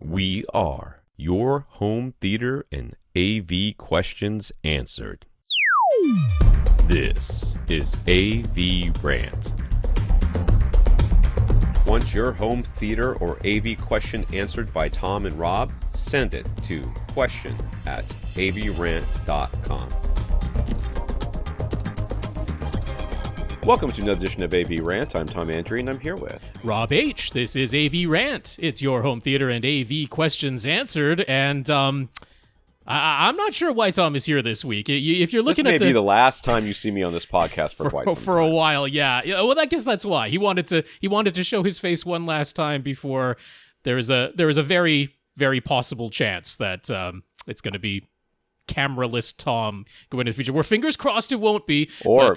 We are your home theater and AV questions answered. This is AVRant. Want your home theater or AV question answered by Tom and Rob? Send it to question@avrant.com. Welcome to another edition of AVRant. I'm Tom Andrew, and I'm here with Rob H. This is AVRant. It's your home theater and AV questions answered, and I'm not sure why Tom is here this week. If you're looking this at may be the last time you see me on this podcast for quite some for time. a while, yeah. Well, I guess that's why he wanted to show his face one last time before there is a very, very possible chance that it's going to be cameraless Tom going into the future. We're fingers crossed it won't be, or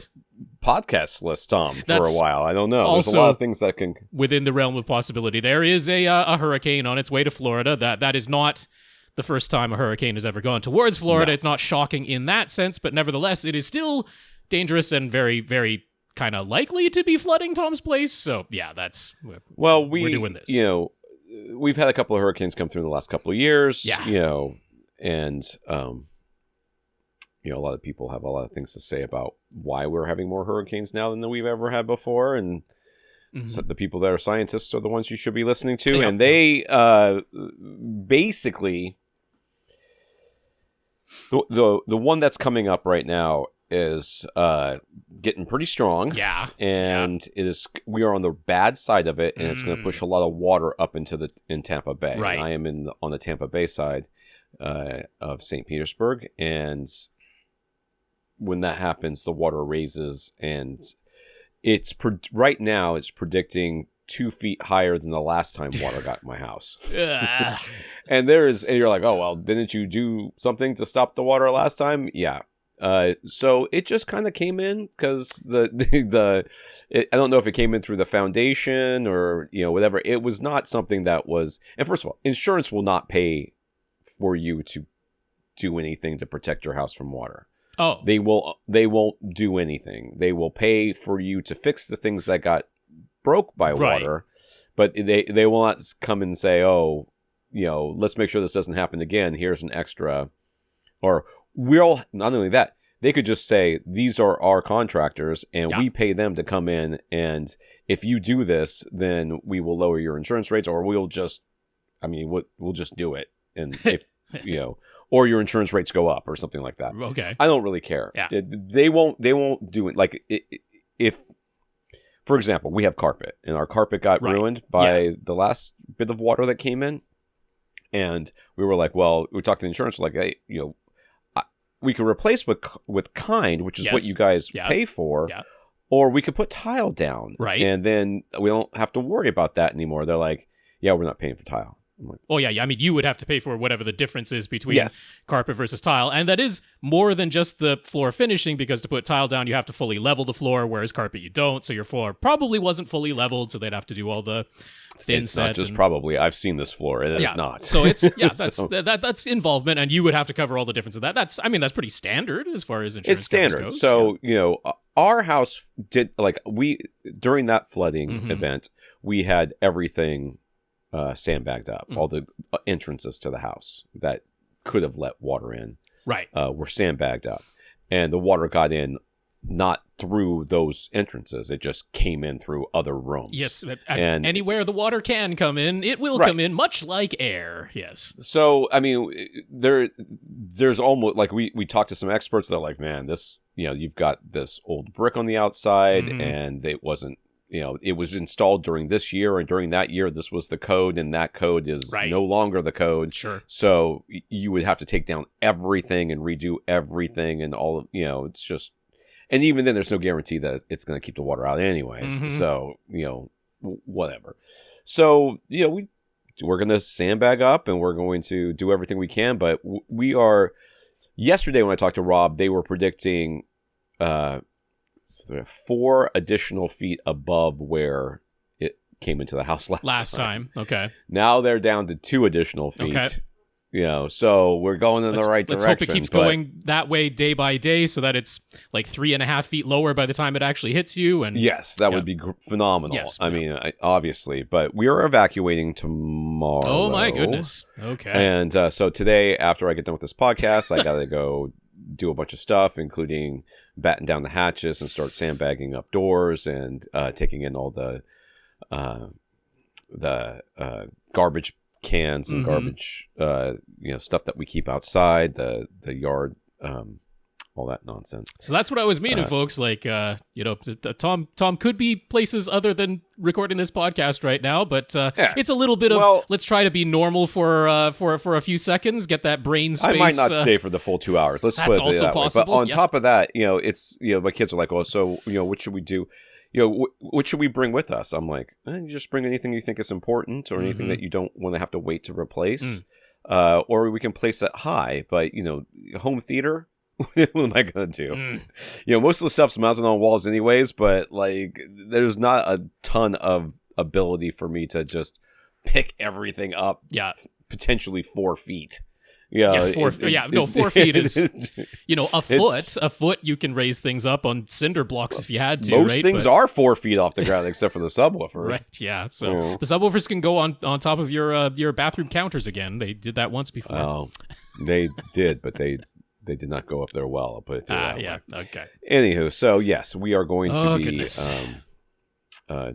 podcast-less Tom for a while. I don't know. There's a lot of things that can within the realm of possibility. There is a hurricane on its way to Florida. That is not the first time a hurricane has ever gone towards Florida. No. It's not shocking in that sense, but nevertheless, it is still dangerous and very, very kind of likely to be flooding Tom's place. So yeah, we're doing this. You know, we've had a couple of hurricanes come through in the last couple of years. Yeah. You know, and you know, a lot of people have a lot of things to say about why we're having more hurricanes now than we've ever had before, and so the people that are scientists are the ones you should be listening to, and they basically the one that's coming up right now is getting pretty strong. Yeah, and we are on the bad side of it, and it's going to push a lot of water up in Tampa Bay. Right, and I am on the Tampa Bay side of St. Petersburg, and when that happens, the water raises, and right now it's predicting 2 feet higher than the last time water got in my house. and you're like, oh well, didn't you do something to stop the water last time? Yeah. So it just kind of came in because I don't know if it came in through the foundation or whatever. It was not something that was. And first of all, insurance will not pay for you to do anything to protect your house from water. Oh, they won't do anything. They will pay for you to fix the things that got broke by water, but they will not come and say, oh, let's make sure this doesn't happen again. Here's an extra, or not only that, they could just say, these are our contractors and we pay them to come in. And if you do this, then we will lower your insurance rates, or we'll just do it. And if, or your insurance rates go up or something like that. Okay. I don't really care. Yeah. They won't do it. Like if, for example, we have carpet and our carpet got ruined by the last bit of water that came in. And we were like, well, we talked to the insurance, like, hey, we could replace with kind, which is what you guys pay for, or we could put tile down. Right. And then we don't have to worry about that anymore. They're like, yeah, we're not paying for tile. Oh, yeah. I mean, you would have to pay for whatever the difference is between carpet versus tile. And that is more than just the floor finishing, because to put tile down, you have to fully level the floor, whereas carpet, you don't. So your floor probably wasn't fully leveled, so they'd have to do all the thin sets. It's not just probably. I've seen this floor. It is not. So it's, that's involvement, and you would have to cover all the difference of that. That's pretty standard as far as insurance It's standard. Goes. So, our house did, during that flooding event, we had everything sandbagged up. All the entrances to the house that could have let water in were sandbagged up, and the water got in not through those entrances. It just came in through other rooms. Yes, and anywhere the water can come in, it will come in, much like air. Yes. So I mean, there's almost like we talked to some experts that are like, man, this you've got this old brick on the outside, and it wasn't. It was installed during this year, and during that year, this was the code, and that code is no longer the code. Sure. So you would have to take down everything and redo everything, and all of, it's just, and even then, there's no guarantee that it's going to keep the water out anyways. So, whatever. So, we're going to sandbag up, and we're going to do everything we can, but yesterday when I talked to Rob, they were predicting, so they're 4 additional feet above where it came into the house last time. Okay. Now they're down to 2 additional feet. Okay. So we're going in the right direction. Let's hope it keeps going that way day by day, so that it's like 3.5 feet lower by the time it actually hits you. And yes, that would be phenomenal. Yes, I mean, obviously, but we are evacuating tomorrow. Oh my goodness. Okay. And so today, after I get done with this podcast, I got to go do a bunch of stuff, including batten down the hatches and start sandbagging up doors and taking in all the garbage cans and garbage, stuff that we keep outside the yard, all that nonsense. So that's what I was meaning, folks. Like, Tom could be places other than recording this podcast right now, but it's a little bit of let's try to be normal for a few seconds, get that brain space. I might not stay for the full 2 hours. Let's that's also that possible. Way. But on top of that, it's my kids are like, oh, so what should we do? What should we bring with us? I'm like, you just bring anything you think is important or anything that you don't want to have to wait to replace. Or we can place it high, but, home theater, what am I going to do? Most of the stuff's mounted on walls anyways, but, like, there's not a ton of ability for me to just pick everything up potentially 4 feet. 4 feet is, a foot you can raise things up on cinder blocks if you had to. Most things are 4 feet off the ground except for the subwoofers. Right, yeah. So the subwoofers can go on top of your bathroom counters again. They did that once before. Oh, they did, but they did not go up there well. I'll put it that way. Okay. Anywho, so yes, we are going to be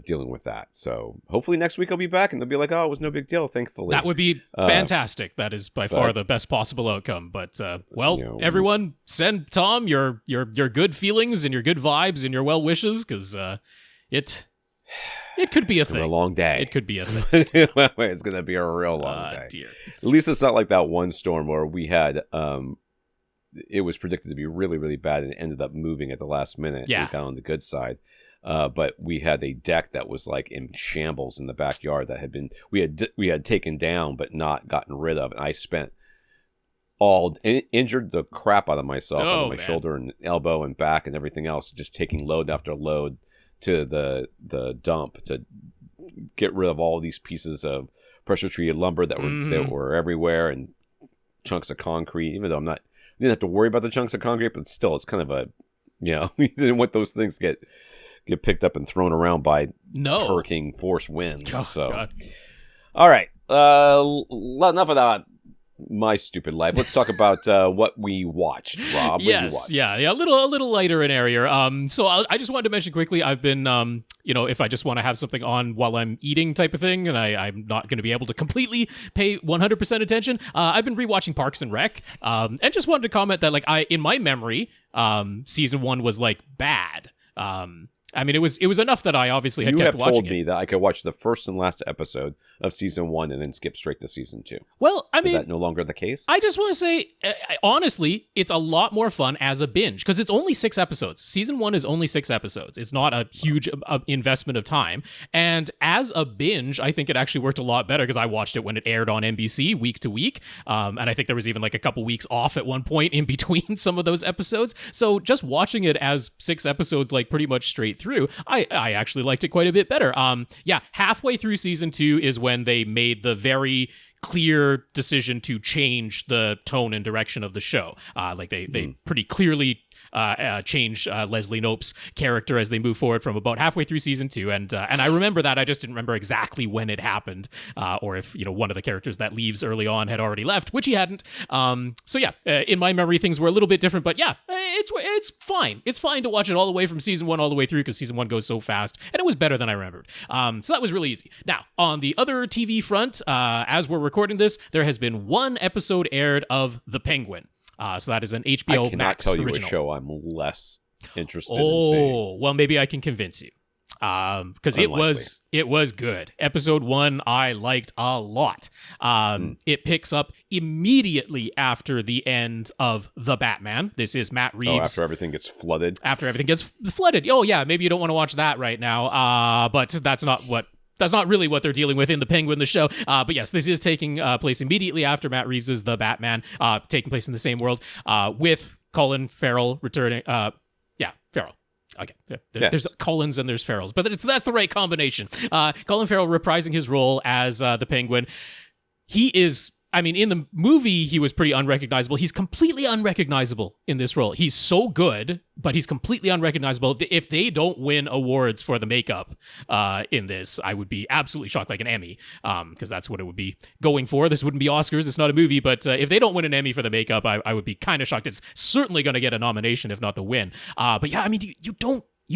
dealing with that. So hopefully next week I'll be back and they'll be like, oh, it was no big deal, thankfully. That would be fantastic. That is by far the best possible outcome. But everyone, send Tom your good feelings and your good vibes and your well wishes, because it could be a thing. A long day. It could be a thing. It's going to be a real long day. Dear. At least it's not like that one storm where we had it was predicted to be really, really bad and it ended up moving at the last minute. Yeah. Down on the good side. But we had a deck that was like in shambles in the backyard that had been we had taken down but not gotten rid of, and I spent injured the crap out of myself on my shoulder and elbow and back and everything else, just taking load after load to the dump to get rid of all these pieces of pressure treated lumber that were everywhere, and chunks of concrete. Even though you didn't have to worry about the chunks of concrete, but still, it's kind of a you didn't want those things get picked up and thrown around by hurricane force winds. Oh, so, God. All right. Enough of that. My stupid life. Let's talk about what we watched, Rob. Yes, yeah, a little lighter and airier. So I just wanted to mention quickly. I've been, if I just want to have something on while I'm eating, type of thing, and I'm not going to be able to completely pay 100% attention. I've been rewatching Parks and Rec, and just wanted to comment that, like, in my memory, season 1 was like bad. I mean, it was enough that I obviously had kept watching it. You have told me that I could watch the first and last episode of season 1 and then skip straight to season 2. Well, I mean, is that no longer the case? I just want to say, honestly, it's a lot more fun as a binge because it's only 6 episodes. Season 1 is only 6 episodes. It's not a huge investment of time. And as a binge, I think it actually worked a lot better because I watched it when it aired on NBC week to week. And I think there was even like a couple weeks off at one point in between some of those episodes. So just watching it as 6 episodes, like pretty much straight through, I actually liked it quite a bit better. Halfway through season 2 is when they made the very clear decision to change the tone and direction of the show. They pretty clearly change Leslie Knope's character as they move forward from about halfway through season 2, and I remember that. I just didn't remember exactly when it happened, or if one of the characters that leaves early on had already left, which he hadn't. In my memory, things were a little bit different, but it's fine. It's fine to watch it all the way from season 1 all the way through because season 1 goes so fast, and it was better than I remembered. So that was really easy. Now, on the other TV front, as we're recording this, there has been one episode aired of The Penguin. So that is an HBO Max original. I cannot tell you original. a show I'm less interested in seeing. Oh, well, maybe I can convince you. Because it was good. Episode 1 I liked a lot. It picks up immediately after the end of The Batman. This is Matt Reeves. After everything gets flooded. After everything gets flooded. Oh yeah, maybe you don't want to watch that right now. But that's not really what they're dealing with in The Penguin, the show. But yes, this is taking place immediately after Matt Reeves' The Batman, taking place in the same world, with Colin Farrell returning. Farrell. Okay, there's Collins and there's Farrells, but that's the right combination. Colin Farrell reprising his role as the Penguin. He is I mean, in the movie, he was pretty unrecognizable. He's completely unrecognizable in this role. He's so good, but he's completely unrecognizable. If they don't win awards for the makeup in this, I would be absolutely shocked, like an Emmy, because that's what it would be going for. This wouldn't be Oscars. It's not a movie, but if they don't win an Emmy for the makeup, I would be kind of shocked. It's certainly going to get a nomination, if not the win. But yeah, I mean, you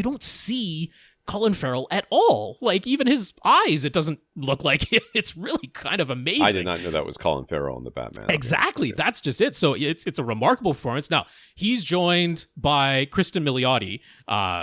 don't see Colin Farrell at all. Like, even his eyes, it doesn't look like it. It's really kind of amazing. I did not know that was Colin Farrell in the Batman. Exactly. That's just it. So it's a remarkable performance. Now, he's joined by Kristen Milioti,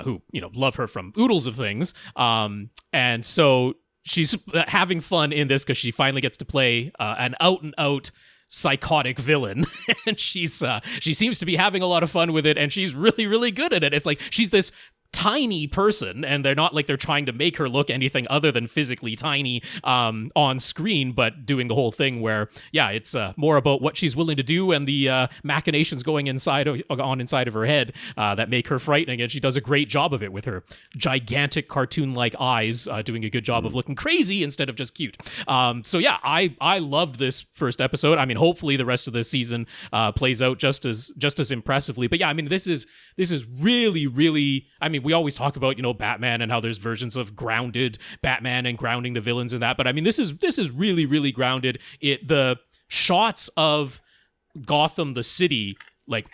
who, love her from oodles of things. And so she's having fun in this because she finally gets to play an out-and-out psychotic villain. And she seems to be having a lot of fun with it, and she's really, really good at it. It's like she's this tiny person, and they're not like they're trying to make her look anything other than physically tiny on screen, but doing the whole thing where, yeah, it's more about what she's willing to do and the machinations going inside of her head that make her frightening, and she does a great job of it with her gigantic cartoon-like eyes, doing a good job of looking crazy instead of just cute. So yeah, I loved this first episode. I mean, hopefully the rest of the season plays out just as impressively. But yeah, I mean, this is really, really, I mean, we always talk about, Batman and how there's versions of grounded Batman and grounding the villains and that. But I mean, this is really, really grounded. The shots of Gotham, the city, like,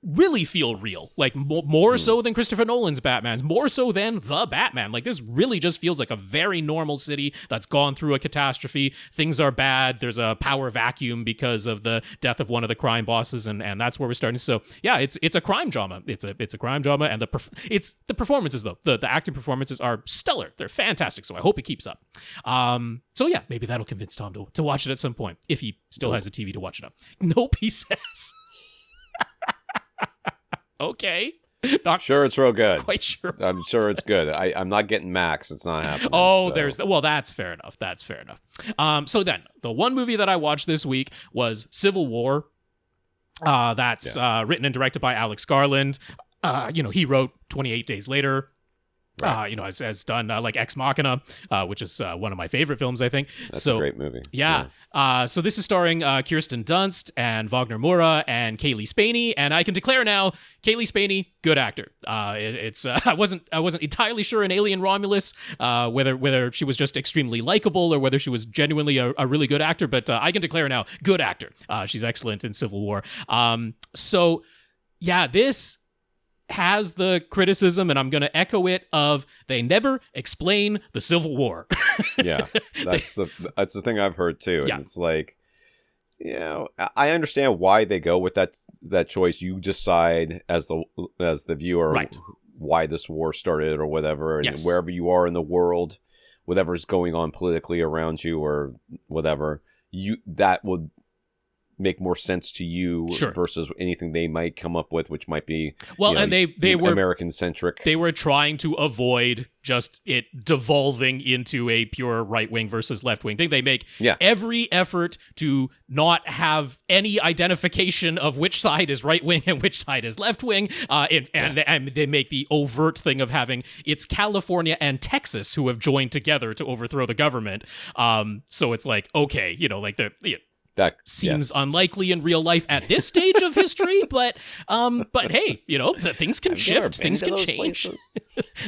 really feel real, like more so than Christopher Nolan's Batman's, more so than the Batman. Like, this really just feels like a very normal city that's gone through a catastrophe. Things are bad. There's a power vacuum because of the death of one of the crime bosses, and that's where we're starting. So yeah, it's a crime drama. It's a crime drama, and the performances, though, the acting performances are stellar. They're fantastic. So I hope it keeps up. So yeah, maybe that'll convince Tom to watch it at some point if he still has a TV to watch it on. Nope, he says. Okay. Not sure it's real good. Quite sure. I'm sure it's good. I'm not getting Max. It's not happening. Oh, so. That's fair enough. That's fair enough. So then, the one movie that I watched this week was Civil War. That's written and directed by Alex Garland. He wrote 28 Days Later. Right. Has done like Ex Machina, which is one of my favorite films, I think. That's a great movie. Yeah. So this is starring Kirsten Dunst and Wagner Moura and Kaylee Spaney, and I can declare now, Kaylee Spaney, good actor. I wasn't entirely sure in Alien Romulus whether she was just extremely likable or whether she was genuinely a really good actor, but I can declare now, good actor. She's excellent in Civil War. So yeah, this has the criticism, and I'm going to echo it, of they never explain the Civil War. Yeah, that's the thing I've heard too. And it's like, I understand why they go with that choice. You decide as the viewer, right, why this war started or whatever, and wherever you are in the world, whatever's going on politically around you or whatever, that would make more sense to you versus anything they might come up with, which might be and they were American centric. They were trying to avoid just it devolving into a pure right wing versus left wing thing. They make every effort to not have any identification of which side is right wing and which side is left wing. And they make the overt thing of having it's California and Texas who have joined together to overthrow the government. So it's like, okay, that seems unlikely in real life at this stage of history, but hey, things can shift, things can change.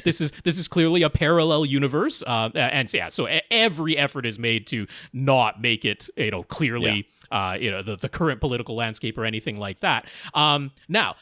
This is clearly a parallel universe, so every effort is made to not make it, clearly, the current political landscape or anything like that. Now,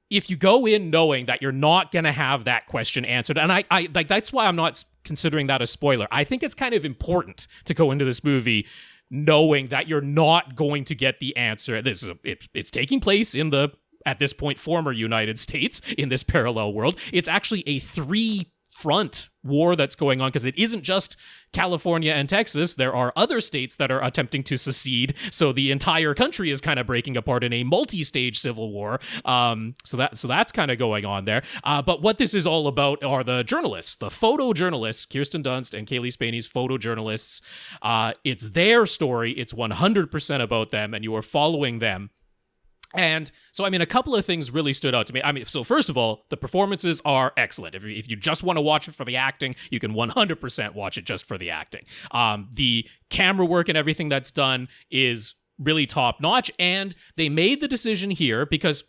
if you go in knowing that you're not going to have that question answered, and I like that's why I'm not considering that a spoiler. I think it's kind of important to go into this movie knowing that you're not going to get the answer. It's taking place in the, at this point, former United States in this parallel world. It's actually a three-front war that's going on because it isn't just California and Texas. There are other states that are attempting to secede. So the entire country is kind of breaking apart in a multi-stage civil war. So that's kind of going on there. But what this is all about are the journalists, the photojournalists, Kirsten Dunst and Kaylee Spaney's photojournalists. It's their story. It's 100% about them, and you are following them And so, I mean, a couple of things really stood out to me. I mean, so first of all, the performances are excellent. If you just want to watch it for the acting, you can 100% watch it just for the acting. The camera work and everything that's done is really top notch. And they made the decision here because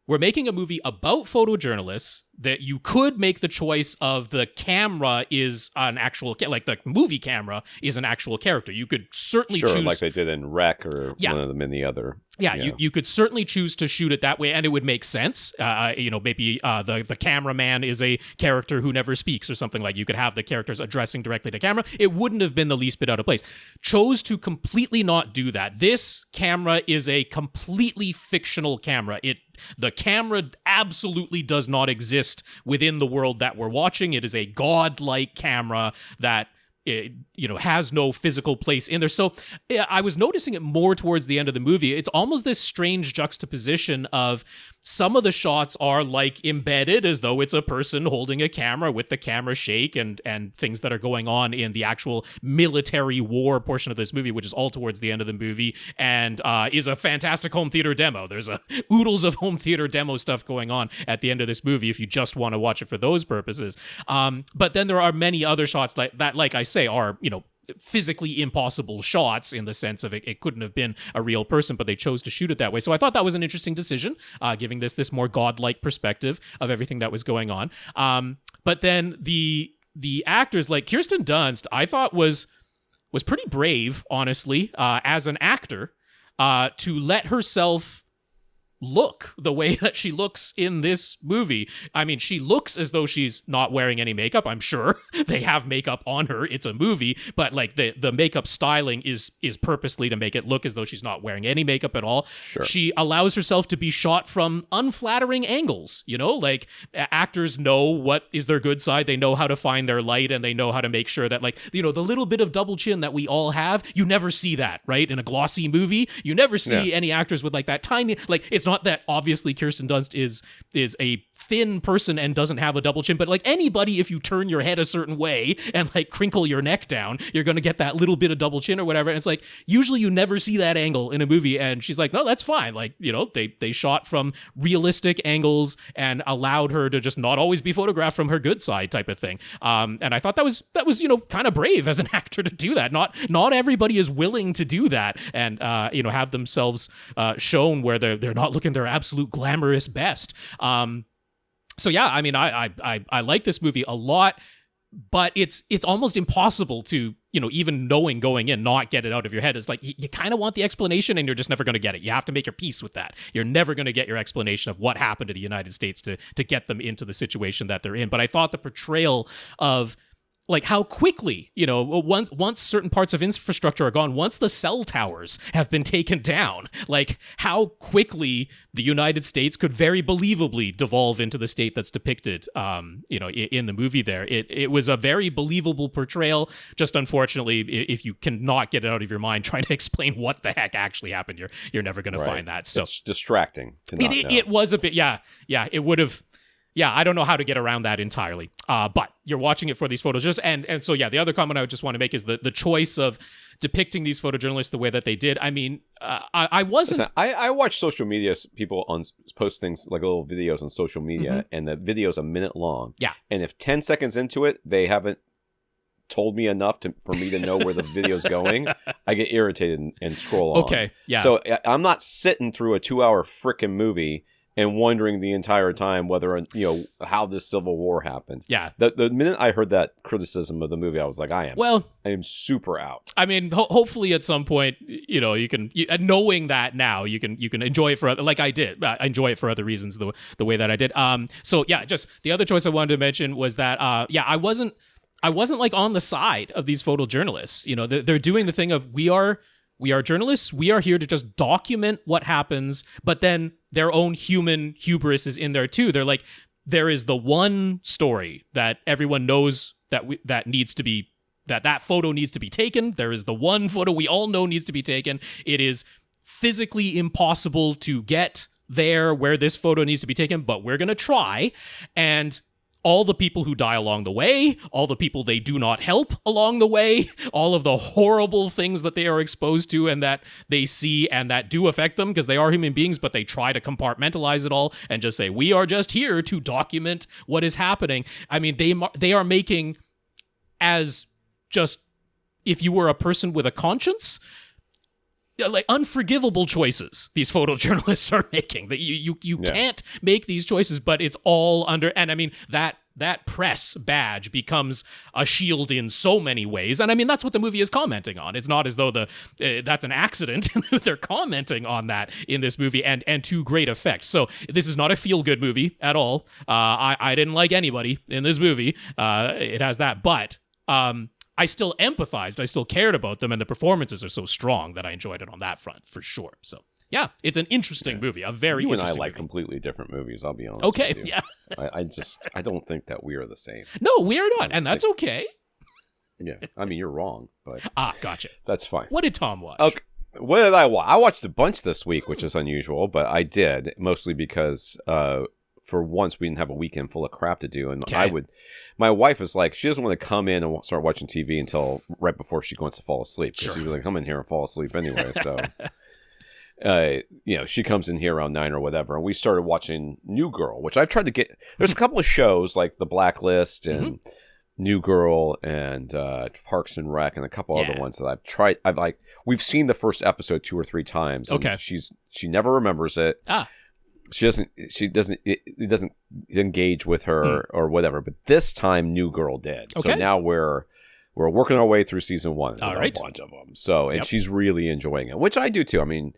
we're making a movie about photojournalists that you could make the choice of the camera is an actual, like the movie camera is an actual character. You could certainly choose. Like they did in Rec or one of them in the other. Yeah, you could certainly choose to shoot it that way, and it would make sense. Maybe the cameraman is a character who never speaks or something. Like you could have the characters addressing directly to camera. It wouldn't have been the least bit out of place. Chose to completely not do that. This camera is a completely fictional camera. The camera absolutely does not exist within the world that we're watching. It is a godlike camera that has no physical place in there. So I was noticing it more towards the end of the movie. It's almost this strange juxtaposition of some of the shots are like embedded as though it's a person holding a camera with the camera shake and things that are going on in the actual military war portion of this movie, which is all towards the end of the movie and is a fantastic home theater demo. There's oodles of home theater demo stuff going on at the end of this movie if you just want to watch it for those purposes. But then there are many other shots like I say, are, physically impossible shots in the sense of it couldn't have been a real person, but they chose to shoot it that way. So I thought that was an interesting decision, giving this more godlike perspective of everything that was going on. But then the actors like Kirsten Dunst, I thought was pretty brave, honestly, as an actor, to let herself look the way that she looks in this movie. I mean, she looks as though she's not wearing any makeup. I'm sure they have makeup on her. It's a movie, but like the makeup styling is purposely to make it look as though she's not wearing any makeup at all. Sure. She allows herself to be shot from unflattering angles, like actors know what is their good side. They know how to find their light and they know how to make sure that the little bit of double chin that we all have, you never see that, right? In a glossy movie, you never see any actors with like that tiny, like it's not that obviously Kirsten Dunst is a thin person and doesn't have a double chin, but like anybody, if you turn your head a certain way and like crinkle your neck down, you're going to get that little bit of double chin or whatever. And it's like, usually you never see that angle in a movie. And she's like, no, that's fine. Like, they shot from realistic angles and allowed her to just not always be photographed from her good side type of thing. And I thought that was kind of brave as an actor to do that. Not everybody is willing to do that and, have themselves shown where they're not looking their absolute glamorous best. So yeah, I mean, I like this movie a lot, but it's almost impossible to, even knowing going in, not get it out of your head. It's like, you kind of want the explanation and you're just never going to get it. You have to make your peace with that. You're never going to get your explanation of what happened to the United States to get them into the situation that they're in. But I thought the portrayal of like how quickly, once certain parts of infrastructure are gone, once the cell towers have been taken down, like how quickly the United States could very believably devolve into the state that's depicted, in the movie there. It was a very believable portrayal. Just unfortunately, if you cannot get it out of your mind trying to explain what the heck actually happened, you're never going to find that. So it's distracting to not know. It was a bit, it would have. Yeah, I don't know how to get around that entirely. But you're watching it for these photos. And so, the other comment I would just want to make is the choice of depicting these photojournalists the way that they did. I mean, I wasn't... Listen, I watch social media people post things like little videos on social media, and the video's a minute long. Yeah. And if 10 seconds into it, they haven't told me enough for me to know where the video's going, I get irritated and scroll on. Okay, yeah. So I'm not sitting through a 2-hour frickin' movie and wondering the entire time whether, how this Civil War happened. Yeah. The minute I heard that criticism of the movie, I was like, I am super out. I mean, hopefully at some point, you can, knowing that now, you can enjoy it for, like I did, enjoy it for other reasons the way that I did. So yeah, just the other choice I wanted to mention was that, I wasn't like on the side of these photojournalists. They're doing the thing of we are journalists. We are here to just document what happens, but then their own human hubris is in there too. They're like, there is the one story that everyone knows that that photo needs to be taken. There is the one photo we all know needs to be taken. It is physically impossible to get there where this photo needs to be taken, but we're going to try. And all the people who die along the way, all the people they do not help along the way, all of the horrible things that they are exposed to and that they see and that do affect them because they are human beings, but they try to compartmentalize it all and just say, we are just here to document what is happening. I mean, they are making, as just if you were a person with a conscience, like unforgivable choices these photojournalists are making, that you can't make these choices, but it's all under, and I mean that press badge becomes a shield in so many ways, and I mean that's what the movie is commenting on. It's not as though that's an accident. They're commenting on that in this movie, and to great effect. So this is not a feel-good movie at all. I didn't like anybody in this movie. It has that, but I still empathized. I still cared about them, and the performances are so strong that I enjoyed it on that front for sure. So yeah, it's an interesting movie, a very interesting movie. You and I like completely different movies, I'll be honest. Okay, with you. yeah. I don't think that we are the same. No, we are not, and that's okay. Yeah, I mean, you're wrong, but... Gotcha. That's fine. What did Tom watch? Okay, what did I watch? I watched a bunch this week, which is unusual, but I did, mostly because... for once, we didn't have a weekend full of crap to do, and my wife is like, she doesn't want to come in and start watching TV until right before she wants to fall asleep. Sure. She's like, come in here and fall asleep anyway. So, she comes in here around 9 or whatever, and we started watching New Girl, which I've tried to get. There's a couple of shows like The Blacklist and New Girl and Parks and Rec and a couple other ones that I've tried. We've seen the first episode 2 or 3 times. And okay, she never remembers it. It doesn't engage with her or whatever, but this time New Girl did. Okay. So now we're working our way through season 1. There's all right, a bunch of them. So, and she's really enjoying it, which I do too. I mean,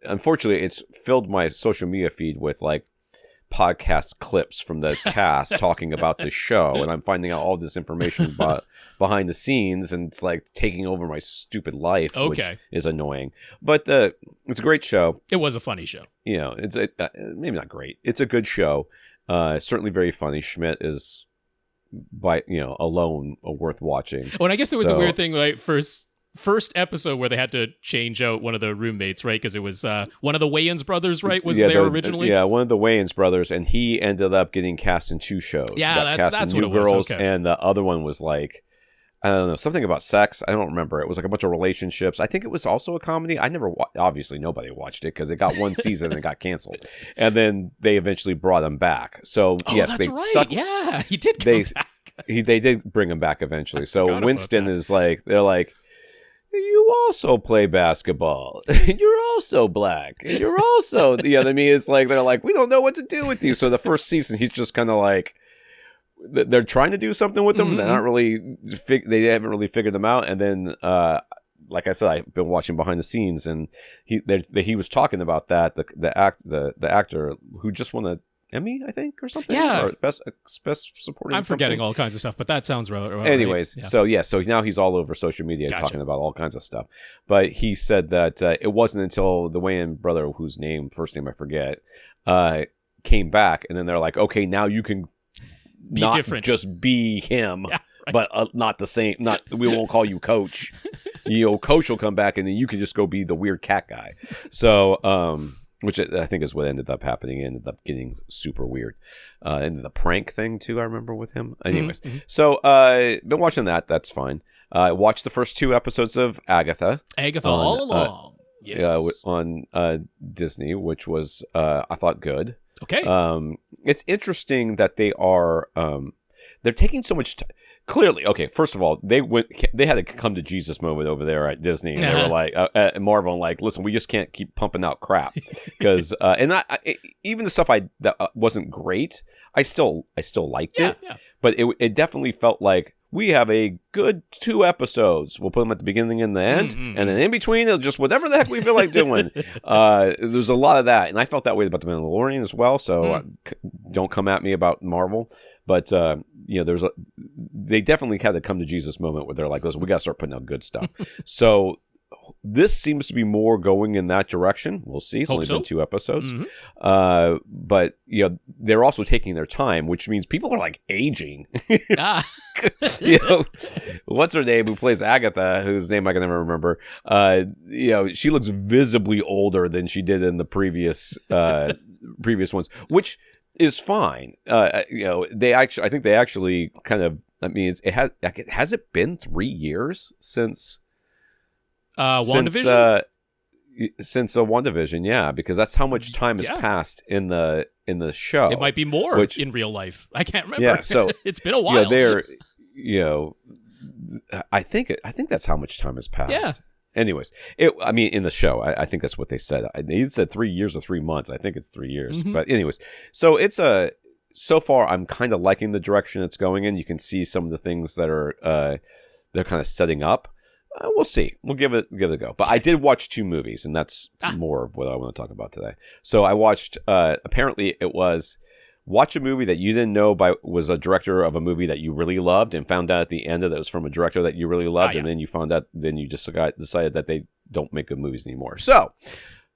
unfortunately it's filled my social media feed with like podcast clips from the cast talking about the show, and I'm finding out all this information about behind the scenes, and it's like taking over my stupid life, which is annoying. But it's a great show. It was a funny show. It's maybe not great. It's a good show. Certainly very funny. Schmidt is alone worth watching. Well, and I guess it was a weird thing, like first episode where they had to change out one of the roommates, right? Because it was one of the Wayans brothers, right? Was there originally? Yeah, one of the Wayans brothers, and he ended up getting cast in 2 shows. Yeah, that's New what it was. Girls, okay. And the other one was like, I don't know, something about sex. I don't remember. It was like a bunch of relationships. I think it was also a comedy. I never, obviously nobody watched it because it got 1 season and it got canceled. And then they eventually brought him back. So yes, that's they right. stuck. Yeah, he did come back. They did bring him back eventually. So Winston is like, they're like, you also play basketball, and you're also black, and you're also, I mean, it's like, they're like, we don't know what to do with you. So the first season, he's just kind of like, they're trying to do something with them. Mm-hmm. They're not really, they haven't really figured them out. And then, like I said, I've been watching behind the scenes, and he was talking about that, the actor who just won an Emmy, I think, or something. Yeah. Or best supporting. I'm forgetting all kinds of stuff, but that sounds right. Anyways, right? So now he's all over social media talking about all kinds of stuff. But he said that it wasn't until the Wayans brother, whose first name I forget, came back, and then they're like, okay, now you can be not different. Just be him. Yeah. Right. But not the same. We won't call you Coach. Coach will come back, and then you can just go be the weird cat guy. So, which I think is what ended up happening. It ended up getting super weird. And the prank thing too, I remember with him. Anyways, So been watching that. That's fine. Watched the first 2 episodes of Agatha. All Along. Yes. On Disney, which was I thought good. Okay. It's interesting that they are they're taking so much clearly. Okay, first of all, they had a come to Jesus moment over there at Disney, and they were like at Marvel, and like, listen, we just can't keep pumping out crap because even the stuff that wasn't great, I still liked it. Yeah. But it definitely felt like we have a good 2 episodes. We'll put them at the beginning and the end, and then in between, just whatever the heck we feel like doing. There's a lot of that, and I felt that way about The Mandalorian as well. So don't come at me about Marvel, but they definitely had the come to Jesus moment where they're like, listen, we got to start putting out good stuff. So this seems to be more going in that direction. We'll see. It's only been 2 episodes. But they're also taking their time, which means people are like aging. What's her name who plays Agatha, whose name I can never remember. She looks visibly older than she did in the previous ones, which is fine. I think they actually kind of. I mean, has it been 3 years since WandaVision? Since WandaVision, yeah, because that's how much time has passed in the show. It might be more in real life. I can't remember. Yeah, so it's been a while. I think that's how much time has passed. Yeah. Anyways, in the show, I think that's what they said. They said 3 years or 3 months. I think it's 3 years. Mm-hmm. But anyways, so so far I'm kind of liking the direction it's going in. You can see some of the things that are they're kind of setting up. We'll see. We'll give it a go. But I did watch 2 movies, and that's more of what I want to talk about today. So I watched. Apparently, it was watch a movie that you didn't know was a director of a movie that you really loved, and found out at the end that it was from a director that you really loved, and then you found out. Then you just decided that they don't make good movies anymore. So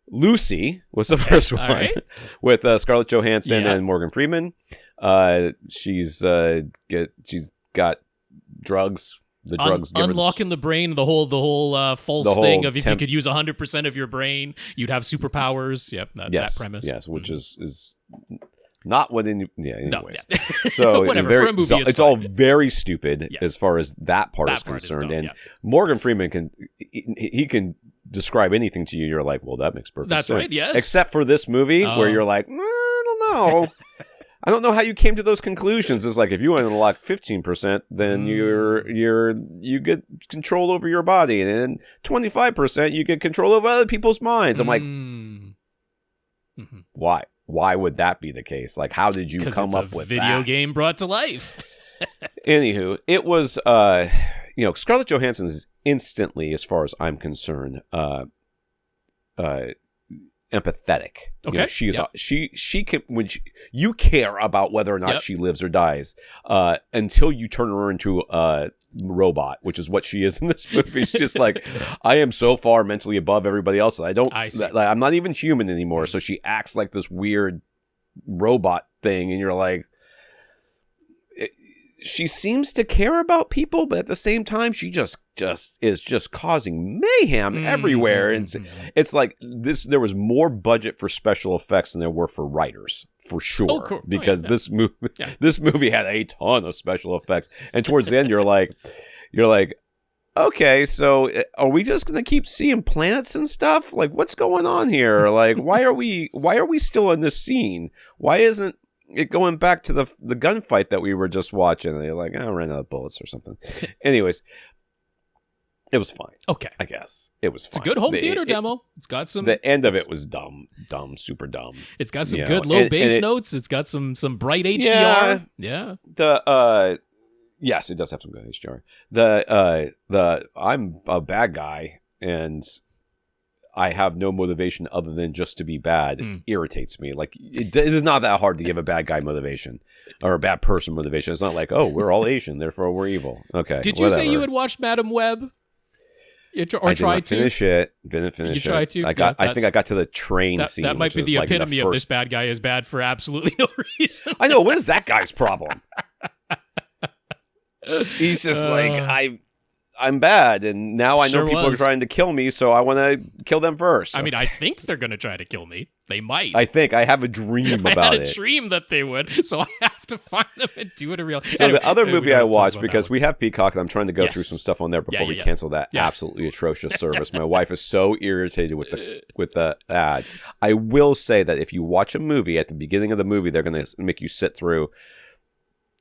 Lucy was the first one, right. with Scarlett Johansson and Morgan Freeman. She's got drugs. The drugs unlocking the brain, the whole false thing of if you could use 100% of your brain, you'd have superpowers. Yep, that premise. Yes, which is not what anyways. No, So whatever, for a movie, it's all very stupid as far as that part is concerned. And Morgan Freeman can describe anything to you. You're like, well, that makes perfect sense. That's right. Yes. Except for this movie where you're like, I don't know. I don't know how you came to those conclusions. It's like if you want to unlock 15%, then you get control over your body, and then 25% you get control over other people's minds. I'm like, why? Why would that be the case? Like, how did you come up with that? Video game brought to life. Anywho, it was Scarlett Johansson is instantly, as far as I'm concerned, empathetic. Okay. She can you care about whether or not she lives or dies until you turn her into a robot, which is what she is in this movie. She's just like, I am so far mentally above everybody else that I'm not even human anymore. So she acts like this weird robot thing, and you're like, she seems to care about people, but at the same time, she just is just causing mayhem everywhere. It's like this. There was more budget for special effects than there were for writers, for sure. Oh, cool. Because this movie had a ton of special effects, and towards the end, you're like, okay, so are we just gonna keep seeing planets and stuff? Like, what's going on here? Like, why are we still in this scene? Why isn't it going back to the gunfight that we were just watching? And they're like, I ran out of bullets or something. Anyways, it was fine. Okay. I guess it was fine. It's a good home theater demo. It's got some. The end of it was dumb, super dumb. It's got some good low bass notes. It's got some bright HDR. Yeah. Yes, it does have some good HDR. I'm a bad guy, and I have no motivation other than just to be bad. Irritates me. Like, it is not that hard to give a bad guy motivation or a bad person motivation. It's not like, oh, we're all Asian, therefore we're evil. Okay. Did you say you had watched Madam Web? I did not finish it. Didn't finish it. You tried to? I think I got to the train scene. That might be the epitome of this bad guy is bad for absolutely no reason. I know. What is that guy's problem? He's just like, I'm bad, and now I know people are trying to kill me, so I want to kill them first. I mean, I think they're going to try to kill me. They might. I have a dream about it. I had a dream that they would, so I have to find them and do it a real. So anyway, the other movie I watched, because we have Peacock, and I'm trying to go through some stuff on there before we cancel that absolutely atrocious service. My wife is so irritated with the ads. I will say that if you watch a movie, at the beginning of the movie, they're going to make you sit through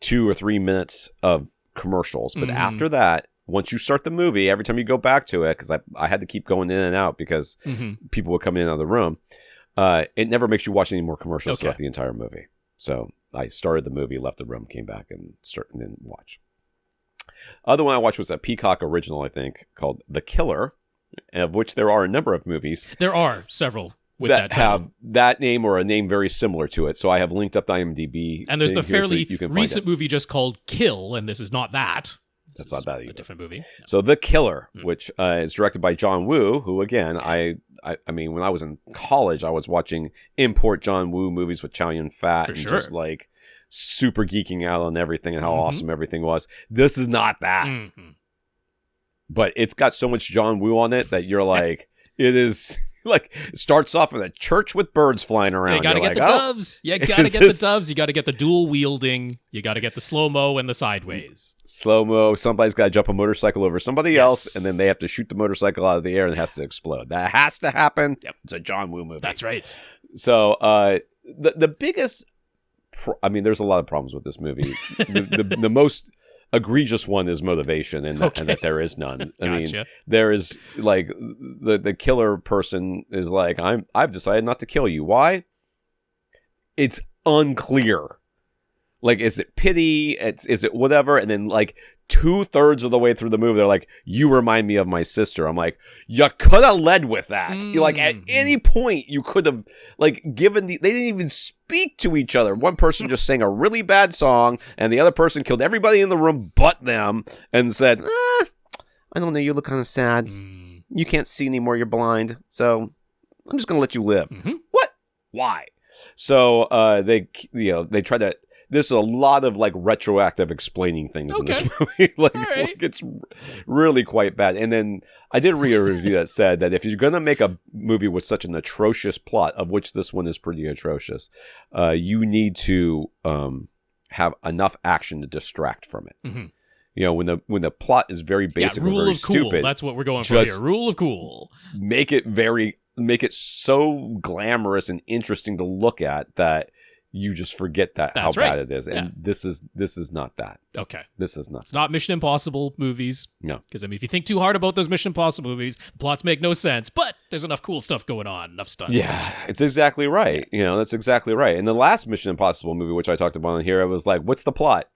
2 or 3 minutes of commercials, but after that, once you start the movie, every time you go back to it, because I had to keep going in and out because people would come in and out of the room, it never makes you watch any more commercials throughout the entire movie. So I started the movie, left the room, came back, and then watch. Other one I watched was a Peacock original, I think, called The Killer, of which there are a number of movies. There are several with that have that name or a name very similar to it. So I have linked up the IMDb. And there's the fairly recent movie just called Kill, and this is not that. That's not that either. A different movie. No. So The Killer, which is directed by John Woo, who, again, I mean, when I was in college, I was watching import John Woo movies with Chow Yun-Fat and just like super geeking out on everything and how awesome everything was. This is not that. But it's got so much John Woo on it that you're like, it is Like, it starts off in a church with birds flying around. You gotta get the doves. You gotta get the doves. You gotta get the dual wielding. You gotta get the slow-mo and the sideways. Slow-mo. Somebody's got to jump a motorcycle over somebody else, and then they have to shoot the motorcycle out of the air, and it has to explode. That has to happen. Yep. It's a John Woo movie. That's right. So, the biggest... there's a lot of problems with this movie. the most egregious one is motivation, and that there is none. I mean, there is like the killer person is like, I've decided not to kill you. Why? It's unclear. Like, is it pity? Is it whatever? And then like 2/3 of the way through the movie, they're like, you remind me of my sister. I'm like, you could have led with that. Like, at any point, you could have, like, given they didn't even speak to each other. One person just sang a really bad song, and the other person killed everybody in the room but them, and said, I don't know, you look kind of sad. You can't see anymore, you're blind, so I'm just going to let you live. What? Why? So they try to... There's a lot of like retroactive explaining things in this movie. like it's really quite bad. And then I did read a review that said that if you're going to make a movie with such an atrocious plot, of which this one is pretty atrocious, you need to have enough action to distract from it. You know, when the plot is very basic and very stupid. Rule of cool. That's what we're going for here. Rule of cool. Make it so glamorous and interesting to look at that you just forget how bad it is. And this is not that. Okay. This is not. It's not Mission Impossible movies. No. Because, I mean, if you think too hard about those Mission Impossible movies, the plots make no sense, but there's enough cool stuff going on, enough stunts. Yeah, it's exactly right. You know, that's exactly right. In the last Mission Impossible movie, which I talked about in here, I was like, what's the plot?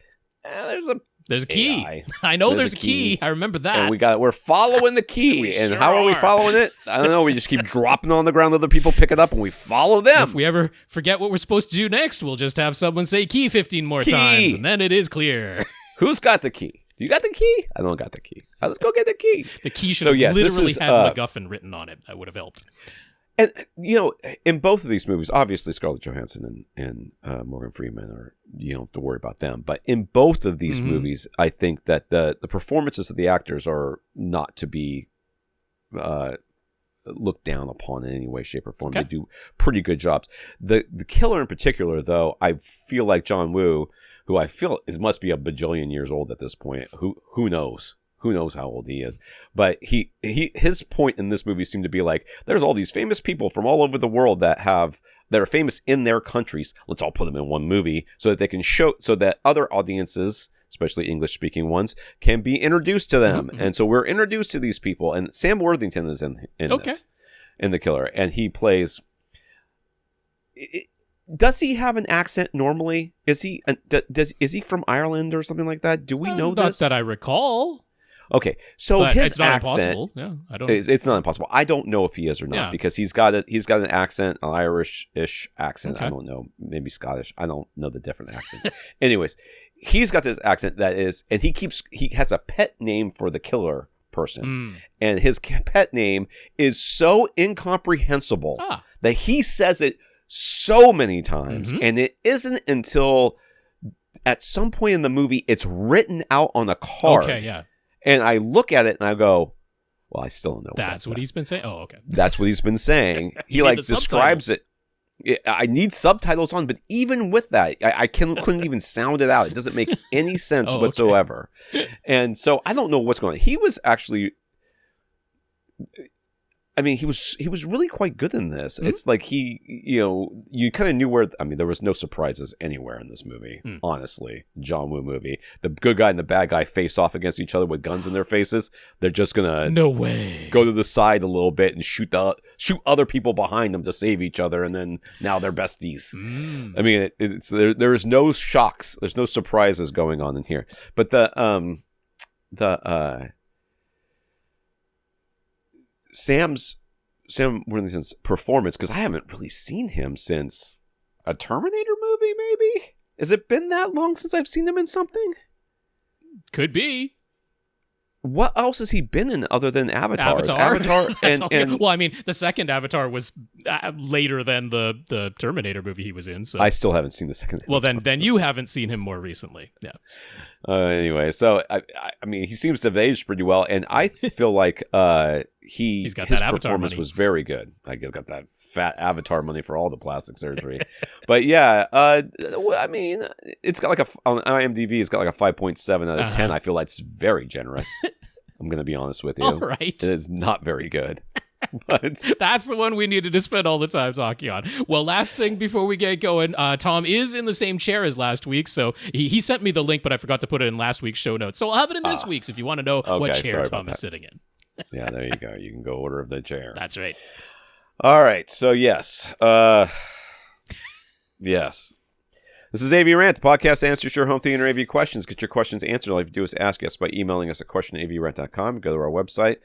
There's a key. AI. I know there's a key. I remember that. And we're following the key. And how are we following it? I don't know. We just keep dropping it on the ground. Other people pick it up and we follow them. If we ever forget what we're supposed to do next, we'll just have someone say key 15 more times. And then it is clear. Who's got the key? You got the key? I don't got the key. Let's go get the key. The key should have literally had MacGuffin written on it. That would have helped. And, you know, in both of these movies, obviously Scarlett Johansson and Morgan Freeman are, you don't have to worry about them. But in both of these movies, I think that the performances of the actors are not to be looked down upon in any way, shape, or form. Okay. They do pretty good jobs. The killer in particular, though, I feel like John Woo, who I feel must be a bajillion years old at this point. Who knows? Who knows how old he is? But his point in this movie seemed to be like, there's all these famous people from all over the world that are famous in their countries. Let's all put them in one movie so that they can show, so that other audiences, especially English-speaking ones, can be introduced to them. And so we're introduced to these people. And Sam Worthington is in this, in The Killer, and he plays. Does he have an accent normally? Is he from Ireland or something like that? Do we know this? Not that I recall. Okay, so but his it's not accent, impossible. Yeah, I don't. It's not impossible. I don't know if he is or not because he's got an accent, an Irish-ish accent. Okay. I don't know, maybe Scottish. I don't know the different accents. Anyways, he's got this accent that is, and he has a pet name for the killer person, and his pet name is so incomprehensible that he says it so many times, and it isn't until at some point in the movie it's written out on a card. Okay, yeah. And I look at it and I go, well, I still don't know. That's what he's been saying? Oh, okay. That's what he's been saying. He like describes it. I need subtitles on, but even with that, I couldn't even sound it out. It doesn't make any sense whatsoever. And so I don't know what's going on. He was actually... I mean, he was really quite good in this. It's like you kind of knew where. I mean, there was no surprises anywhere in this movie. Honestly, John Woo movie. The good guy and the bad guy face off against each other with guns in their faces. They're just gonna go to the side a little bit and shoot other people behind them to save each other, and then now they're besties. I mean, there is no shocks. There's no surprises going on in here. But Sam Worthington's performance, because I haven't really seen him since a Terminator movie, maybe? Has it been that long since I've seen him in something? Could be. What else has he been in other than Avatar? and well, I mean, the second Avatar was later than the Terminator movie he was in. So I still haven't seen the second. Well, then you haven't seen him more recently. Yeah. Anyway, so I mean, he seems to have aged pretty well, and I feel like He's got his that Avatar performance money. was very good. Like he's got that fat Avatar money for all the plastic surgery. But yeah, I mean, it's got like on IMDb, it's got like a 5.7 out of 10. I feel like it's very generous. I'm gonna be honest with you. All right. It is not very good. But that's the one we needed to spend all the time talking on. Well, last thing before we get going, Tom is in the same chair as last week, so he sent me the link, but I forgot to put it in last week's show notes. So I'll have it in this week's if you want to know what chair Tom is sitting in. Yeah, there you go. You can go order the chair. That's right. All right. So yes. Yes. This is AVRant, the podcast that answers your home theater AV questions. Get your questions answered. All you have to do is ask us by emailing us at question@avrant.com. Go to our website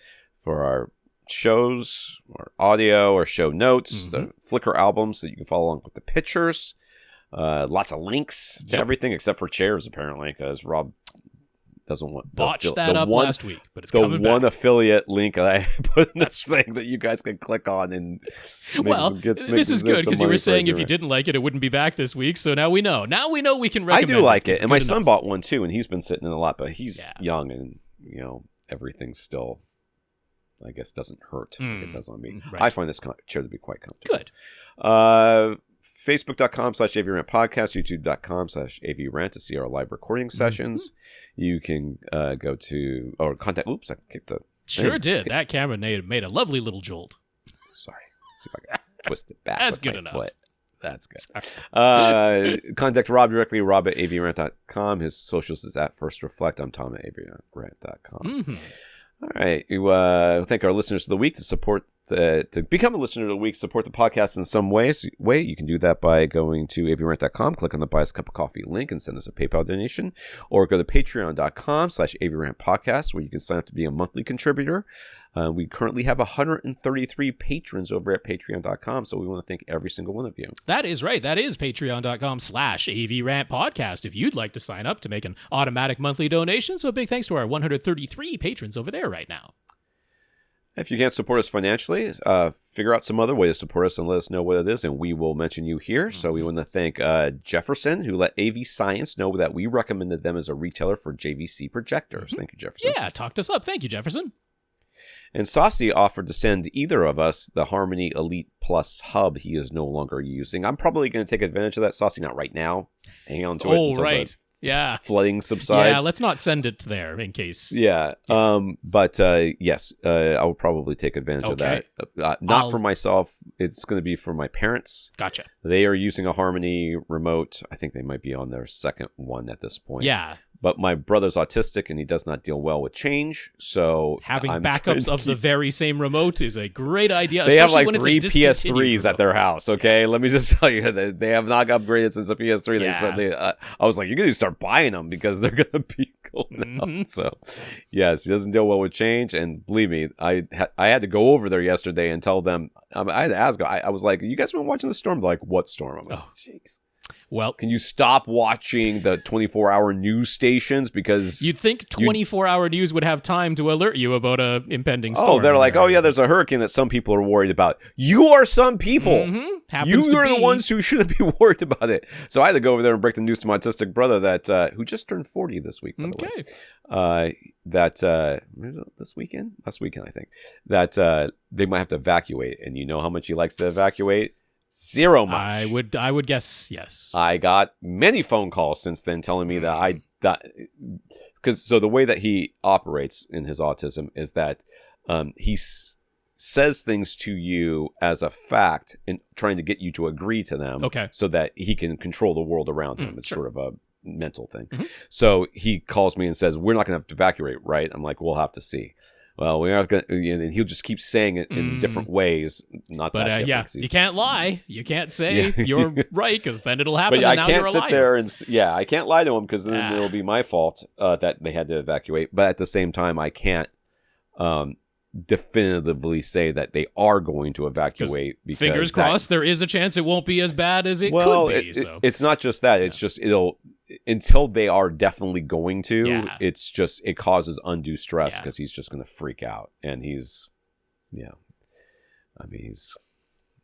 for our shows or audio or show notes, the Flickr albums that you can follow along with the pictures. Lots of links to everything except for chairs, apparently, because Rob doesn't want botched that up last week, but it's coming back. The one affiliate link that I put in this thing that you guys can click on and this is good because you were saying if you didn't like it, it wouldn't be back this week. So now we know. Now we know we can recommend. I do like it, and my son bought one too, and he's been sitting in a lot, but he's young, and everything still, I guess, doesn't hurt like it does on me. Right. I find this chair to be quite comfortable. Good. Facebook.com/AVRant podcast, YouTube.com/AVRant to see our live recording sessions. You can go to or contact. Oops, I kicked the. Sure did. That camera made a lovely little jolt. Sorry. Let's see if I can twist it back. That's with good my enough. Foot. That's good. Contact Rob directly, rob@avrant.com. His socials is at First Reflect. I'm Tom at avrant.com. All right. We thank our listeners of the week to become a listener of the week, support the podcast in some way. You can do that by going to avrant.com, click on the Buy Us a Cup of Coffee link, and send us a PayPal donation, or go to patreon.com/avrantpodcast, where you can sign up to be a monthly contributor. We currently have 133 patrons over at patreon.com, so we want to thank every single one of you. That is right. That is patreon.com/AVRantPodcast if you'd like to sign up to make an automatic monthly donation. So a big thanks to our 133 patrons over there right now. If you can't support us financially, figure out some other way to support us and let us know what it is, and we will mention you here. So we want to thank Jefferson, who let AV Science know that we recommended them as a retailer for JVC projectors. Thank you, Jefferson. Yeah, talked us up. Thank you, Jefferson. And Saucy offered to send either of us the Harmony Elite Plus hub he is no longer using. I'm probably going to take advantage of that, Saucy, not right now. Hang on to it until the flooding subsides. Yeah, let's not send it there in case. Yeah. But yes, I will probably take advantage of that. Not for myself. It's going to be for my parents. Gotcha. They are using a Harmony remote. I think they might be on their second one at this point. Yeah. But my brother's autistic, and he does not deal well with change. So having backups of the very same remote is a great idea. They have like 3 PS3s at their house. Okay, let me just tell you that they have not upgraded since the PS3. I was like, you're gonna start buying them because they're gonna be going out. So, yes, he doesn't deal well with change, and believe me, I had to go over there yesterday and tell them. I had to ask. I was like, you guys been watching the storm? They're like, what storm? I'm like, oh, jeez. Well, can you stop watching the 24-hour news stations? Because you'd think 24-hour news would have time to alert you about a impending storm. Oh, they're like, oh yeah, there's a hurricane that some people are worried about. You are some people. You are the ones who shouldn't be worried about it. So I had to go over there and break the news to my autistic brother that who just turned 40 this week. By the way. That last weekend, I think, that they might have to evacuate. And you know how much he likes to evacuate? Zero much. I would guess yes. I got many phone calls since then telling me that so the way that he operates in his autism is that he says things to you as a fact and trying to get you to agree to them, so that he can control the world around him. It's sort of a mental thing. So he calls me and says, "We're not going to have to evacuate, right?" I'm like, "We'll have to see." Well, we're not going to, and he'll just keep saying it in different ways. You can't lie. You can't say you're right because then it'll happen. But and I now can't sit there and I can't lie to him because then it'll be my fault that they had to evacuate. But at the same time, I can't definitively say that they are going to evacuate. Because fingers crossed, there is a chance it won't be as bad as it could be. It's not just that. It's just until they are definitely going to, it's just, it causes undue stress because he's just going to freak out. And he's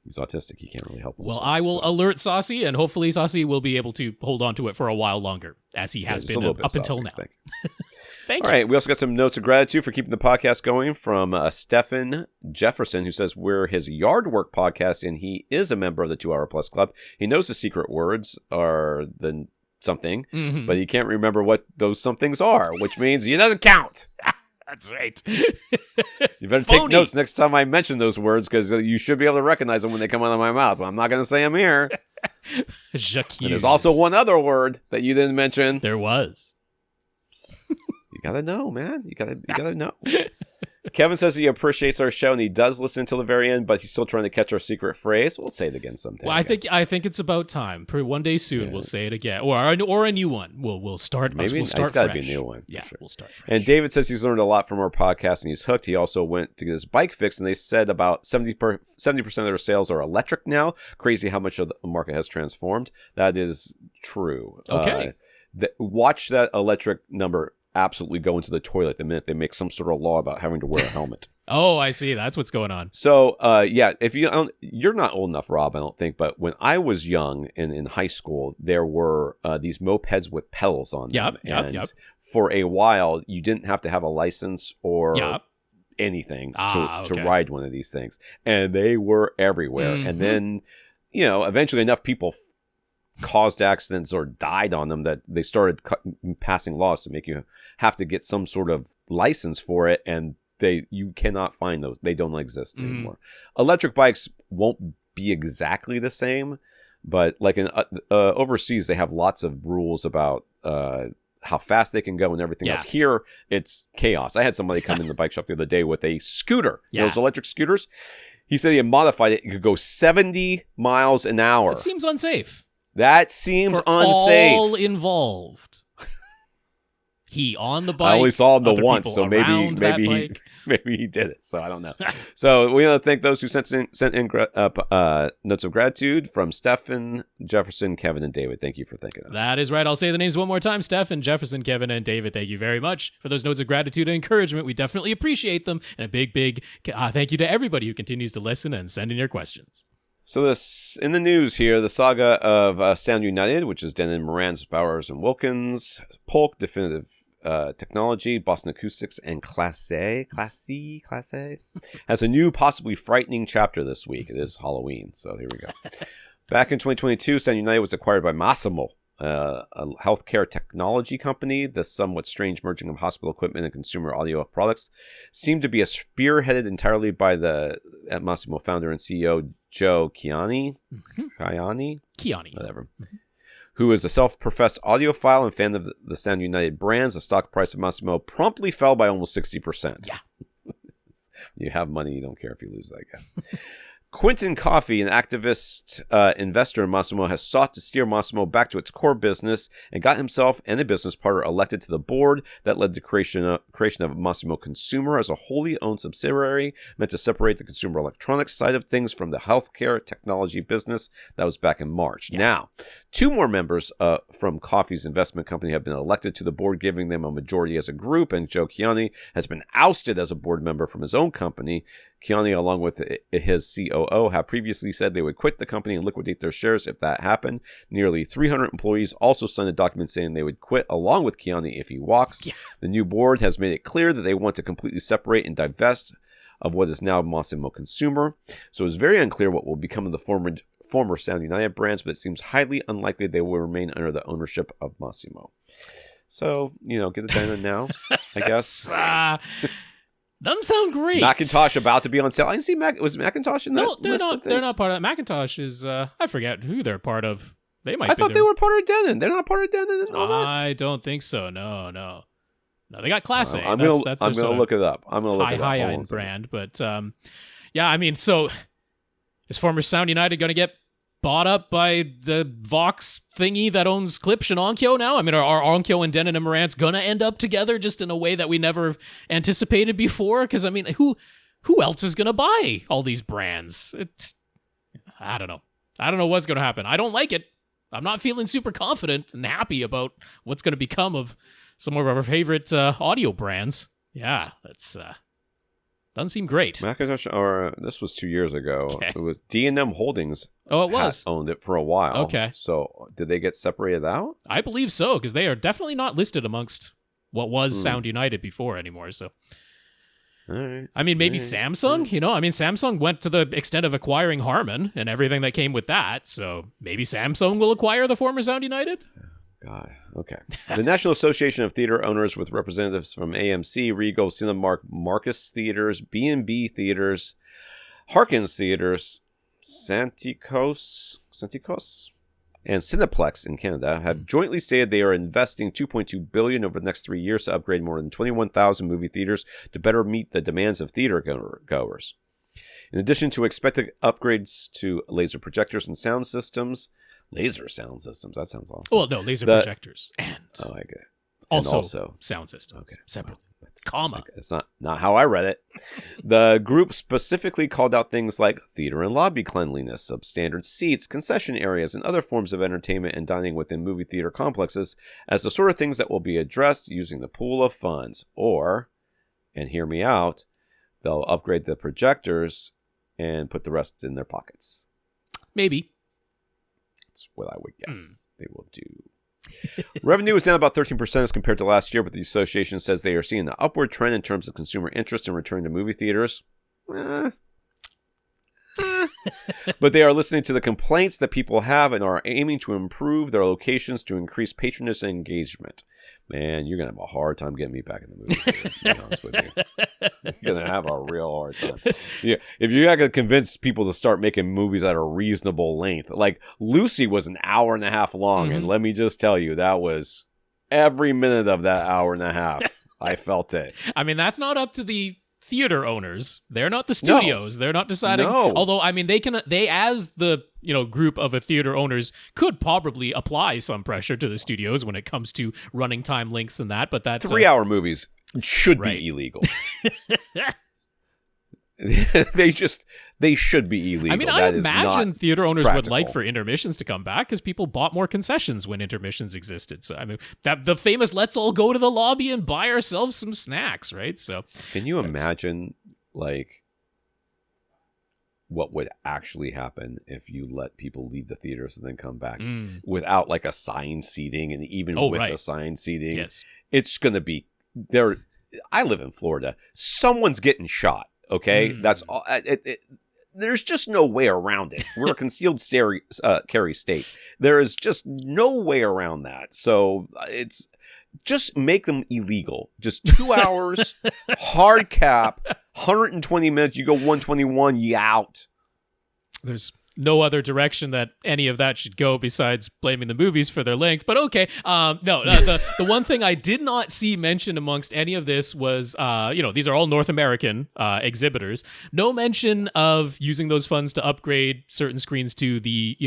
He's autistic. He can't really help himself. Well, I will alert Saucy, and hopefully Saucy will be able to hold on to it for a while longer, as he has been up until now. Thank you. All right, we also got some notes of gratitude for keeping the podcast going from Stefan Jefferson, who says we're his yard work podcast, and he is a member of the 2 Hour Plus Club. He knows the secret words are the something, but he can't remember what those somethings are, which means he doesn't count. That's right. You better take notes next time I mention those words, because you should be able to recognize them when they come out of my mouth. Well, I'm not going to say them here. Jacques. And there's also one other word that you didn't mention. There was. You gotta know, man. You gotta know. Kevin says he appreciates our show and he does listen till the very end, but he's still trying to catch our secret phrase. We'll say it again sometime. Well, I think it's about time. One day soon, we'll say it again, or a new one. We'll start. Maybe we'll start it's got to fresh. be a new one. Yeah, sure. We'll start fresh. And David says he's learned a lot from our podcast and he's hooked. He also went to get his bike fixed, and they said about 70% of their sales are electric now. Crazy how much of the market has transformed. That is true. Okay. Watch that electric number absolutely go into the toilet the minute they make some sort of law about having to wear a helmet. Oh, I see. That's what's going on. So, if you're not old enough, Rob, I don't think, but when I was young and in high school, there were these mopeds with pedals on them. Yep. For a while, you didn't have to have a license or anything to ride one of these things. And they were everywhere. And then, eventually enough people caused accidents or died on them that they started passing laws to make you have to get some sort of license for it, and you cannot find those. They don't exist anymore. Electric bikes won't be exactly the same, but like in overseas they have lots of rules about how fast they can go and everything else. Here it's chaos. I had somebody come in the bike shop the other day with a scooter, those electric scooters. He said he had modified it. It could go 70 miles an hour. It seems unsafe. That seems for unsafe. All involved. He on the bike. I only saw him the other once, so maybe he did it. So I don't know. So we want to thank those who sent in notes of gratitude from Stefan, Jefferson, Kevin, and David. Thank you for thanking us. That is right. I'll say the names one more time: Stefan, Jefferson, Kevin, and David. Thank you very much for those notes of gratitude and encouragement. We definitely appreciate them, and a big thank you to everybody who continues to listen and send in your questions. So this in the news here, the saga of Sound United, which is Denon, Marantz, Bowers, and Wilkins, Polk, Definitive Technology, Boston Acoustics, and Class A, has a new, possibly frightening chapter this week. It is Halloween, so here we go. Back in 2022, Sound United was acquired by Masimo, a healthcare technology company. The somewhat strange merging of hospital equipment and consumer audio products seemed to be spearheaded entirely by the Masimo founder and CEO Joe Kiani, whatever, who is a self-professed audiophile and fan of the Sound United brands. The stock price of Masimo promptly fell by almost 60%. Yeah. You have money, you don't care if you lose that, I guess. Quinton Coffey, an activist investor in Masimo, has sought to steer Masimo back to its core business and got himself and a business partner elected to the board. That led to creation of Masimo Consumer as a wholly owned subsidiary meant to separate the consumer electronics side of things from the healthcare technology business. That was back in March. Yeah. Now, 2 more members from Coffey's investment company have been elected to the board, giving them a majority as a group, and Joe Kiani has been ousted as a board member from his own company. Kiani, along with his COO, have previously said they would quit the company and liquidate their shares if that happened. Nearly 300 employees also signed a document saying they would quit along with Kiani if he walks. Yeah. The new board has made it clear that they want to completely separate and divest of what is now Masimo Consumer. So it's very unclear what will become of the former Sound United brands, but it seems highly unlikely they will remain under the ownership of Masimo. So, get it done now, I guess. Doesn't sound great. Macintosh about to be on sale. I didn't see was Macintosh in that list of things? They're not part of that. Macintosh is, I forget who they're part of. I thought they were part of Denon. They're not part of Denon and all that? I don't think so. No, they got Class A. I'm going to look it up. I'm going to look it up. High-end brand. But, so is former Sound United going to get bought up by the Vox thingy that owns Klipsch and Onkyo now? I mean, are Onkyo and Denon and Marantz going to end up together just in a way that we never anticipated before? Because, I mean, who else is going to buy all these brands? I don't know. I don't know what's going to happen. I don't like it. I'm not feeling super confident and happy about what's going to become of some of our favorite audio brands. Yeah, that's Doesn't seem great. Macintosh, or this was 2 years ago. Okay. It was D&M Holdings. Oh, it was. Owned it for a while. Okay. So did they get separated out? I believe so, because they are definitely not listed amongst what was Sound United before anymore. So, All right. I mean, maybe Samsung. You know, I mean, Samsung went to the extent of acquiring Harman and everything that came with that. So maybe Samsung will acquire the former Sound United. God. Okay. The National Association of Theater Owners, with representatives from AMC, Regal, Cinemark, Marcus Theaters, B&B Theaters, Harkins Theaters, Santikos, and Cineplex in Canada, have jointly stated they are investing $2.2 billion over the next 3 years to upgrade more than 21,000 movie theaters to better meet the demands of theater goers. In addition to expected upgrades to laser projectors and sound systems, laser sound systems. That sounds awesome. Well, no, laser projectors and I get it. Also sound systems. Okay, separately. Well, it's not how I read it. The group specifically called out things like theater and lobby cleanliness, substandard seats, concession areas, and other forms of entertainment and dining within movie theater complexes as the sort of things that will be addressed using the pool of funds. Or, and hear me out, they'll upgrade the projectors and put the rest in their pockets. Maybe. That's what I would guess they will do. Revenue is down about 13% as compared to last year, but the association says they are seeing an upward trend in terms of consumer interest in returning to movie theaters. But they are listening to the complaints that people have and are aiming to improve their locations to increase patronage and engagement. Man, you're going to have a hard time getting me back in the movie theater, to be honest with you. You're going to have a real hard time. Yeah, if you're not going to convince people to start making movies at a reasonable length. Like, Lucy was an hour and a half long, and let me just tell you, that was every minute of that hour and a half. I felt it. I mean, that's not up to the theater owners. They're not the studios. They're not deciding. No. Although, I mean, they as the group of a theater owners could probably apply some pressure to the studios when it comes to running time links and that. But that 3-hour movies should be illegal. they should be illegal. I mean, I imagine theater owners would like for intermissions to come back because people bought more concessions when intermissions existed. So I mean, that the famous "let's all go to the lobby and buy ourselves some snacks," right? So can you imagine like what would actually happen if you let people leave the theaters and then come back without like assigned seating, and even with assigned seating, it's going to be there. I live in Florida. Someone's getting shot. Okay, that's all. There's just no way around it. We're a concealed carry state. There is just no way around that. So it's just make them illegal. Just 2 hours, hard cap, 120 minutes. You go 121, you out. There's no other direction that any of that should go besides blaming the movies for their length. But okay, the one thing I did not see mentioned amongst any of this was, these are all North American exhibitors. No mention of using those funds to upgrade certain screens to the,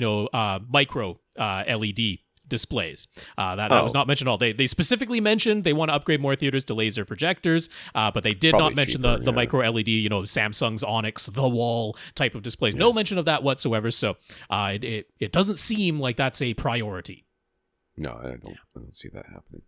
micro LED displays. That was not mentioned at all. They specifically mentioned they want to upgrade more theaters to laser projectors, but they did not mention the micro LED, Samsung's Onyx, the wall type of displays. No mention of that whatsoever. So it doesn't seem like that's a priority. No, I don't see that happening.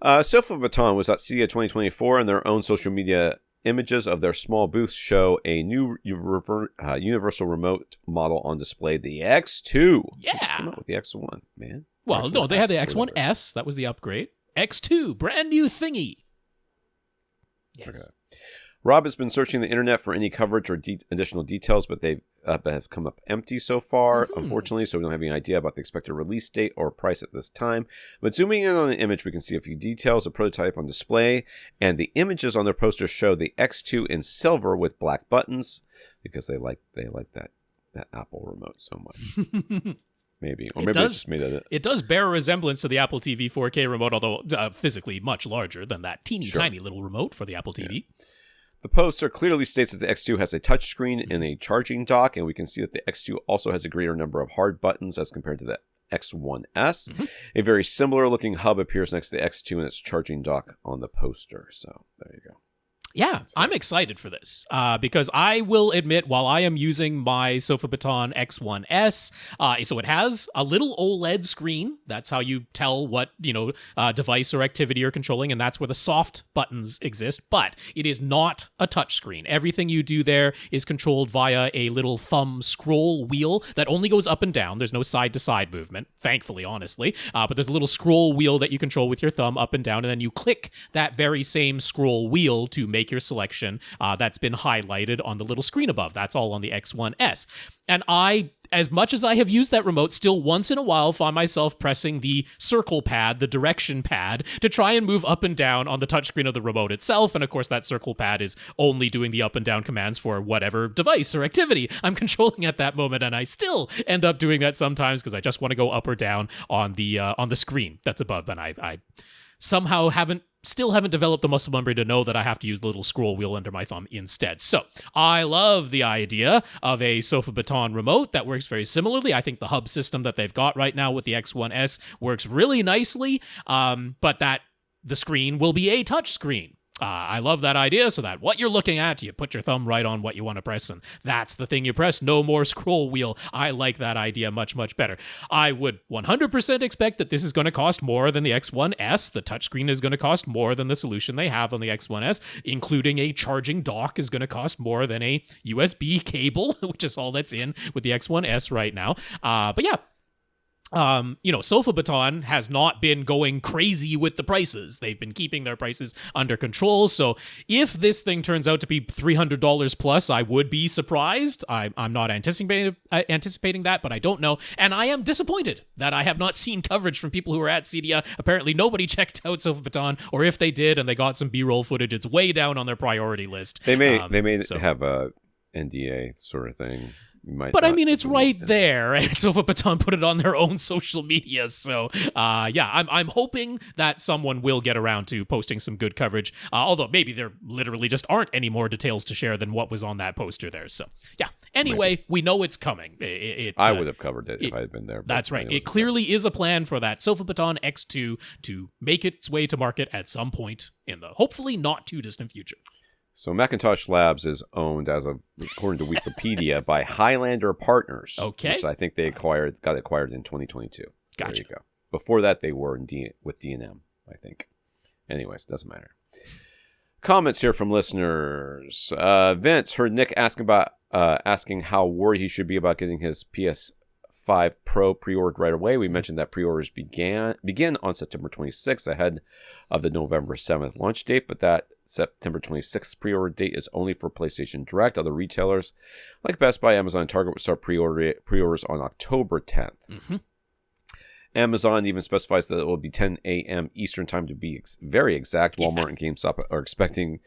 Sofabaton was at CEA 2024, and their own social media images of their small booth show a new universal remote model on display, the X2. Yeah. Just come out with the X1, man. Well, no, they had the X1S. That was the upgrade. X2, brand new thingy. Yes. Okay. Rob has been searching the internet for any coverage or additional details, but they have come up empty so far, unfortunately, so we don't have any idea about the expected release date or price at this time. But zooming in on the image, we can see a few details, a prototype on display, and the images on their poster show the X2 in silver with black buttons, because they like that Apple remote so much. Maybe. Or maybe it just made it. It does bear a resemblance to the Apple TV 4K remote, although physically much larger than that tiny little remote for the Apple TV. Yeah. The poster clearly states that the X2 has a touchscreen and a charging dock, and we can see that the X2 also has a greater number of hard buttons as compared to the X1S. A very similar looking hub appears next to the X2 and its charging dock on the poster. So there you go. Yeah, I'm excited for this because I will admit, while I am using my Sofabaton X1S, so it has a little OLED screen. That's how you tell what device or activity you're controlling, and that's where the soft buttons exist. But it is not a touch screen. Everything you do there is controlled via a little thumb scroll wheel that only goes up and down. There's no side-to-side movement, thankfully, honestly. But there's a little scroll wheel that you control with your thumb up and down, and then you click that very same scroll wheel to make your selection that's been highlighted on the little screen above. That's all on the X1S. And I, as much as I have used that remote, still once in a while find myself pressing the circle pad, the direction pad, to try and move up and down on the touchscreen of the remote itself. And of course, that circle pad is only doing the up and down commands for whatever device or activity I'm controlling at that moment. And I still end up doing that sometimes because I just want to go up or down on the screen that's above. And I somehow still haven't developed the muscle memory to know that I have to use the little scroll wheel under my thumb instead. So I love the idea of a Sofabaton remote that works very similarly. I think the hub system that they've got right now with the X1S works really nicely, but that the screen will be a touch screen. I love that idea, so that what you're looking at, you put your thumb right on what you want to press, and that's the thing you press. No more scroll wheel. I like that idea much, much better. I would 100% expect that this is going to cost more than the X1S. The touchscreen is going to cost more than the solution they have on the X1S, including a charging dock is going to cost more than a USB cable, which is all that's in with the X1S right now. But yeah. Sofabaton has not been going crazy with the prices. They've been keeping their prices under control. So if this thing turns out to be $300 plus, I would be surprised. I'm not anticipating that, but I don't know. And I am disappointed that I have not seen coverage from people who are at CEDIA. Apparently nobody checked out Sofabaton, or if they did and they got some B-roll footage, it's way down on their priority list. They may have a NDA sort of thing. But I mean, it's right there, and Sofabaton put it on their own social media. So, I'm hoping that someone will get around to posting some good coverage. Although maybe there literally just aren't any more details to share than what was on that poster there. So, yeah. Anyway, we know it's coming. I would have covered it if I had been there. That's right. It clearly is a plan for that Sofabaton X2 to make its way to market at some point in the hopefully not too distant future. So Macintosh Labs is owned, according to Wikipedia, by Highlander Partners. Okay. Which I think got acquired in 2022. So gotcha. There you go. Before that, they were with D&M, I think. Anyways, doesn't matter. Comments here from listeners. Vince heard Nick asking how worried he should be about getting his PS5 Pro pre-ordered right away. We mentioned that pre-orders begin on September 26th ahead of the November 7th launch date, but that September 26th pre-order date is only for PlayStation Direct. Other retailers like Best Buy, Amazon, and Target will start pre-orders on October 10th. Mm-hmm. Amazon even specifies that it will be 10 a.m. Eastern time to be very exact. Walmart and GameStop are expected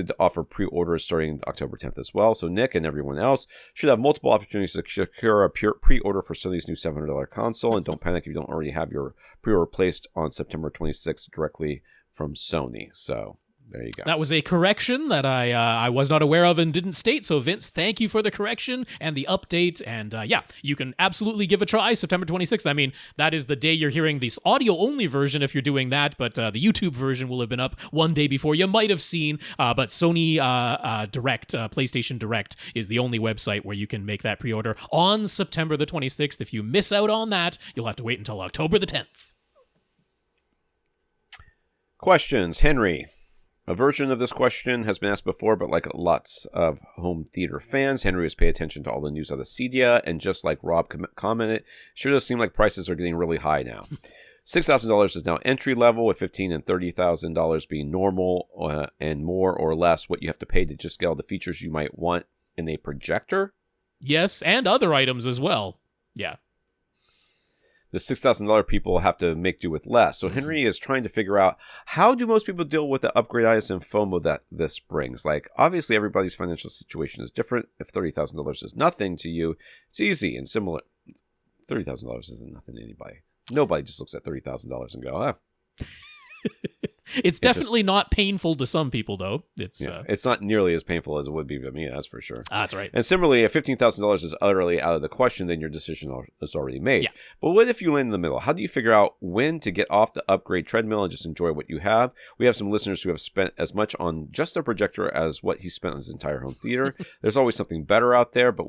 to offer pre-orders starting October 10th as well. So Nick and everyone else should have multiple opportunities to secure a pre-order for Sony's new $700 console. And don't panic if you don't already have your pre-order placed on September 26th directly from Sony. So there you go. That was a correction that I was not aware of and didn't state. So, Vince, thank you for the correction and the update. And you can absolutely give a try September 26th. I mean, that is the day you're hearing this audio-only version if you're doing that. But the YouTube version will have been up one day before. You might have seen. But Sony Direct, PlayStation Direct, is the only website where you can make that pre-order on September the 26th. If you miss out on that, you'll have to wait until October the 10th. Questions. Henry. A version of this question has been asked before, but like lots of home theater fans, Henry has paid attention to all the news out of CEDIA, and just like Rob commented, sure does seem like prices are getting really high now. $6,000 is now entry level, with $15,000 and $30,000 being normal, and more or less what you have to pay to just get all the features you might want in a projector. Yes, and other items as well. Yeah. The $6,000 people have to make do with less. So Henry is trying to figure out, how do most people deal with the upgraditis and FOMO that this brings? Like, obviously everybody's financial situation is different. If $30,000 is nothing to you, it's easy and similar. $30,000 isn't nothing to anybody. Nobody just looks at $30,000 and go, It's definitely not painful to some people, though. It's not nearly as painful as it would be to me, that's for sure. That's right. And similarly, if $15,000 is utterly out of the question, then your decision is already made. Yeah. But what if you land in the middle? How do you figure out when to get off the upgrade treadmill and just enjoy what you have? We have some listeners who have spent as much on just their projector as what he spent on his entire home theater. There's always something better out there, but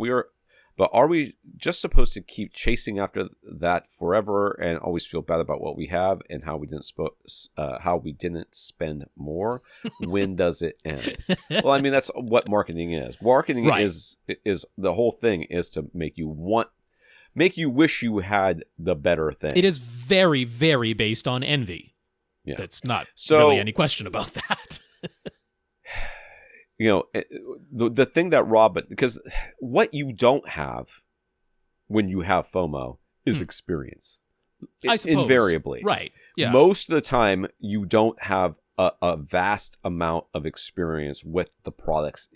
are we just supposed to keep chasing after that forever and always feel bad about what we have and how we didn't spend more? When does it end? Well, I mean, that's what marketing is. Marketing is the whole thing is to make you wish you had the better thing. It is very, very based on envy. Yeah. That's not really any question about that. The thing that because what you don't have when you have FOMO is experience. I suppose. Invariably. Right. Yeah. Most of the time, you don't have a vast amount of experience with the products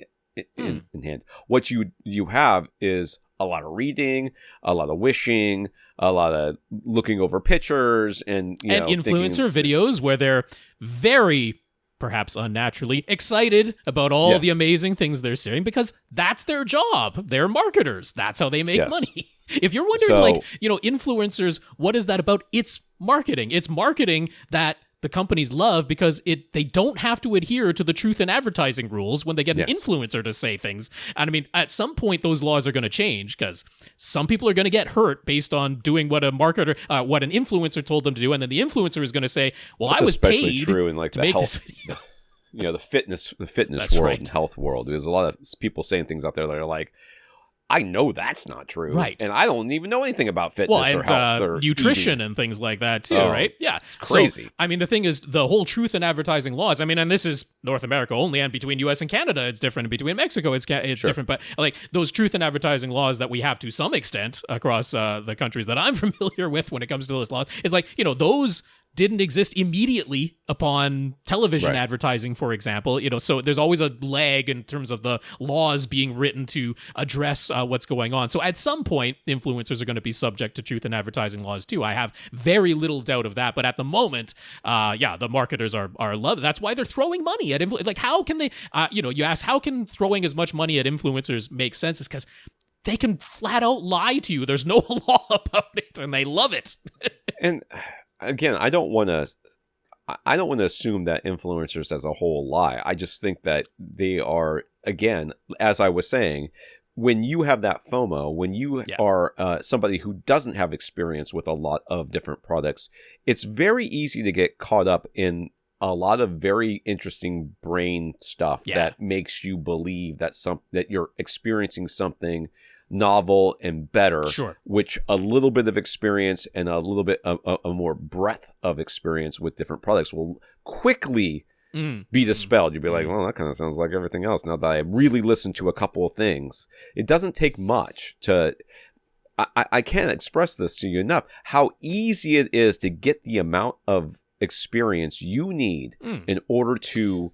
in hand. What you have is a lot of reading, a lot of wishing, a lot of looking over pictures, and influencer videos where they're very, perhaps unnaturally, excited about all the amazing things they're seeing because that's their job. They're marketers. That's how they make money. If you're wondering, influencers, what is that about? It's marketing. It's marketing that the companies love because they don't have to adhere to the truth in advertising rules when they get an influencer to say things. And I mean, at some point, those laws are going to change because some people are going to get hurt based on doing what an influencer told them to do. And then the influencer is going to say, well, that's I was paid especially true in like to the make health, this video. The fitness That's world right. and health world. There's a lot of people saying things out there that are like, I know that's not true. Right. And I don't even know anything about fitness or health or nutrition eating. and things like that too, right? Yeah. It's crazy. So, I mean, the thing is, the whole truth in advertising laws, I mean, and this is North America only, and between US and Canada, it's different. And between Mexico, it's different. But like those truth in advertising laws that we have to some extent across the countries that I'm familiar with when it comes to those laws, is like, those didn't exist immediately upon television advertising, for example. So there's always a lag in terms of the laws being written to address what's going on. So at some point, influencers are going to be subject to truth in advertising laws too. I have very little doubt of that. But at the moment, the marketers are loving. That's why they're throwing money at like how can they? You ask how can throwing as much money at influencers make sense? Is because they can flat out lie to you. There's no law about it, and they love it. And again, I don't want to assume that influencers as a whole lie. I just think that they are, again, as I was saying, when you have that FOMO, when you are somebody who doesn't have experience with a lot of different products, it's very easy to get caught up in a lot of very interesting brain stuff that makes you believe that you're experiencing something novel and better, which a little bit of experience and a little bit of a more breadth of experience with different products will quickly be dispelled. You'll be like, well, that kind of sounds like everything else. Now that I really listened to a couple of things, it doesn't take much to... I can't express this to you enough, how easy it is to get the amount of experience you need in order to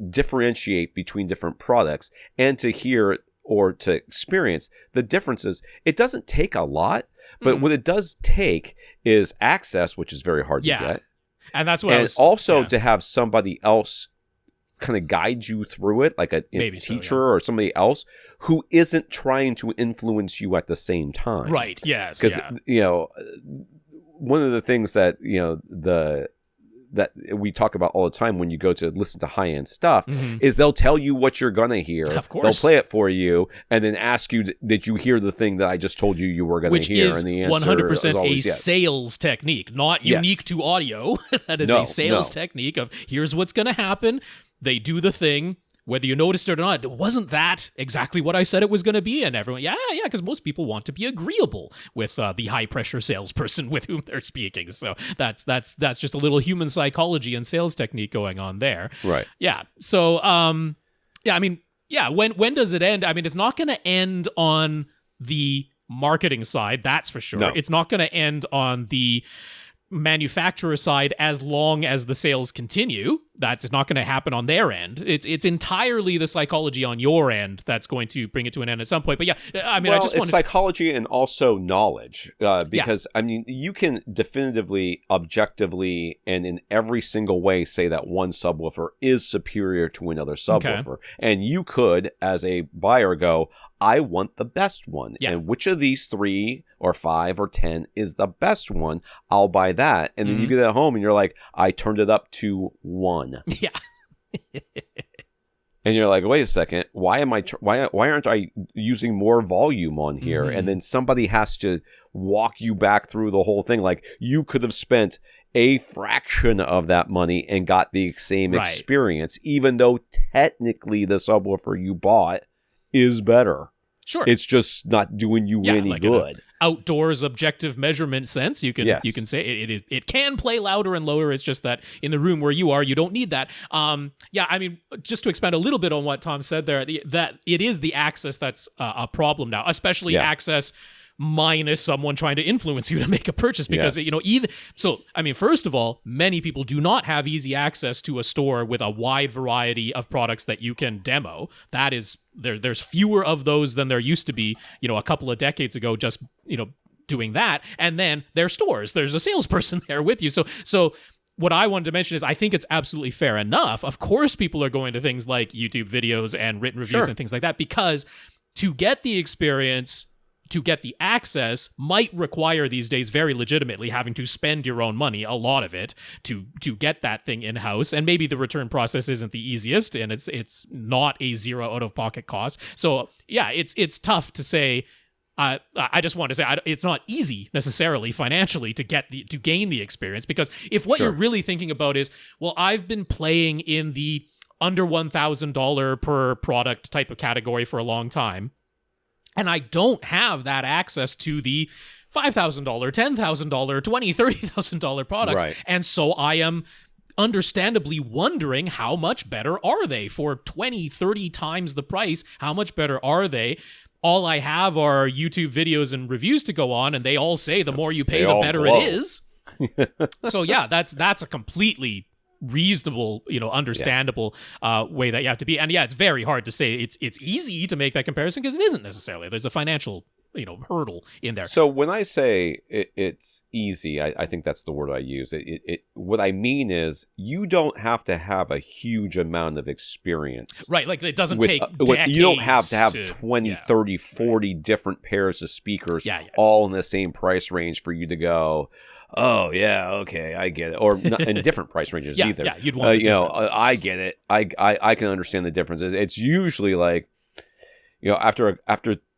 differentiate between different products and to hear or to experience the differences. It doesn't take a lot, but what it does take is access, which is very hard to get. And that's what to have somebody else kind of guide you through it, like a teacher or somebody else who isn't trying to influence you at the same time. Right. Yes. Because, one of the things that, that we talk about all the time when you go to listen to high-end stuff is they'll tell you what you're going to hear. Of course. They'll play it for you and then ask you, did you hear the thing that I just told you were going to hear? Which is and the answer 100% is always a sales technique, not unique to audio. That is a sales technique of here's what's going to happen. They do the thing. Whether you noticed it or not, wasn't that exactly what I said it was going to be? And everyone, because most people want to be agreeable with the high-pressure salesperson with whom they're speaking. So that's just a little human psychology and sales technique going on there. Right. Yeah. So, when does it end? I mean, it's not going to end on the marketing side, that's for sure. No. It's not going to end on the manufacturer side as long as the sales continue. that's not going to happen on their end. It's entirely the psychology on your end that's going to bring it to an end at some point. But yeah, I mean, it's psychology and also knowledge, because I mean, you can definitively, objectively, and in every single way say that one subwoofer is superior to another subwoofer, and you could, as a buyer, go, I want the best one, and which of these 3 or 5 or 10 is the best one? I'll buy that, and then you get it home and you're like, I turned it up to 1. Yeah. And you're like, wait a second, why aren't I using more volume on here? And then somebody has to walk you back through the whole thing. Like, you could have spent a fraction of that money and got the same experience, even though technically the subwoofer you bought is better. Sure. It's just not doing you any good. Outdoors objective measurement sense, you can say it can play louder and lower. It's just that in the room where you are, you don't need that. I mean, just to expand a little bit on what Tom said there, that it is the access that's a problem now, especially access minus someone trying to influence you to make a purchase, because first of all, many people do not have easy access to a store with a wide variety of products that you can demo. That is, there's fewer of those than there used to be, a couple of decades ago, just, doing that. And then there's stores, there's a salesperson there with you. So what I wanted to mention is I think it's absolutely fair enough. Of course, people are going to things like YouTube videos and written reviews and things like that, because to get the experience, to get the access, might require these days very legitimately having to spend your own money, a lot of it, to get that thing in-house. And maybe the return process isn't the easiest, and it's not a zero out-of-pocket cost. So yeah, it's tough to say. I just want to say it's not easy necessarily financially to gain the experience, because if what you're really thinking about is, well, I've been playing in the under $1,000 per product type of category for a long time, and I don't have that access to the $5,000, $10,000, $20,000, $30,000 products. Right. And so I am understandably wondering, how much better are they for 20, 30 times the price? How much better are they? All I have are YouTube videos and reviews to go on, and they all say the more you pay, the better it is. So yeah, that's a completely reasonable, understandable way that you have to be. And yeah, it's very hard to say it's easy to make that comparison, because it isn't necessarily. There's a financial hurdle in there. So when I say it's easy, I think that's the word I use. What I mean is, you don't have to have a huge amount of experience. Right, like it doesn't take decades. You don't have to have 20, 30, 40 different pairs of speakers all in the same price range for you to go, oh yeah, okay, I get it. Or not in different price ranges either. Yeah, you'd want I get it. I can understand the differences. It's usually like, after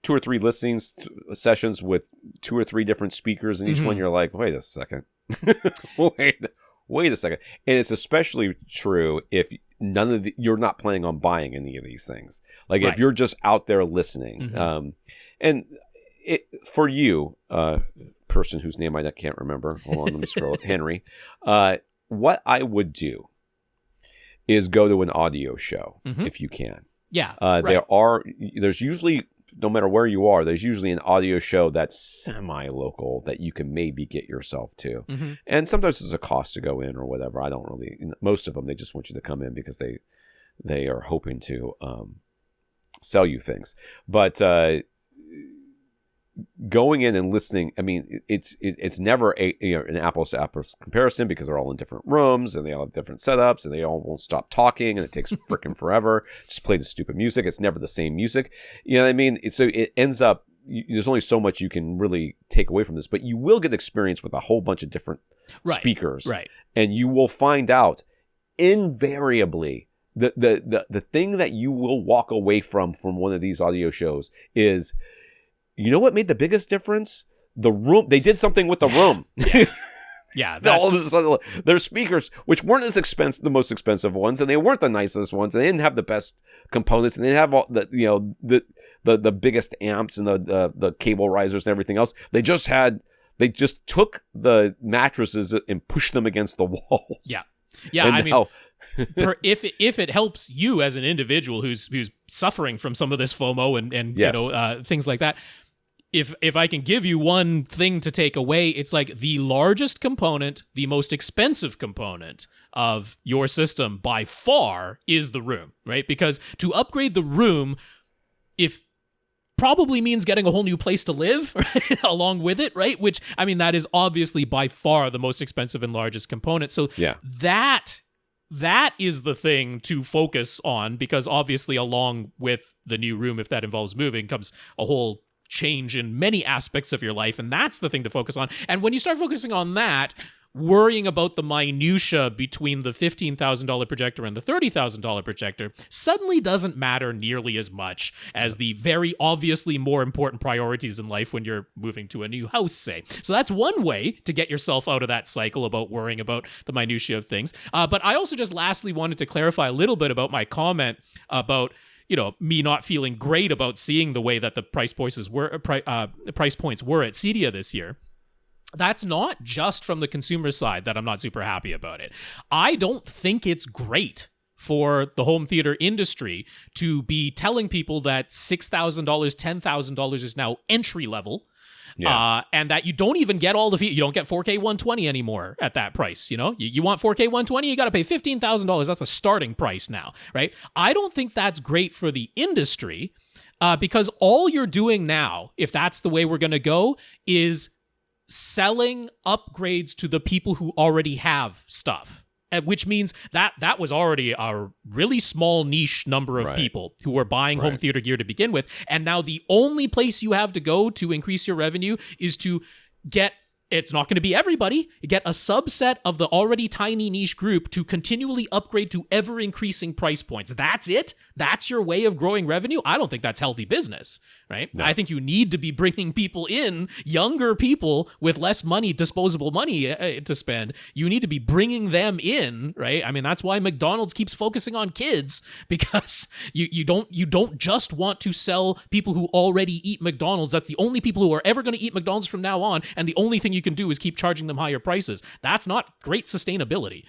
2 or 3 listenings sessions with 2 or 3 different speakers in each one, you're like, wait a second. wait a second. And it's especially true if you're not planning on buying any of these things. Like if you're just out there listening. And for you, person whose name I can't remember. Hold on, let me scroll up. Henry. What I would do is go to an audio show if you can. Yeah. There's usually, no matter where you are, there's usually an audio show that's semi-local that you can maybe get yourself to. And sometimes there's a cost to go in or whatever. I don't really, most of them, they just want you to come in because they are hoping to sell you things. But going in and listening, I mean, it's never an apples to apples comparison, because they're all in different rooms and they all have different setups and they all won't stop talking and it takes freaking forever. Just play the stupid music. It's never the same music. You know what I mean? So it ends up, there's only so much you can really take away from this, but you will get experience with a whole bunch of different speakers. Right. And you will find out invariably the thing that you will walk away from one of these audio shows is, you know what made the biggest difference? The room. They did something with the room. Yeah. All of a sudden, their speakers, which weren't the most expensive ones, and they weren't the nicest ones, and they didn't have the best components, and they didn't have all the biggest amps and the cable risers and everything else. They just took the mattresses and pushed them against the walls. Yeah. Yeah. And I mean, if it helps you as an individual who's suffering from some of this FOMO and things like that, if I can give you one thing to take away, it's like the largest component, the most expensive component of your system by far is the room, right? Because to upgrade the room, if probably means getting a whole new place to live right, along with it, right? Which, I mean, that is obviously by far the most expensive and largest component. So that is the thing to focus on, because obviously along with the new room, if that involves moving, comes a whole change in many aspects of your life, and that's the thing to focus on. And when you start focusing on that, worrying about the minutia between the $15,000 projector and the $30,000 projector suddenly doesn't matter nearly as much as the very obviously more important priorities in life when you're moving to a new house, say. So that's one way to get yourself out of that cycle about worrying about the minutia of things. But I also just lastly wanted to clarify a little bit about my comment about me not feeling great about seeing the way that the price points were at Cedia this year. That's not just from the consumer side that I'm not super happy about it. I don't think it's great for the home theater industry to be telling people that $6,000, $10,000 is now entry level. And that you don't even get all the you don't get 4K 120 anymore at that price. You want 4K 120, you got to pay $15,000. That's a starting price now, right? I don't think that's great for the industry because all you're doing now, if that's the way we're going to go, is selling upgrades to the people who already have stuff. Which means that was already a really small niche number of people who were buying home theater gear to begin with. And now the only place you have to go to increase your revenue is to get, it's not going to be everybody, you get a subset of the already tiny niche group to continually upgrade to ever-increasing price points. That's it? That's your way of growing revenue? I don't think that's healthy business, right? No. I think you need to be bringing people in, younger people with less money, disposable money to spend. You need to be bringing them in, right? I mean, that's why McDonald's keeps focusing on kids, because you don't just want to sell people who already eat McDonald's. That's the only people who are ever going to eat McDonald's from now on, and the only thing you can do is keep charging them higher prices. That's not great sustainability.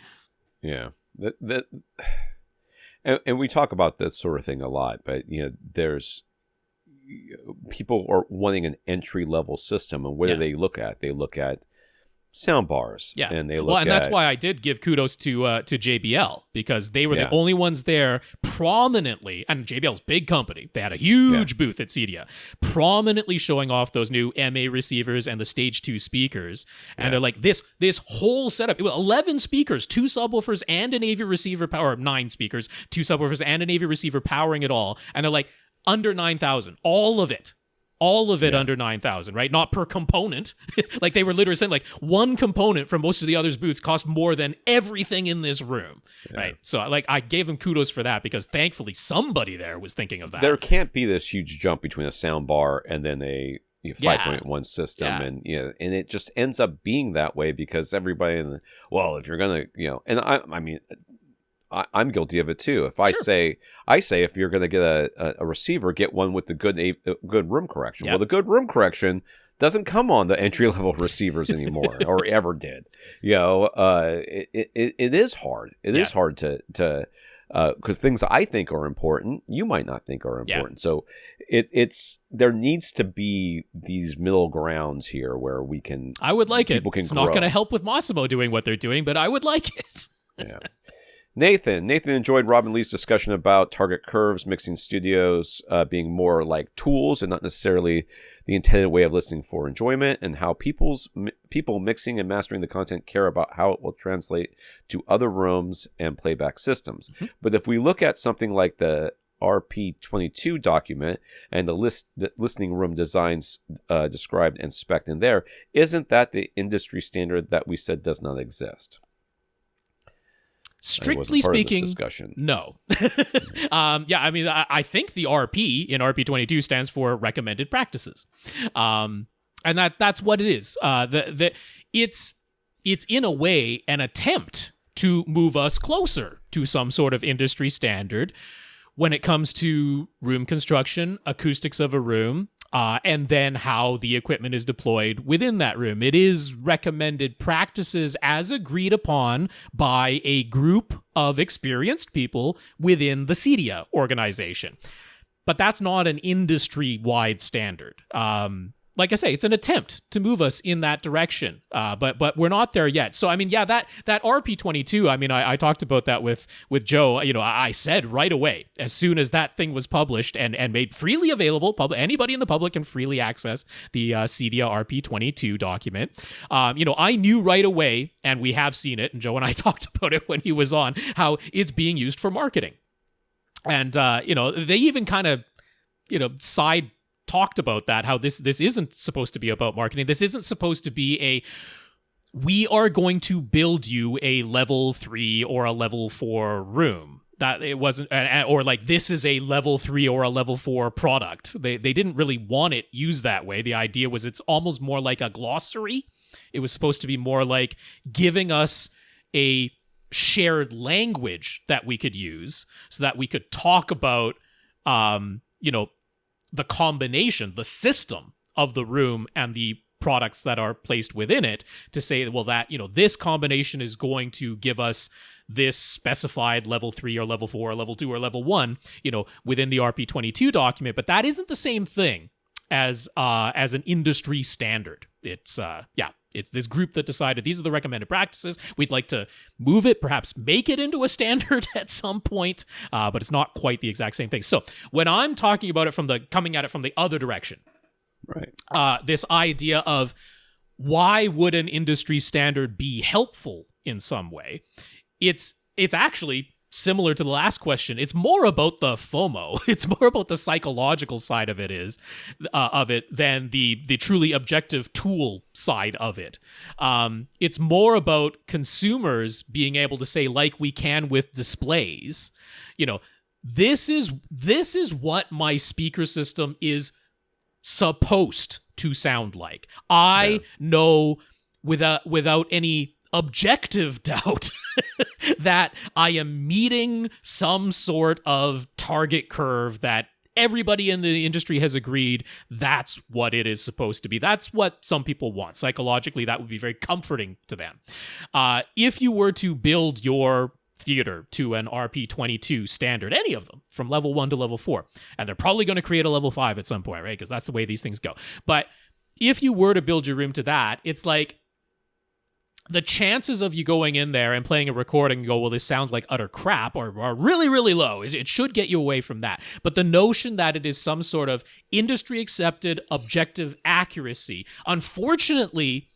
Yeah. And we talk about this sort of thing a lot, but there's people are wanting an entry level system, and what do they look at? They look at sound bars. Yeah. And they look and that's why I did give kudos to JBL, because they were the only ones there prominently, and JBL's big company. They had a huge booth at Cedia, prominently showing off those new MA receivers and the Stage 2 speakers. And they're like, this whole setup, it was 11 speakers, 2 subwoofers and an AV receiver power, 9 speakers, 2 subwoofers and an AV receiver powering it all. And they're like, under 9,000, all of it under 9,000, right? Not per component. Like they were literally saying like one component from most of the others' booths cost more than everything in this room, right? So like I gave them kudos for that, because thankfully somebody there was thinking of that. There can't be this huge jump between a sound bar and then a 5.1 system, and and it just ends up being that way because everybody if you're gonna and I mean I'm guilty of it too. If I say if you're going to get a receiver, get one with the good room correction. Well, the good room correction doesn't come on the entry level receivers anymore, or ever did. It is hard. It is hard to because things I think are important, you might not think are important. So there needs to be these middle grounds here where we can. I would like it. It's not going to help with Masimo doing what they're doing, but I would like it. Yeah. Nathan enjoyed Rob and Lee's discussion about target curves, mixing studios being more like tools and not necessarily the intended way of listening for enjoyment, and how people mixing and mastering the content care about how it will translate to other rooms and playback systems. Mm-hmm. But if we look at something like the RP22 document and the listening room designs described and spec'd in there, isn't that the industry standard that we said does not exist? Strictly speaking, no. I mean, I think the RP in RP22 stands for recommended practices. And that's what it is. It's in a way an attempt to move us closer to some sort of industry standard when it comes to room construction, acoustics of a room, and then how the equipment is deployed within that room. It is recommended practices as agreed upon by a group of experienced people within the Cedia organization. But that's not an industry-wide standard. like I say, it's an attempt to move us in that direction, but we're not there yet. So I mean, yeah, that RP22. I mean, I talked about that with Joe. You know, I said right away as soon as that thing was published and made freely available, anybody in the public can freely access the CEDIA RP22 document. You know, I knew right away, and we have seen it, and Joe and I talked about it when he was on, how it's being used for marketing, and you know, they even kind of, you know, talked about that, how this isn't supposed to be about marketing. This isn't supposed to be we are going to build you a level 3 or a level 4 room. That it wasn't, or like this is a level 3 or a level 4 product. They didn't really want it used that way. The idea was it's almost more like a glossary. It was supposed to be more like giving us a shared language that we could use so that we could talk about, you know, the combination, the system of the room and the products that are placed within it, to say, well, that, you know, this combination is going to give us this specified level 3 or level 4 or level 2 or level 1, you know, within the RP22 document. But that isn't the same thing as an industry standard. It's it's this group that decided these are the recommended practices. We'd like to move it, perhaps make it into a standard at some point, but it's not quite the exact same thing. So when I'm talking about it coming at it from the other direction, right? This idea of why would an industry standard be helpful in some way? It's actually similar to the last question. It's more about the FOMO. It's more about the psychological side of it than the truly objective tool side of it. It's more about consumers being able to say, like we can with displays, you know, this is what my speaker system is supposed to sound like. I know without any objective doubt that I am meeting some sort of target curve that everybody in the industry has agreed that's what it is supposed to be. That's what some people want. Psychologically, that would be very comforting to them. If you were to build your theater to an RP22 standard, any of them, from level 1 to level 4, and they're probably going to create a level 5 at some point, right? Because that's the way these things go. But if you were to build your room to that, it's like, the chances of you going in there and playing a recording and go, well, this sounds like utter crap, are really, really low. It should get you away from that. But the notion that it is some sort of industry-accepted, objective accuracy, unfortunately,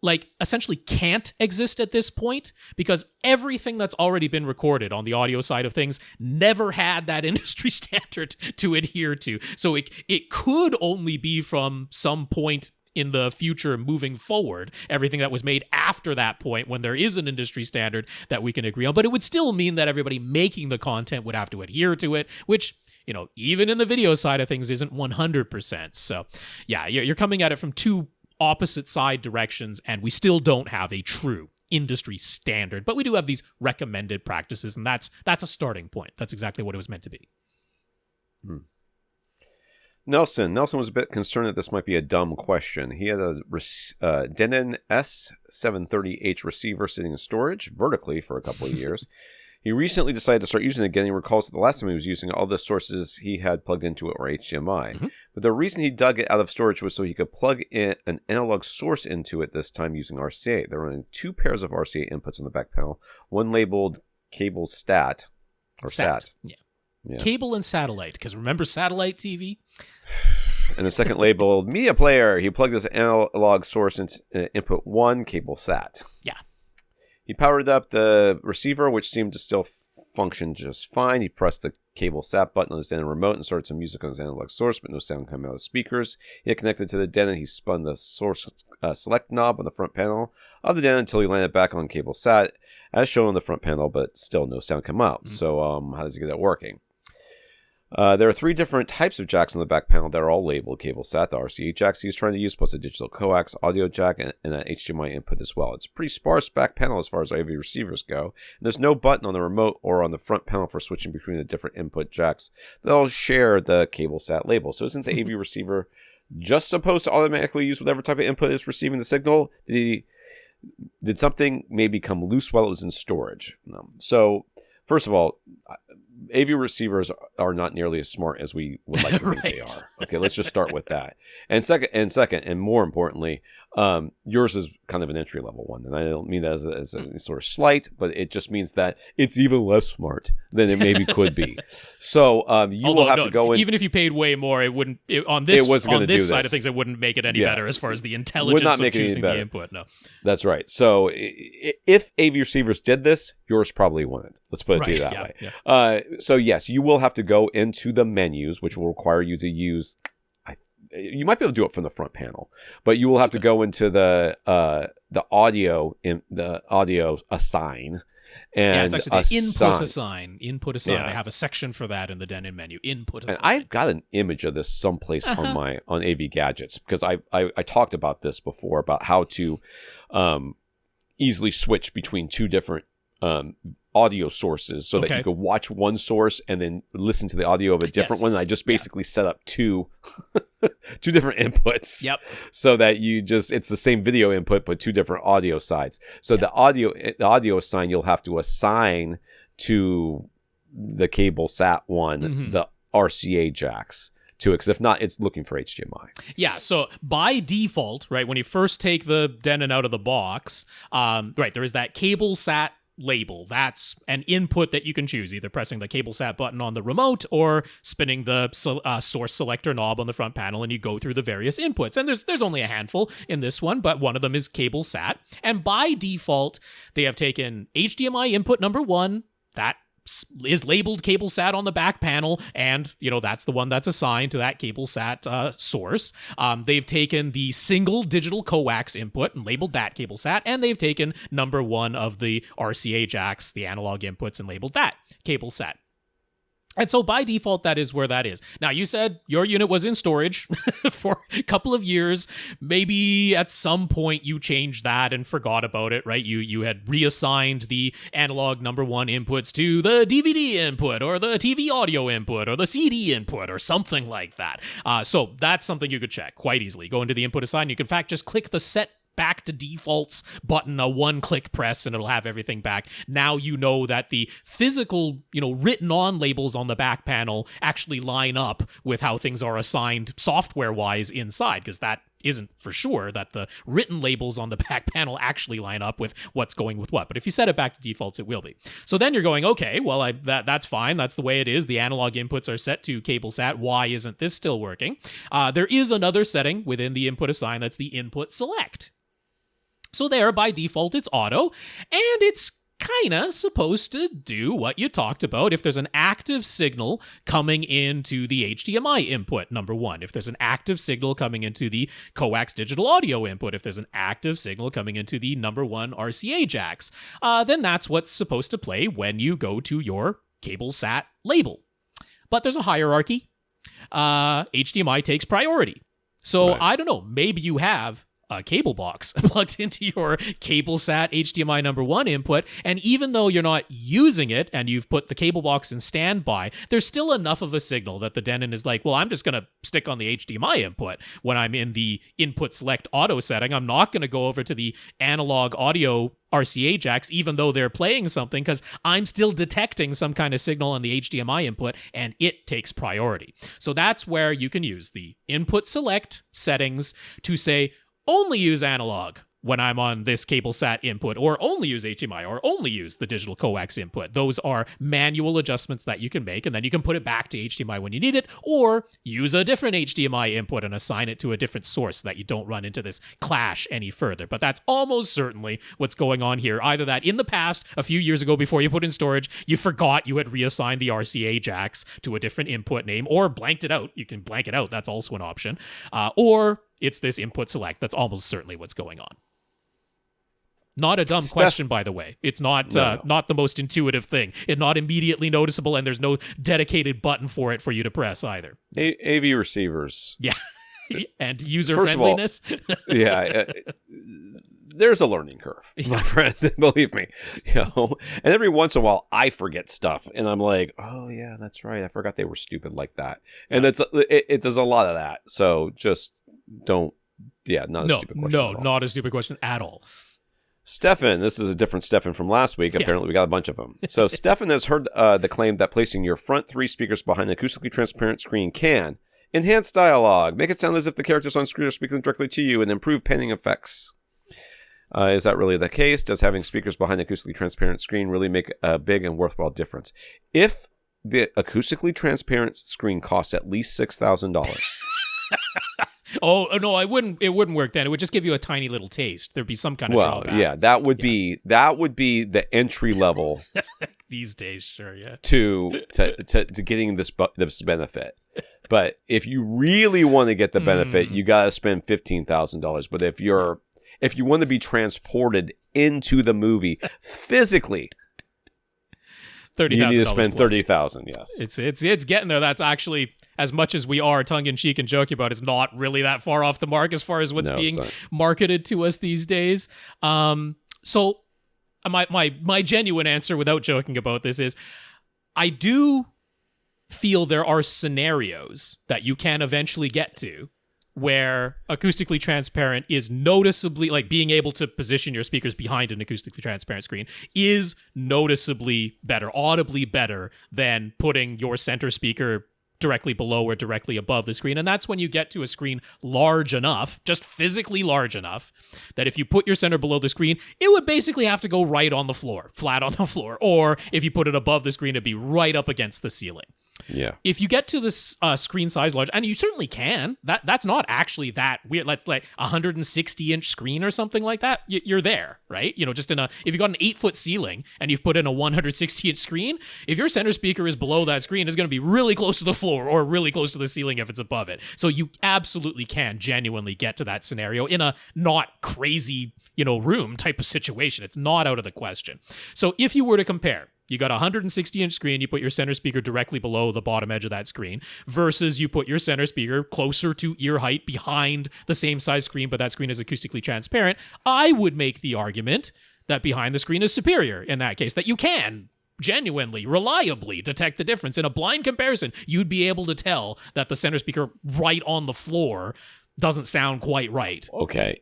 like, essentially can't exist at this point, because everything that's already been recorded on the audio side of things never had that industry standard to adhere to. So it could only be from some point in the future moving forward, everything that was made after that point when there is an industry standard that we can agree on. But it would still mean that everybody making the content would have to adhere to it, which, you know, even in the video side of things isn't 100%. So yeah, you're coming at it from two opposite side directions, and we still don't have a true industry standard, but we do have these recommended practices, and that's a starting point. That's exactly what it was meant to be. Nelson was a bit concerned that this might be a dumb question. He had a Denon S730H receiver sitting in storage vertically for a couple of years. He recently decided to start using it again. He recalls that the last time he was using it, all the sources he had plugged into it were HDMI. Mm-hmm. But the reason he dug it out of storage was so he could plug in an analog source into it, this time using RCA. There were only two pairs of RCA inputs on the back panel, one labeled cable stat, or SAT. Yeah. Cable and satellite, because remember satellite TV? And the second labeled media player. He plugged his analog source into input 1, cable sat. Yeah. He powered up the receiver, which seemed to still function just fine. He pressed the cable sat button on his Denon remote and started some music on his analog source, but no sound came out of the speakers. He had connected to the Denon. He spun the source select knob on the front panel of the Denon until he landed back on cable sat, as shown on the front panel, but still no sound came out. Mm-hmm. So how does he get that working? There are 3 different types of jacks on the back panel that are all labeled cable sat. The RCA jacks he's trying to use, plus a digital coax audio jack and an HDMI input as well. It's a pretty sparse back panel as far as AV receivers go. And there's no button on the remote or on the front panel for switching between the different input jacks. They'll share the cable sat label. So isn't the AV receiver just supposed to automatically use whatever type of input is receiving the signal? Did something maybe come loose while it was in storage? No. So first of all, AV receivers are not nearly as smart as we would like to think they are. Okay, let's just start with that. And second, and more importantly, yours is kind of an entry level one, and I don't mean that as a sort of slight, but it just means that it's even less smart than it maybe could be. So will have to go in. Even if you paid way more, it wouldn't on this side of things. It wouldn't make it any better as far as the intelligence of choosing the input. No, that's right. So if AV receivers did this, yours probably wouldn't. Let's put it to you that way. Yeah. So yes, you will have to go into the menus, which will require you to use. You might be able to do it from the front panel, but you will have to go into the audio assign. And it's actually the input assign. They have a section for that in the Denon menu. Input assign. And I've got an image of this someplace on AV Gadgets, because I talked about this before, about how to easily switch between two different audio sources so that you could watch one source and then listen to the audio of a different one. And I just basically set up two different inputs. Yep. So that it's the same video input but two different audio sides. So the audio assign, you'll have to assign to the cable sat one the RCA jacks to it, because if not, it's looking for HDMI. Yeah, so by default, right, when you first take the Denon out of the box, there is that cable sat label. That's an input that you can choose, either pressing the cable sat button on the remote or spinning the source selector knob on the front panel, and you go through the various inputs. And there's only a handful in this one, but one of them is cable sat. And by default, they have taken HDMI input number 1, that is labeled cable sat on the back panel, and that's the one that's assigned to that cable sat source. They've taken the single digital coax input and labeled that cable sat, and they've taken number 1 of the RCA jacks, the analog inputs, and labeled that cable sat. And so by default, that is where that is. Now, you said your unit was in storage for a couple of years. Maybe at some point you changed that and forgot about it, right? You had reassigned the analog number 1 inputs to the DVD input or the TV audio input or the CD input or something like that. So that's something you could check quite easily. Go into the input assign. You can, in fact, just click the set back to defaults button, a one-click press, and it'll have everything back. Now you know that the physical, written on labels on the back panel actually line up with how things are assigned software-wise inside, because that isn't for sure that the written labels on the back panel actually line up with what's going with what. But if you set it back to defaults, it will be. So then you're going, okay, well, that's fine. That's the way it is. The analog inputs are set to cable sat. Why isn't this still working? There is another setting within the input assign. That's the input select. So there, by default, it's auto, and it's kind of supposed to do what you talked about. If there's an active signal coming into the HDMI input, number 1. If there's an active signal coming into the coax digital audio input, if there's an active signal coming into the number 1 RCA jacks, then that's what's supposed to play when you go to your cable sat label. But there's a hierarchy. HDMI takes priority. So right. I don't know, maybe you have a cable box plugged into your cable sat HDMI number 1 input, and even though you're not using it and you've put the cable box in standby, there's still enough of a signal that the Denon is like, well, I'm just going to stick on the HDMI input when I'm in the input select auto setting. I'm not going to go over to the analog audio RCA jacks, even though they're playing something, because I'm still detecting some kind of signal on the HDMI input, and it takes priority. So that's where you can use the input select settings to say, only use analog when I'm on this cable sat input, or only use HDMI, or only use the digital coax input. Those are manual adjustments that you can make, and then you can put it back to HDMI when you need it, or use a different HDMI input and assign it to a different source so that you don't run into this clash any further. But that's almost certainly what's going on here. Either that in the past, a few years ago before you put in storage, you forgot you had reassigned the RCA jacks to a different input name, or blanked it out. You can blank it out. That's also an option. Or it's this input select. That's almost certainly what's going on. Not a dumb question, by the way. It's not not the most intuitive thing. It's not immediately noticeable, and there's no dedicated button for it for you to press either. AV receivers. Yeah. And user-friendliness. Yeah. There's a learning curve, my friend. Believe me. And every once in a while, I forget stuff, and I'm like, "Oh yeah, that's right. I forgot they were stupid like that." And it does a lot of that. So just don't. Yeah, not a stupid question. No, not a stupid question at all. Stefan, this is a different Stefan from last week. Apparently, we got a bunch of them. So Stefan has heard the claim that placing your front 3 speakers behind an acoustically transparent screen can enhance dialogue, make it sound as if the characters on screen are speaking directly to you, and improve panning effects. Is that really the case? Does having speakers behind an acoustically transparent screen really make a big and worthwhile difference? If the acoustically transparent screen costs at least $6,000... Oh no, it wouldn't work then. It would just give you a tiny little taste. There'd be some kind of drawback. Yeah, that would be the entry level these days. Sure, yeah. To getting this benefit. But if you really want to get the benefit, you got to spend $15,000. But if you want to be transported into the movie physically, you need to spend $30,000. Yes, it's getting there. That's actually, as much as we are tongue in cheek and joking about, it's not really that far off the mark as far as what's being marketed to us these days. So my genuine answer, without joking about this, is I do feel there are scenarios that you can eventually get to where acoustically transparent is noticeably, like being able to position your speakers behind an acoustically transparent screen is noticeably better, audibly better than putting your center speaker directly below or directly above the screen. And that's when you get to a screen large enough, just physically large enough, that if you put your center below the screen, it would basically have to go right on the floor, flat on the floor. Or if you put it above the screen, it'd be right up against the ceiling. Yeah. If you get to this screen size large, and you certainly can, that's not actually that weird. Let's like 160-inch screen or something like that. You're there, right? You know, just if you got an 8-foot ceiling and you've put in a 160-inch screen, if your center speaker is below that screen, it's going to be really close to the floor or really close to the ceiling if it's above it. So you absolutely can genuinely get to that scenario in a not crazy, room type of situation. It's not out of the question. So if you were to compare, you got a 160-inch screen, you put your center speaker directly below the bottom edge of that screen, versus you put your center speaker closer to ear height behind the same size screen, but that screen is acoustically transparent. I would make the argument that behind the screen is superior in that case, that you can genuinely, reliably detect the difference. In a blind comparison, you'd be able to tell that the center speaker right on the floor doesn't sound quite right. Okay.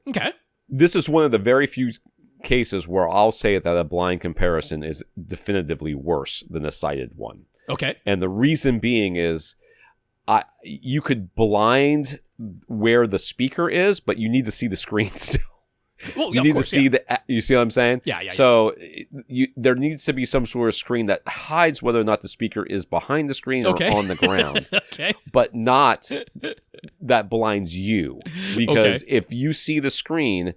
Okay. This is one of the very few cases where I'll say that a blind comparison is definitively worse than a sighted one. Okay. And the reason being is you could blind where the speaker is, but you need to see the screen still. Well, you need to see you see what I'm saying? Yeah. So there needs to be some sort of screen that hides whether or not the speaker is behind the screen or on the ground. Okay. But not that blinds you. Because if you see the screen,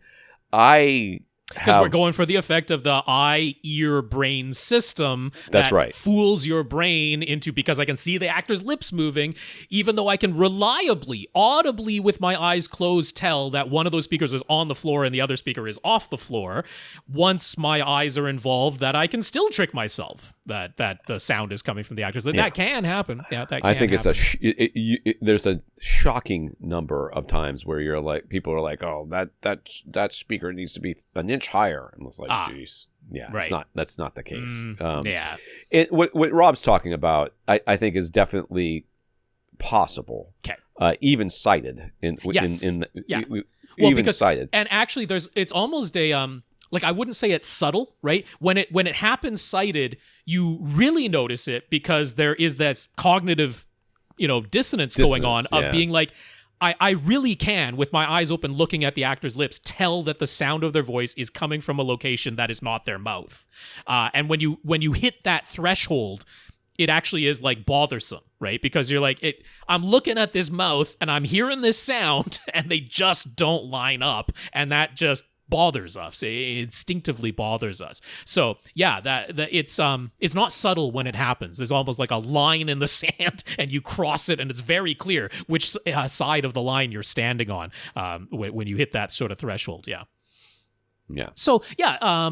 because we're going for the effect of the eye-ear-brain system that right. fools your brain into, because I can see the actor's lips moving, even though I can reliably, audibly with my eyes closed tell that one of those speakers is on the floor and the other speaker is off the floor. Once my eyes are involved, that I can still trick myself that the sound is coming from the actors. That can happen. Yeah, that can I think happen. it's there's a shocking number of times where you're like, people are like, oh, that speaker needs to be an inch higher, and it's like, geez, yeah, right. That's not the case. Yeah, what Rob's talking about, I think, is definitely possible. Okay, even cited even cited, and actually, it's almost a like, I wouldn't say it's subtle, right? When it happens cited, you really notice it because there is this cognitive, dissonance going on of being like, I really can, with my eyes open looking at the actor's lips, tell that the sound of their voice is coming from a location that is not their mouth. And when you hit that threshold, it actually is like bothersome, right? Because you're like, I'm looking at this mouth and I'm hearing this sound and they just don't line up. And that just bothers us. It instinctively bothers us. So yeah, that it's not subtle when it happens. There's almost like a line in the sand, and you cross it, and it's very clear which side of the line you're standing on when you hit that sort of threshold. Yeah. So yeah,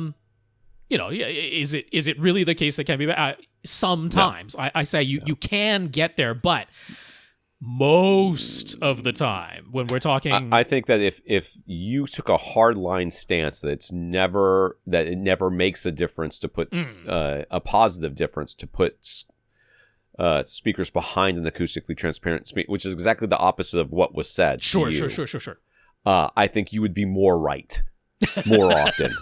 is it really the case that can be sometimes? No. I say you can get there, but most of the time when we're talking, I think that if you took a hard line stance that it never makes a difference to put a positive difference to put speakers behind an acoustically transparent speaker, which is exactly the opposite of what was said. Sure. I think you would be more right more often.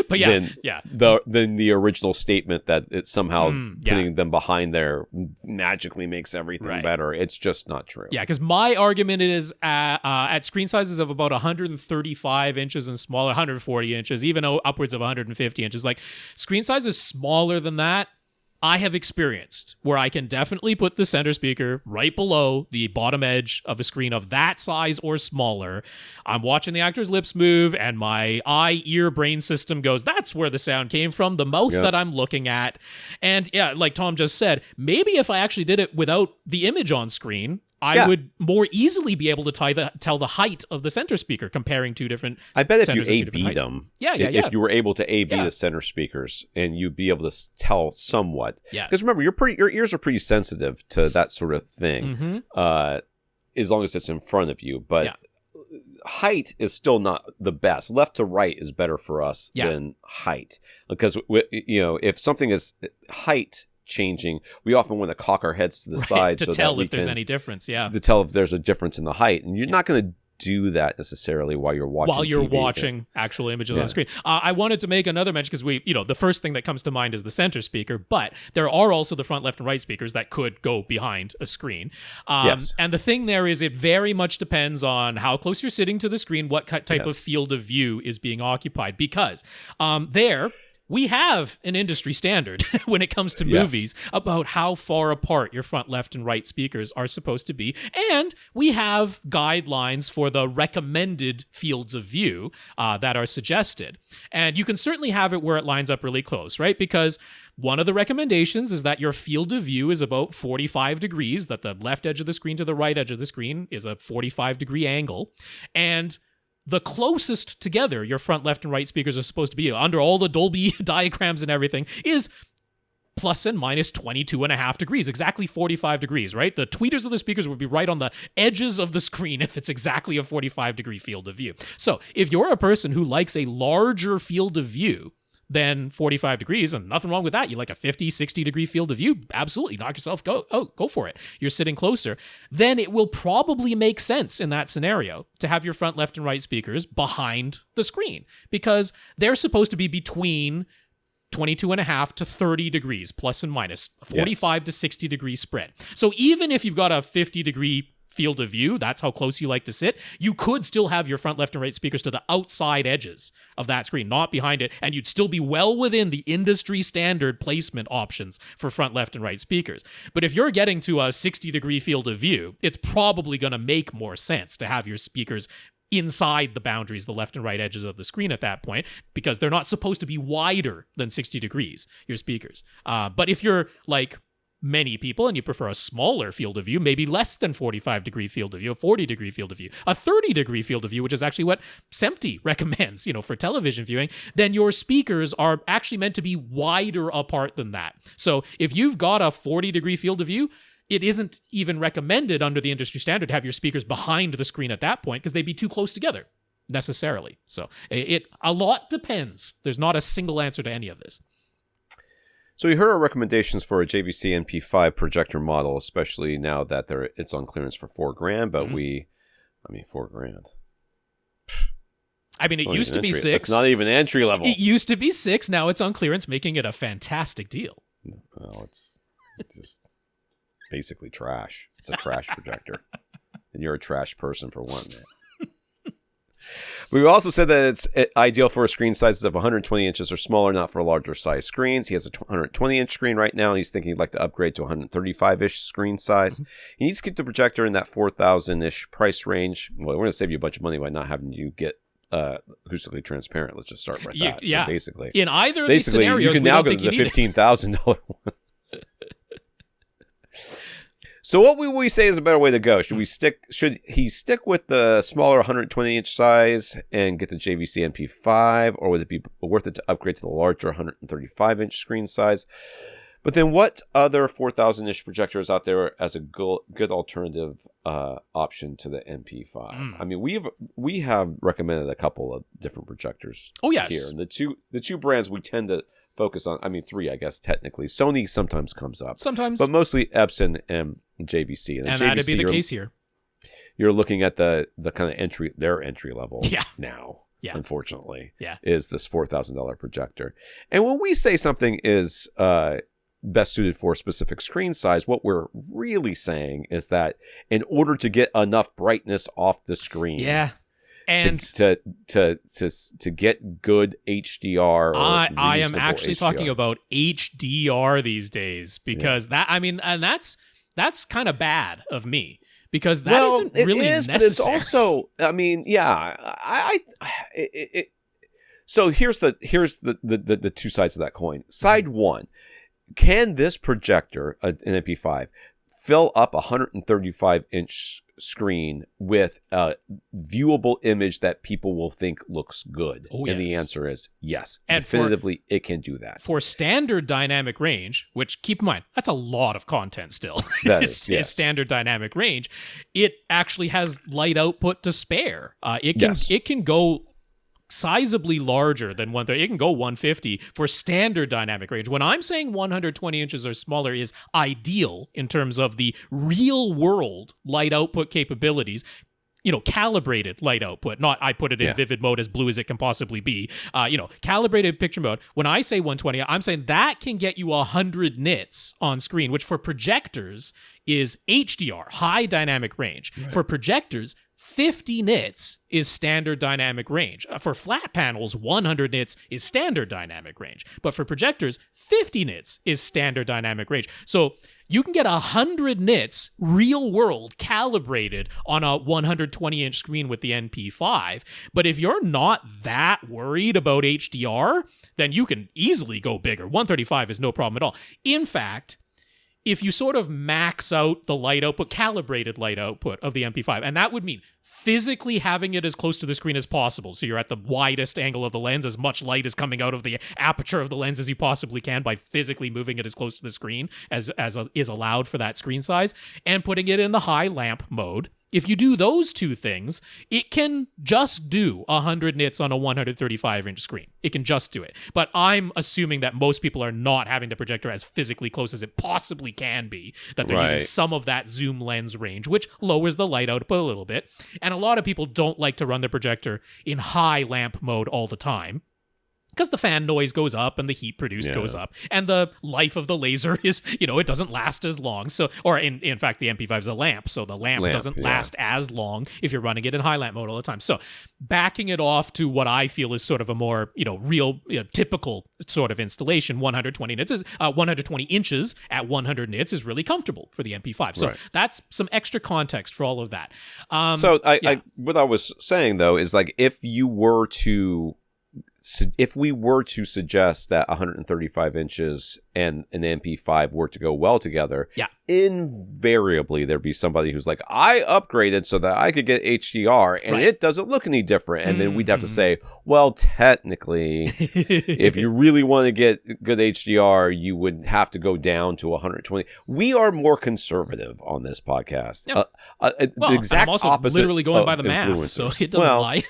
But yeah, than the original statement that it's somehow putting them behind there magically makes everything better. It's just not true. Yeah, because my argument is at screen sizes of about 135 inches and smaller, 140 inches, even upwards of 150 inches, like screen sizes smaller than that, I have experienced where I can definitely put the center speaker right below the bottom edge of a screen of that size or smaller. I'm watching the actor's lips move and my eye, ear, brain system goes, that's where the sound came from, the mouth that I'm looking at. And yeah, like Tom just said, maybe if I actually did it without the image on screen, I would more easily be able to tell the height of the center speaker comparing two different I bet if you centers of two A-B different them, heights. if you were able to A-B the center speakers and you'd be able to tell somewhat. Yeah. Because remember, your ears are pretty sensitive to that sort of thing, as long as it's in front of you. But height is still not the best. Left to right is better for us than height. Because, if something is height changing, we often want to cock our heads to the side to tell if there's any difference. To tell if there's a difference in the height, and you're not going to do that necessarily while you're watching TV, actual images on screen. I wanted to make another mention because the first thing that comes to mind is the center speaker, but there are also the front, left, and right speakers that could go behind a screen. And the thing there is, it very much depends on how close you're sitting to the screen, what type of field of view is being occupied, because we have an industry standard when it comes to movies about how far apart your front, left, and right speakers are supposed to be. And we have guidelines for the recommended fields of view that are suggested. And you can certainly have it where it lines up really close, right? Because one of the recommendations is that your field of view is about 45 degrees, that the left edge of the screen to the right edge of the screen is a 45-degree angle. And the closest together your front, left, and right speakers are supposed to be, under all the Dolby diagrams and everything, is plus and minus 22.5 degrees, exactly 45 degrees, right? The tweeters of the speakers would be right on the edges of the screen if it's exactly a 45-degree field of view. So if you're a person who likes a larger field of view than 45 degrees, and nothing wrong with that. You like a 50, 60-degree field of view, absolutely, knock yourself, go for it. You're sitting closer. Then it will probably make sense in that scenario to have your front, left, and right speakers behind the screen, because they're supposed to be between 22.5 to 30 degrees, plus and minus, 45 to 60-degree spread. So even if you've got a 50-degree field of view, that's how close you like to sit, you could still have your front, left, and right speakers to the outside edges of that screen, not behind it, and you'd still be well within the industry standard placement options for front, left, and right speakers. But if you're getting to a 60-degree field of view, it's probably going to make more sense to have your speakers inside the boundaries, the left and right edges of the screen at that point, because they're not supposed to be wider than 60 degrees, your speakers. But if you're like many people and you prefer a smaller field of view, maybe less than 45-degree field of view, a 40-degree field of view, a 30-degree field of view, which is actually what SMPTE recommends, for television viewing, then your speakers are actually meant to be wider apart than that. So if you've got a 40-degree field of view, it isn't even recommended under the industry standard to have your speakers behind the screen at that point, because they'd be too close together necessarily. So a lot depends. There's not a single answer to any of this. So we heard our recommendations for a JVC NP5 projector model, especially now that it's on clearance for $4,000, but $4,000. I mean, it used to be $6,000. It's not even entry level. It used to be $6,000. Now it's on clearance, making it a fantastic deal. Well, it's just basically trash. It's a trash projector. And you're a trash person for wanting it. We've also said that it's ideal for screen sizes of 120 inches or smaller, not for larger size screens. He has a 120-inch screen right now, and he's thinking he'd like to upgrade to 135-ish screen size. He needs to keep the projector in that $4,000-ish price range. Well, we're going to save you a bunch of money by not having you get acoustically transparent. Let's just start with that. Yeah. So basically, in either of these scenarios, you can now go to the $15,000 one. So what would we say is a better way to go? Should he stick with the smaller 120-inch size and get the JVC NP5, or would it be worth it to upgrade to the larger 135-inch screen size? But then what other 4,000-ish projectors out there as a good alternative option to the NP5? I mean, we have recommended a couple of different projectors here. And the two brands we tend to focus on, I mean, three, I guess, technically. Sony sometimes comes up. Sometimes. But mostly Epson and JVC. And that'd be the case here. You're looking at the kind of entry level now. unfortunately, Yeah. is this $4,000 projector. And when we say something is best suited for a specific screen size, what we're really saying is that in order to get enough brightness off the screen, and to get good HDR, I am actually HDR. talking about HDR these days, because that's kind of bad of me, because that isn't really necessary. But it's also, so here's the two sides of that coin. Side one, can this projector, an MP5, fill up a 135-inch screen with a viewable image that people will think looks good? And the answer is yes. And definitively, it can do that. For standard dynamic range, which, keep in mind, that's a lot of content still. That is, yes. Standard dynamic range. It actually has light output to spare. It can go sizably larger than 130. It can go 150 for standard dynamic range. When I'm saying 120 inches or smaller is ideal in terms of the real world light output capabilities, calibrated light output, not I put it in vivid mode, as blue as it can possibly be, calibrated picture mode. When I say 120, I'm saying that can get you 100 nits on screen, which for projectors is HDR, high dynamic range. Right. For projectors, 50 nits is standard dynamic range. For flat panels, 100 nits is standard dynamic range. But for projectors, 50 nits is standard dynamic range. So you can get 100 nits real world calibrated on a 120-inch screen with the NP5. But if you're not that worried about HDR, then you can easily go bigger. 135 is no problem at all. In fact, if you sort of max out the light output, calibrated light output of the MP5, and that would mean physically having it as close to the screen as possible, so you're at the widest angle of the lens, as much light is coming out of the aperture of the lens as you possibly can by physically moving it as close to the screen as is allowed for that screen size, and putting it in the high lamp mode. If you do those two things, it can just do 100 nits on a 135-inch screen. It can just do it. But I'm assuming that most people are not having the projector as physically close as it possibly can be, that they're using some of that zoom lens range, which lowers the light output a little bit. And a lot of people don't like to run their projector in high lamp mode all the time, because the fan noise goes up and the heat produced goes up, and the life of the laser is, it doesn't last as long. So, or in fact, the MP5 is a lamp, so the lamp doesn't last as long if you're running it in high lamp mode all the time. So, backing it off to what I feel is sort of a more, real, typical sort of installation, 120 nits is 120 inches at 100 nits is really comfortable for the MP5. So that's some extra context for all of that. What I was saying though is, like, if we were to suggest that 135 inches and an MP5 were to go well together, invariably there'd be somebody who's like, I upgraded so that I could get HDR and it doesn't look any different. And then we'd have to say, well, technically, if you really want to get good HDR, you would have to go down to 120. We are more conservative on this podcast. Yep. The exact I'm also opposite literally going by the math, so it doesn't lie.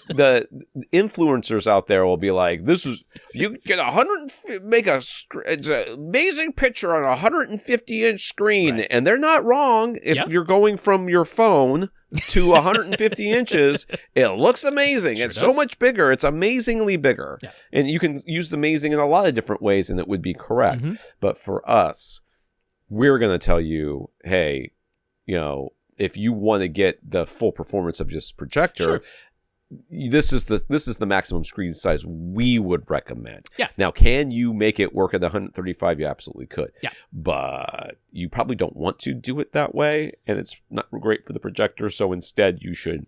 The influencers out there will be like, this is, you get it's an amazing picture on a 150-inch screen, and they're not wrong. If you're going from your phone to 150 inches, it looks amazing. It's so much bigger. It's amazingly bigger. Yeah. And you can use amazing in a lot of different ways, and it would be correct. Mm-hmm. But for us, we're going to tell you, hey, if you want to get the full performance of this projector, this is the maximum screen size we would recommend. Yeah. Now, can you make it work at 135? You absolutely could. Yeah. But you probably don't want to do it that way, and it's not great for the projector. So instead, you should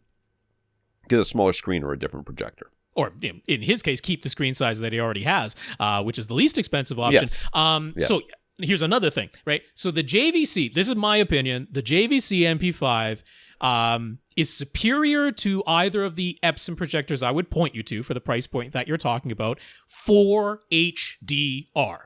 get a smaller screen or a different projector. Or in his case, keep the screen size that he already has, which is the least expensive option. Yes. So here's another thing, right? So the JVC, this is my opinion, the JVC MP5 is superior to either of the Epson projectors I would point you to for the price point that you're talking about for HDR.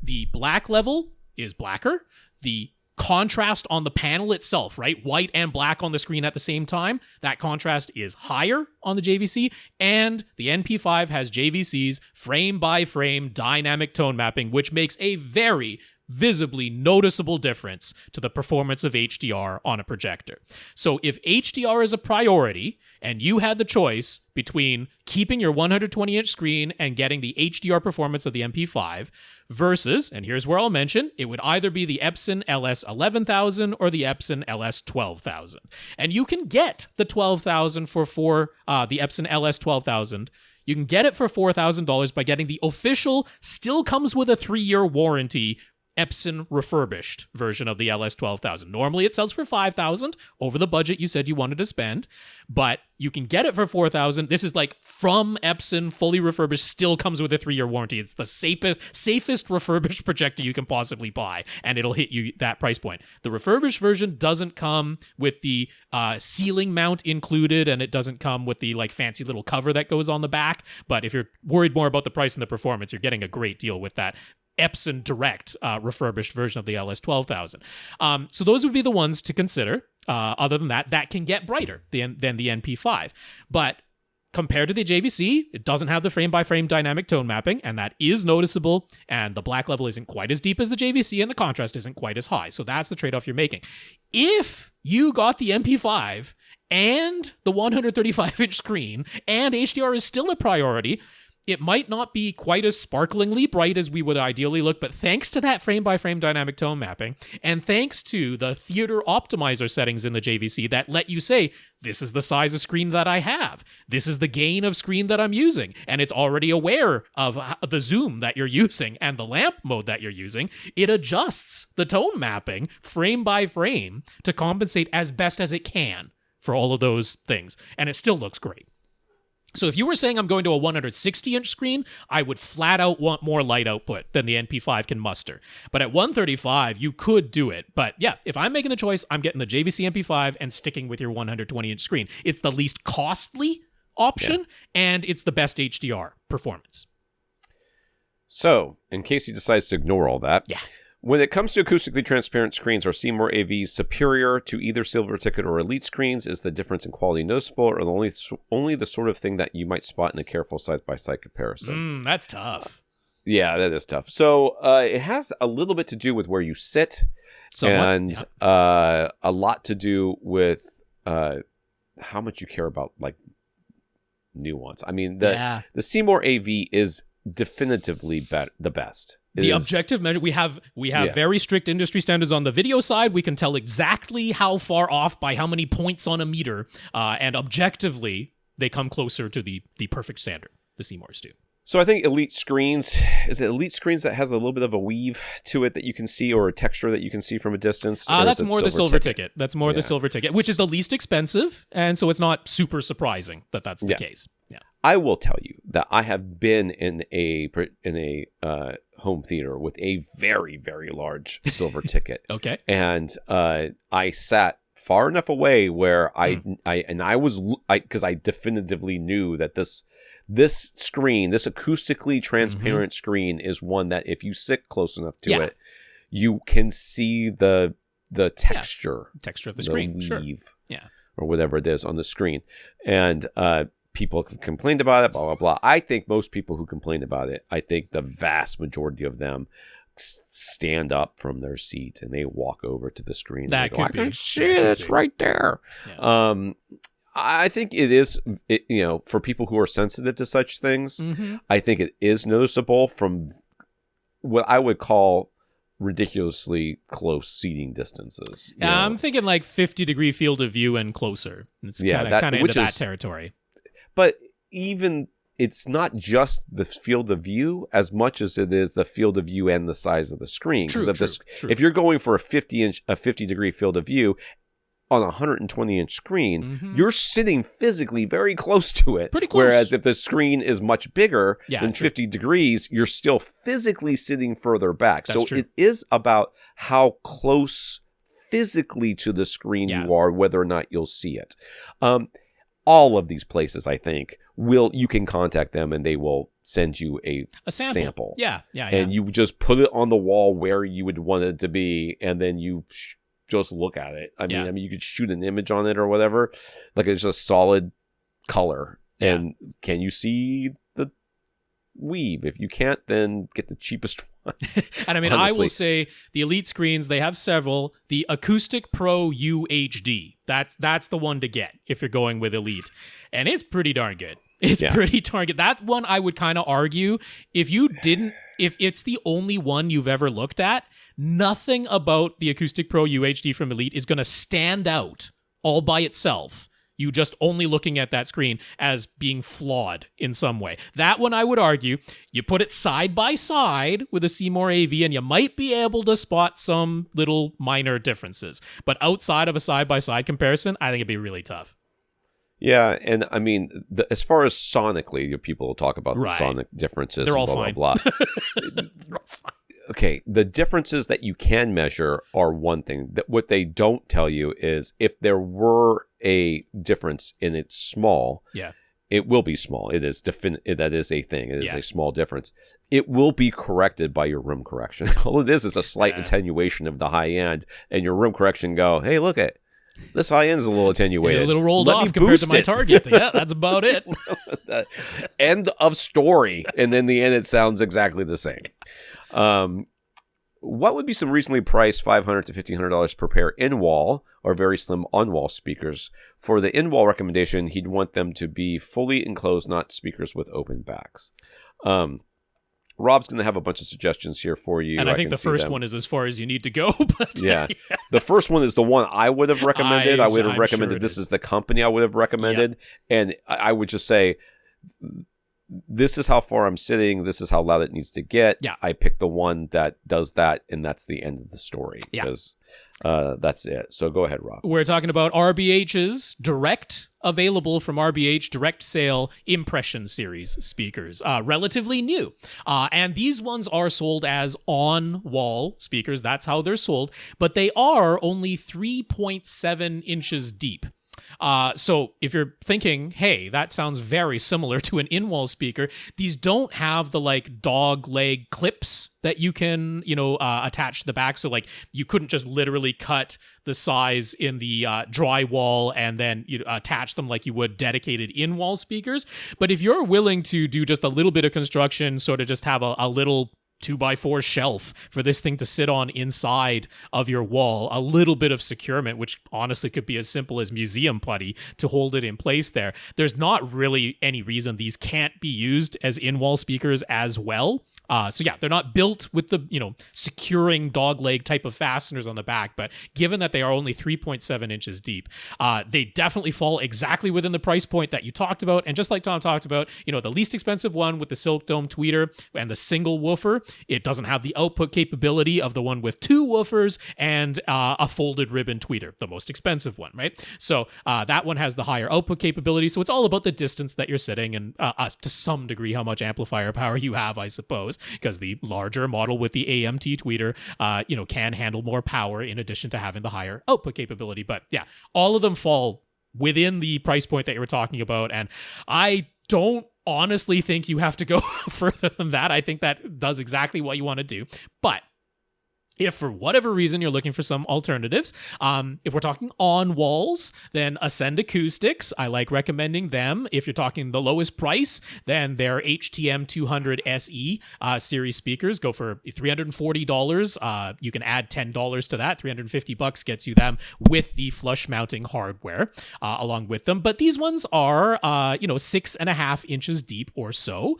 The black level is blacker. The contrast on the panel itself, right? White and black on the screen at the same time. That contrast is higher on the JVC, and the NP5 has JVC's frame by frame dynamic tone mapping, which makes a very, visibly noticeable difference to the performance of HDR on a projector. So if HDR is a priority and you had the choice between keeping your 120-inch screen and getting the HDR performance of the MP5 versus, and here's where I'll mention, it would either be the Epson LS11000 or the Epson LS12000. And you can get the 12,000 for the Epson LS12000. You can get it for $4,000 by getting the official, still comes with a 3-year warranty, Epson refurbished version of the LS12000. Normally it sells for $5,000, over the budget you said you wanted to spend, but you can get it for $4,000. This is like from Epson, fully refurbished, still comes with a 3-year warranty. It's the safest refurbished projector you can possibly buy, and it'll hit you that price point. The refurbished version doesn't come with the ceiling mount included, and it doesn't come with the like fancy little cover that goes on the back, but if you're worried more about the price and the performance, you're getting a great deal with that Epson Direct refurbished version of the LS12000. So those would be the ones to consider. Other than that, that can get brighter than the NP5. But compared to the JVC, it doesn't have the frame-by-frame dynamic tone mapping, and that is noticeable, and the black level isn't quite as deep as the JVC, and the contrast isn't quite as high. So that's the trade-off you're making. If you got the MP5 and the 135-inch screen, and HDR is still a priority, it might not be quite as sparklingly bright as we would ideally look, but thanks to that frame-by-frame dynamic tone mapping, and thanks to the theater optimizer settings in the JVC that let you say, this is the size of screen that I have, this is the gain of screen that I'm using, and it's already aware of the zoom that you're using and the lamp mode that you're using, it adjusts the tone mapping frame by frame to compensate as best as it can for all of those things, and it still looks great. So if you were saying I'm going to a 160-inch screen, I would flat out want more light output than the NP5 can muster. But at 135, you could do it. But yeah, if I'm making the choice, I'm getting the JVC MP5 and sticking with your 120-inch screen. It's the least costly option, and it's the best HDR performance. So, in case he decides to ignore all that, yeah. When it comes to acoustically transparent screens, are Seymour AVs superior to either silver ticket or elite screens? Is the difference in quality noticeable, or only the sort of thing that you might spot in a careful side-by-side comparison? That's tough. Yeah, that is tough. So it has a little bit to do with where you sit, and a lot to do with how much you care about like nuance. I mean, the Seymour AV is definitively the best. The objective measure, we have very strict industry standards on the video side. We can tell exactly how far off by how many points on a meter, and objectively, they come closer to the perfect standard. The Seymours do. So I think elite screens, is it elite screens that has a little bit of a weave to it that you can see, or a texture that you can see from a distance? That's more the silver ticket. That's more the silver ticket, which is the least expensive, and so it's not super surprising that that's the case. Yeah. I will tell you that I have been in a home theater with a very, very large silver ticket. Okay. And I sat far enough away where I because I definitively knew that this screen, this acoustically transparent screen, is one that if you sit close enough to it, you can see the texture of the screen, weave, or whatever it is on the screen. And people complained about it, blah, blah, blah. I think most people who complain about it, I think the vast majority of them stand up from their seat and they walk over to the screen. That and they go, could I be. can see it. It's right there. Yeah. I think it is, for people who are sensitive to such things, I think it is noticeable from what I would call ridiculously close seating distances. I'm thinking like 50-degree field of view and closer. It's kind of into that territory. But even it's not just the field of view as much as it is the field of view and the size of the screen. True. If you're going for a 50-degree field of view on a 120-inch screen, you're sitting physically very close to it. Pretty close. Whereas if the screen is much bigger than 50 degrees, you're still physically sitting further back. That's true. It is about how close physically to the screen you are, whether or not you'll see it. All of these places, I think, you can contact them and they will send you a sample. Yeah. And you just put it on the wall where you would want it to be, and then you just look at it. I mean, you could shoot an image on it or whatever. Like it's just solid color. And can you see weave. If you can't, then get the cheapest one. And I mean, honestly, I will say the Elite screens, they have several. The Acoustic Pro UHD, that's the one to get if you're going with Elite. And it's pretty darn good. It's pretty darn good. That one I would kind of argue, if it's the only one you've ever looked at, nothing about the Acoustic Pro UHD from Elite is going to stand out all by itself. You just only looking at that screen as being flawed in some way. That one, I would argue, you put it side by side with a Seymour AV and you might be able to spot some little minor differences. But outside of a side-by-side comparison, I think it'd be really tough. Yeah, and I mean, as far as sonically, people will talk about the sonic differences. They're all blah, fine. Blah, blah, blah. They're all fine. Okay, the differences that you can measure are one thing. That what they don't tell you is if there were a difference and it's small, it will be small. It is that is a thing. It is a small difference. It will be corrected by your room correction. All it is a slight attenuation of the high end, and your room correction go, hey, look at this high end is a little attenuated. A little rolled off compared to my target. Yeah, that's about it. End of story. And then the end, it sounds exactly the same. What would be some recently priced $500 to $1,500 per pair in-wall or very slim on-wall speakers? For the in-wall recommendation, he'd want them to be fully enclosed, not speakers with open backs. Rob's going to have a bunch of suggestions here for you. And I think the first one is as far as you need to go. But yeah. The first one is the one I would have recommended. I would have recommended this is the company I would have recommended. And I would just say, this is how far I'm sitting. This is how loud it needs to get. Yeah. I picked the one that does that, and that's the end of the story. Yeah. Because that's it. So go ahead, Rob. We're talking about RBH's available from RBH direct sale Impression Series speakers. Relatively new. And these ones are sold as on-wall speakers. That's how they're sold. But they are only 3.7 inches deep. So if you're thinking, hey, that sounds very similar to an in-wall speaker, these don't have the dog leg clips that you can, attach to the back. So you couldn't just literally cut the size in the drywall and then attach them like you would dedicated in-wall speakers. But if you're willing to do just a little bit of construction, sort of just have a little 2x4 shelf for this thing to sit on inside of your wall, a little bit of securement, which honestly could be as simple as museum putty to hold it in place there. There's not really any reason these can't be used as in-wall speakers as well. So yeah, they're not built with the, securing dog leg type of fasteners on the back, but given that they are only 3.7 inches deep, they definitely fall exactly within the price point that you talked about. And just like Tom talked about, the least expensive one with the Silk Dome tweeter and the single woofer, it doesn't have the output capability of the one with two woofers and a folded ribbon tweeter, the most expensive one, right? So that one has the higher output capability. So it's all about the distance that you're sitting and to some degree how much amplifier power you have, I suppose, because the larger model with the AMT tweeter, can handle more power in addition to having the higher output capability. But yeah, all of them fall within the price point that you were talking about. And I don't honestly think you have to go further than that. I think that does exactly what you want to do. But if for whatever reason you're looking for some alternatives, if we're talking on walls, then Ascend Acoustics, I like recommending them. If you're talking the lowest price, then their HTM 200 SE series speakers go for $340. You can add $10 to that. $350 gets you them with the flush mounting hardware along with them. But these ones are, 6.5 inches deep or so.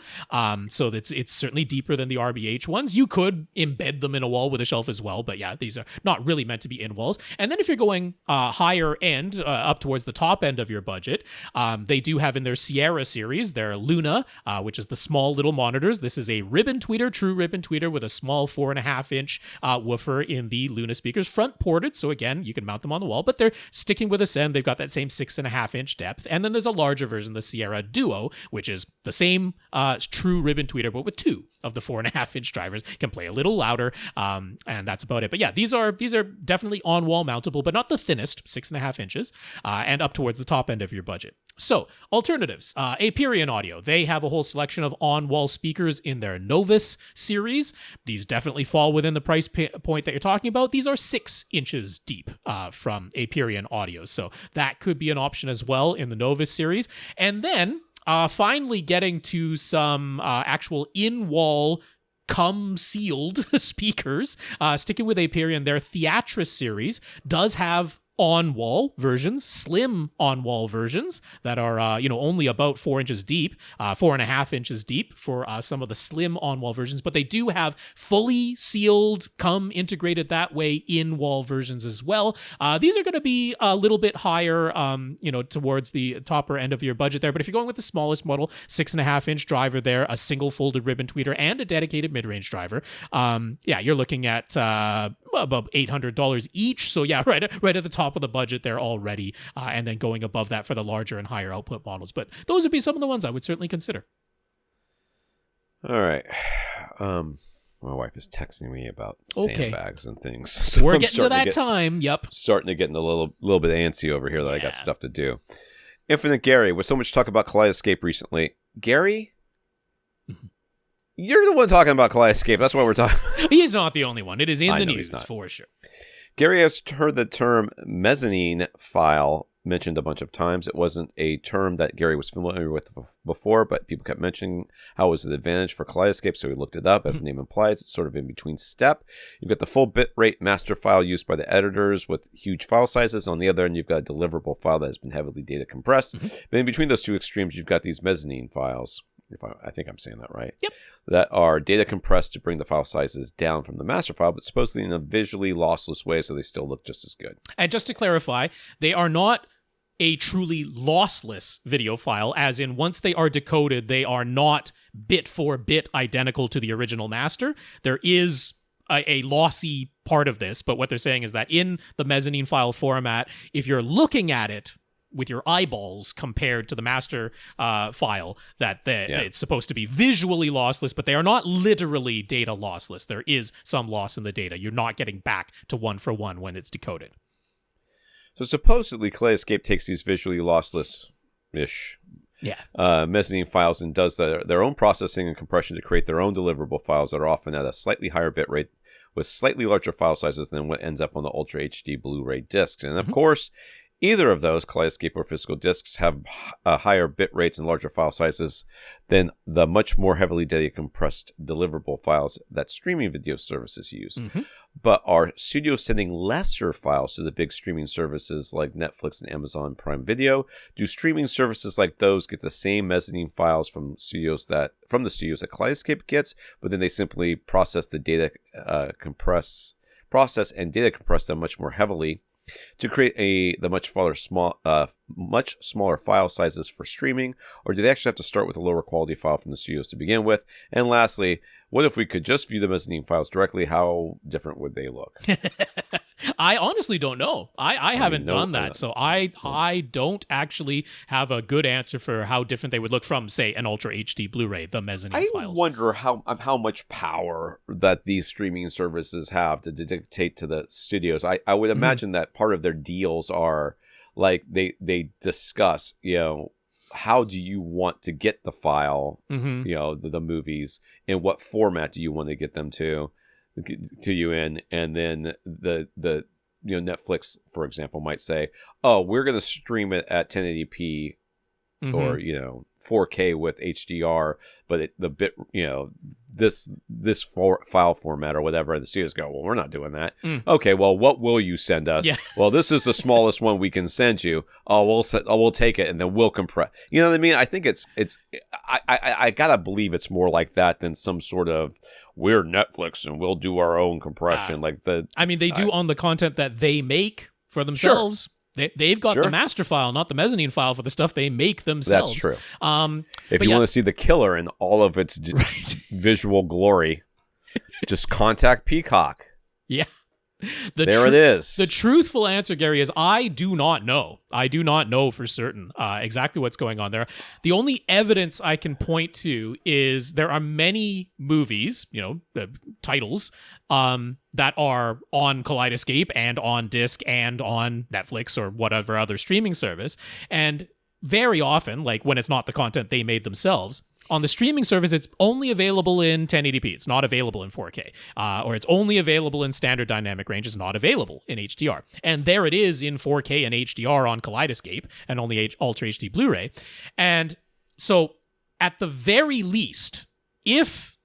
So it's certainly deeper than the RBH ones. You could embed them in a wall with a shelf as well, but yeah, these are not really meant to be in walls. And then if you're going higher end, up towards the top end of your budget, they do have in their Sierra series, their Luna, which is the small little monitors. This is a ribbon tweeter, true ribbon tweeter with a small 4.5 inch woofer in the Luna speakers, front ported. So again, you can mount them on the wall, but they're sticking with Ascend. They've got that same 6.5 inch depth. And then there's a larger version, the Sierra Duo, which is the same true ribbon tweeter, but with two of the 4.5 inch drivers, can play a little louder. And that's about it. But yeah, these are definitely on-wall mountable, but not the thinnest, 6.5 inches, and up towards the top end of your budget. So, alternatives. Aperion Audio. They have a whole selection of on-wall speakers in their Novus series. These definitely fall within the price point that you're talking about. These are 6 inches deep from Aperion Audio. So that could be an option as well in the Novus series. And then finally getting to some actual in-wall sealed speakers. Sticking with Aperion, their Theatris series does have on-wall versions, slim on-wall versions that are, only about 4 inches deep, 4.5 inches deep for some of the slim on-wall versions, but they do have fully sealed, integrated that way in-wall versions as well. These are going to be a little bit higher, towards the topper end of your budget there, but if you're going with the smallest model, 6.5-inch driver there, a single folded ribbon tweeter, and a dedicated mid-range driver, you're looking at about $800 each. So yeah, right at the top of the budget there already, and then going above that for the larger and higher output models. But those would be some of the ones I would certainly consider. All right. My wife is texting me about sandbags and things. So we're getting to that time. Yep. Starting to get in a little bit antsy over here that I got stuff to do. Infinite Gary, with so much talk about Kaleidoscape recently. Gary? You're the one talking about Kaleidoscape. That's why we're talking. He's not the only one. It is in the news for sure. Gary has heard the term mezzanine file mentioned a bunch of times. It wasn't a term that Gary was familiar with before, but people kept mentioning how it was an advantage for Kaleidoscape, so he looked it up. As the name implies, it's sort of in between step. You've got the full bitrate master file used by the editors with huge file sizes. On the other end, you've got a deliverable file that has been heavily data compressed. But in between those two extremes, you've got these mezzanine files. I think I'm saying that right. Yep. That are data compressed to bring the file sizes down from the master file, but supposedly in a visually lossless way, so they still look just as good. And just to clarify, they are not a truly lossless video file, as in once they are decoded, they are not bit for bit identical to the original master. There is a lossy part of this, but what they're saying is that in the mezzanine file format, if you're looking at it with your eyeballs compared to the master file, it's supposed to be visually lossless, but they are not literally data lossless. There is some loss in the data. You're not getting back to 1-for-1 when it's decoded. So supposedly Kaleidoscape takes these visually lossless-ish mezzanine files and does their own processing and compression to create their own deliverable files that are often at a slightly higher bitrate with slightly larger file sizes than what ends up on the Ultra HD Blu-ray discs. And of course, either of those, Kaleidoscape or physical discs, have higher bit rates and larger file sizes than the much more heavily data compressed deliverable files that streaming video services use. But are studios sending lesser files to the big streaming services like Netflix and Amazon Prime Video? Do streaming services like those get the same mezzanine files from the studios that Kaleidoscape gets, but then they simply process and data compress them much more heavily to create the much smaller file sizes for streaming? Or do they actually have to start with a lower quality file from the studios to begin with? And lastly, what if we could just view the mezzanine files directly? How different would they look? I honestly don't know. I haven't done that, so I don't actually have a good answer for how different they would look from, say, an Ultra HD Blu-ray, the mezzanine files. I wonder how much power that these streaming services have to dictate to the studios. I would imagine that part of their deals are like they discuss, how do you want to get the file, the movies, and what format do you want to get them to you in, and then the Netflix, for example, might say, oh, we're going to stream it at 1080p or 4K with HDR, but this file format or whatever, and the studios go, well, we're not doing that. Okay, well, what will you send us? Well, this is the smallest one we can send you. We'll take it, and then we'll compress. You know what I mean? I think it's I gotta believe it's more like that than some sort of we're Netflix and we'll do our own compression. They do on the content that they make for themselves. Sure. They've got the master file, not the mezzanine file, for the stuff they make themselves. That's true. If you want to see the killer in all of its visual glory, just contact Peacock. Yeah. It is. The truthful answer, Gary, is I do not know. I do not know for certain exactly what's going on there. The only evidence I can point to is there are many movies, titles, that are on Kaleidoscape and on disc and on Netflix or whatever other streaming service. And very often, like when it's not the content they made themselves, on the streaming service, it's only available in 1080p. It's not available in 4K. Or it's only available in standard dynamic range. It's not available in HDR. And there it is in 4K and HDR on Kaleidoscape and on the Ultra HD Blu-ray. And So at the very least, if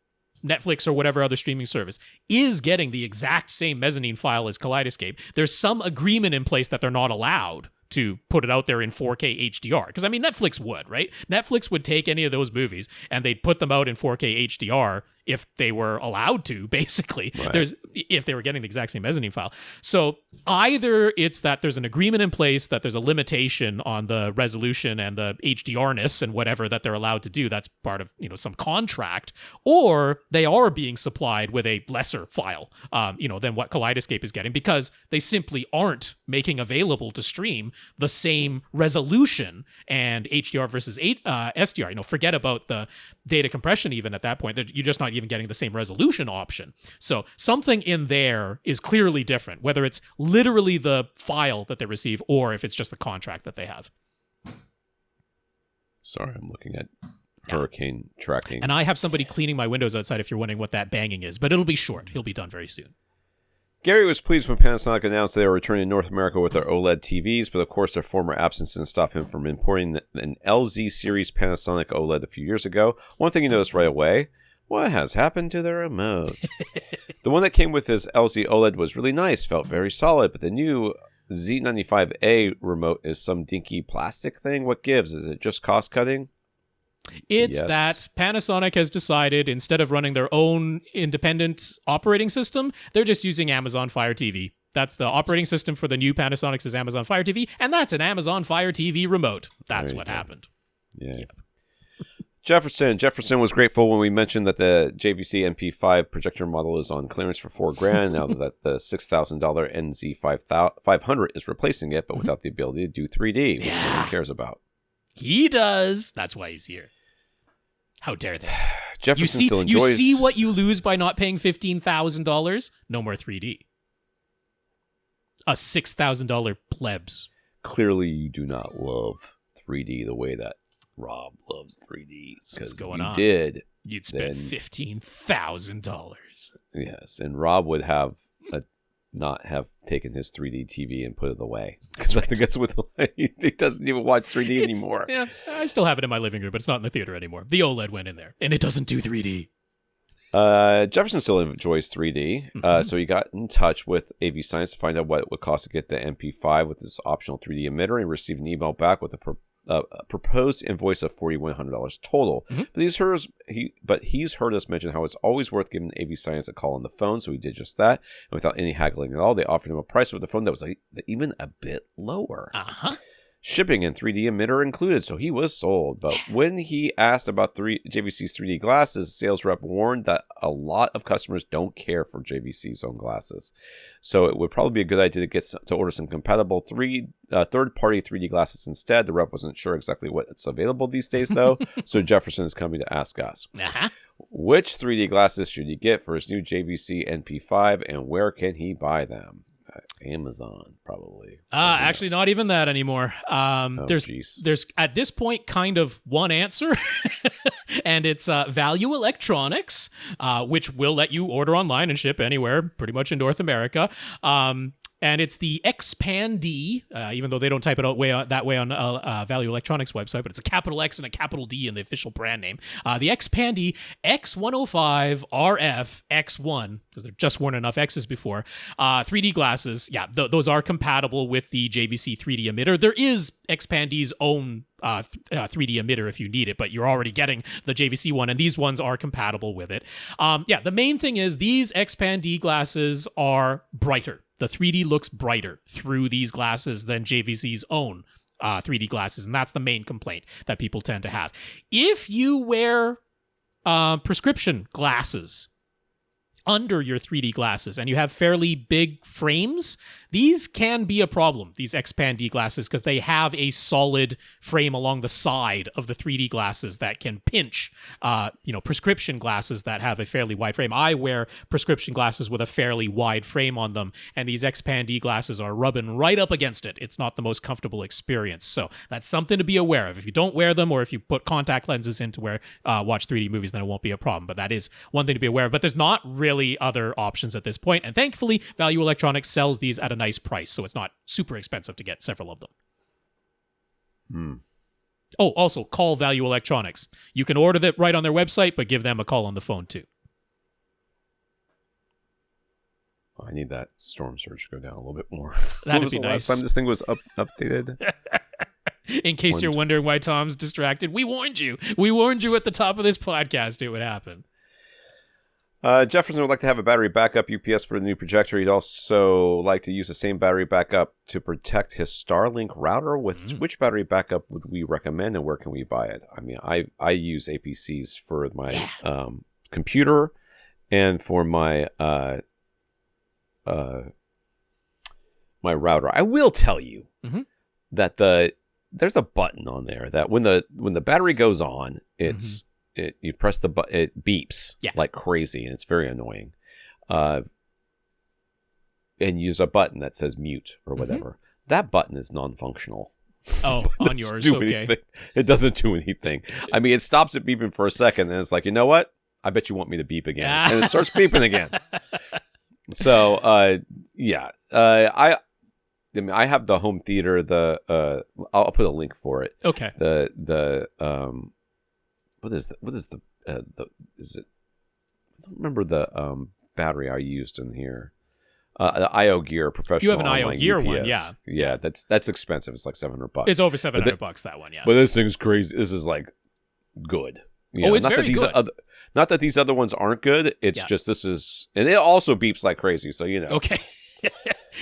Netflix or whatever other streaming service is getting the exact same Mezzanine file as Kaleidoscape, there's some agreement in place that they're not allowed to put it out there in 4K HDR. Because, I mean, Netflix would, right? Netflix would take any of those movies and they'd put them out in 4K HDR if they were allowed to, basically. Right. If they were getting the exact same Mezzanine file. So either it's that there's an agreement in place that there's a limitation on the resolution and the HDR-ness and whatever that they're allowed to do. That's part of, some contract. Or they are being supplied with a lesser file, than what Kaleidoscape is getting, because they simply aren't making available to stream the same resolution and HDR versus SDR. Forget about the data compression even at that point. You're just not even getting the same resolution option. So something in there is clearly different, whether it's literally the file that they receive or if it's just the contract that they have. Sorry, I'm looking at hurricane tracking. And I have somebody cleaning my windows outside if you're wondering what that banging is, but it'll be short. He'll be done very soon. Gary was pleased when Panasonic announced they were returning to North America with their OLED TVs, but of course their former absence didn't stop him from importing an LZ series Panasonic OLED a few years ago. One thing you noticed right away, what has happened to the remote? The one that came with his LZ OLED was really nice, felt very solid, but the new Z95A remote is some dinky plastic thing. What gives? Is it just cost cutting? It's that Panasonic has decided, instead of running their own independent operating system, they're just using Amazon Fire TV. That's the operating system for the new Panasonic's is Amazon Fire TV, and that's an Amazon Fire TV remote. That's what happened. Yeah. Jefferson was grateful when we mentioned that the JVC MP5 projector model is on clearance for $4,000 now that the $6,000 NZ500 is replacing it, but without the ability to do 3D, which no one cares about. He does. That's why he's here. How dare they? Jefferson still enjoys... You see what you lose by not paying $15,000? No more 3D. A $6,000 plebs. Clearly, you do not love 3D the way that Rob loves 3D. What's going on? You'd spend $15,000. Yes, and Rob would have not have taken his 3D TV and put it away. Because I think that's what he doesn't even watch 3D anymore. Yeah, I still have it in my living room, but it's not in the theater anymore. The OLED went in there, and it doesn't do 3D. Jefferson still enjoys 3D, so he got in touch with AV Science to find out what it would cost to get the MP5 with this optional 3D emitter, and received an email back with a proposed invoice of $4,100 total. But he's heard us mention how it's always worth giving AV Science a call on the phone, so he did just that. And without any haggling at all, they offered him a price for the phone that was even a bit lower. Shipping and 3D emitter included, so he was sold. But when he asked about JVC's 3D glasses, sales rep warned that a lot of customers don't care for JVC's own glasses. So it would probably be a good idea to order some compatible third-party 3D glasses instead. The rep wasn't sure exactly what's available these days, though, so Jefferson is coming to ask us. Which 3D glasses should he get for his new JVC NP5, and where can he buy them? Amazon, probably. Actually, not even that anymore. There's at this point kind of one answer, and it's Value Electronics, which will let you order online and ship anywhere, pretty much in North America. And it's the Xpan-D, even though they don't type it out that way on Value Electronics website, but it's a capital X and a capital D in the official brand name. The Xpan-D X105 RF X1, because there just weren't enough X's before. 3D glasses, those are compatible with the JVC 3D emitter. There is Xpan-D's own 3D emitter if you need it, but you're already getting the JVC one, and these ones are compatible with it. The main thing is these Xpan-D glasses are brighter. The 3D looks brighter through these glasses than JVC's own 3D glasses, and that's the main complaint that people tend to have. If you wear prescription glasses under your 3D glasses and you have fairly big frames, these can be a problem, these Xpan-D glasses, because they have a solid frame along the side of the 3D glasses that can pinch, prescription glasses that have a fairly wide frame. I wear prescription glasses with a fairly wide frame on them, and these Xpan-D glasses are rubbing right up against it. It's not the most comfortable experience, so that's something to be aware of. If you don't wear them, or if you put contact lenses in to watch 3D movies, then it won't be a problem, but that is one thing to be aware of. But there's not really other options at this point, and thankfully, Value Electronics sells these at a nice price, so it's not super expensive to get several of them. Oh, also, call Value Electronics. You can order that right on their website, but give them a call on the phone, too. I need that storm surge to go down a little bit more. That'd be nice. Last time this thing was updated? In case you're wondering why Tom's distracted, we warned you. We warned you at the top of this podcast it would happen. Jefferson would like to have a battery backup UPS for the new projector. He'd also like to use the same battery backup to protect his Starlink router. Which battery backup would we recommend, and where can we buy it? I mean, I use APCs for my computer and for my my router. I will tell you that there's a button on there that when the battery goes on, you press the button, it beeps like crazy, and it's very annoying. And use a button that says mute or whatever. That button is non-functional. Oh, on yours, okay. Anything. It doesn't do anything. I mean, it stops it beeping for a second, and it's like, you know what? I bet you want me to beep again, and it starts beeping again. So, I mean, I have the home theater. I'll put a link for it. Okay. What is it? I don't remember the battery I used in here. The IO Gear professional. You have an IO Gear UPS. one, yeah. Yeah, that's expensive. It's like $700. It's over $700 that one, yeah. But this thing's crazy. This is like good. It's very good. Not that these other ones aren't good. It's just this is, and it also beeps like crazy. So Okay.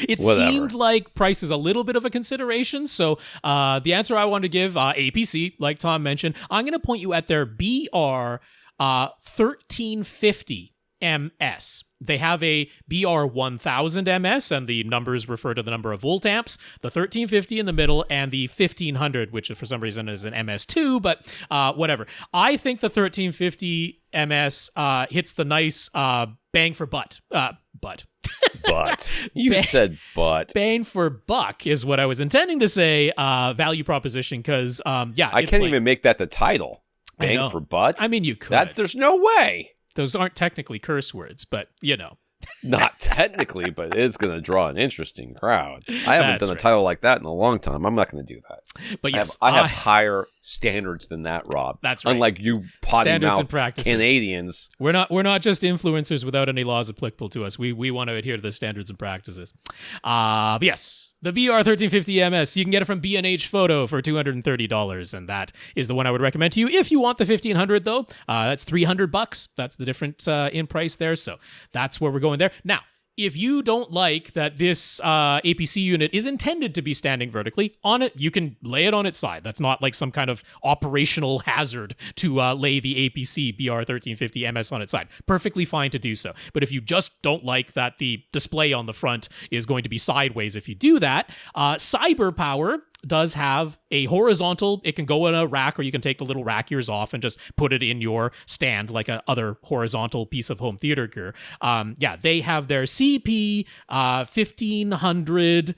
It seemed like price is a little bit of a consideration. So the answer I wanted to give, APC, like Tom mentioned, I'm going to point you at their BR 1350 MS. They have a BR 1000 MS, and the numbers refer to the number of volt amps, the 1350 in the middle, and the 1500, which for some reason is an MS2, but whatever. I think the 1350 MS hits the nice bang for butt. But. You said but. Bang for buck is what I was intending to say, value proposition, because, I can't even make that the title. Bang for butt? I mean, you could. There's no way. Those aren't technically curse words, but, Not technically, but it's going to draw an interesting crowd. I haven't done a title like that in a long time. I'm not going to do that. But yes, I have higher standards than that, Rob. That's right. Unlike you potty mouth Canadians. We're not just influencers without any laws applicable to us. We want to adhere to the standards and practices. But yes, the BR 1350 MS, you can get it from B&H Photo for $230, and that is the one I would recommend to you. If you want the 1500 though, that's $300. That's the difference in price there. So that's where we're going there. Now, if you don't like that this APC unit is intended to be standing vertically on it, you can lay it on its side. That's not like some kind of operational hazard to lay the APC BR 1350 MS on its side. Perfectly fine to do so. But if you just don't like that the display on the front is going to be sideways if you do that, CyberPower does have a horizontal. It can go in a rack, or you can take the little rack ears off and just put it in your stand like a other horizontal piece of home theater gear. They have their CP 1500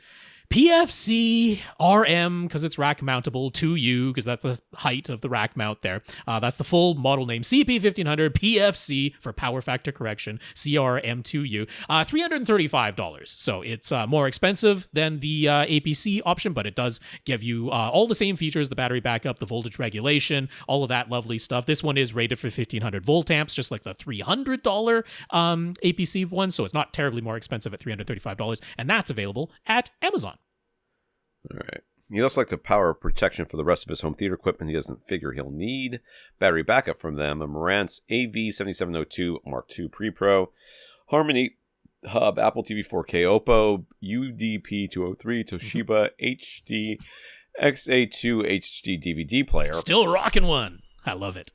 PFC RM, because it's rack mountable, 2U, because that's the height of the rack mount there. That's the full model name, CP 1500 PFC for power factor correction, CRM2U, $335. So it's more expensive than the APC option, but it does give you all the same features, the battery backup, the voltage regulation, all of that lovely stuff. This one is rated for 1500 volt amps, just like the $300 APC one, so it's not terribly more expensive at $335, and that's available at Amazon. All right. He'd also like the power protection for the rest of his home theater equipment. He doesn't figure he'll need battery backup from them. A Marantz AV7702 Mark II Pre-Pro, Harmony Hub, Apple TV 4K, Oppo UDP203, Toshiba HD XA2 HD DVD player. Still rocking one. I love it.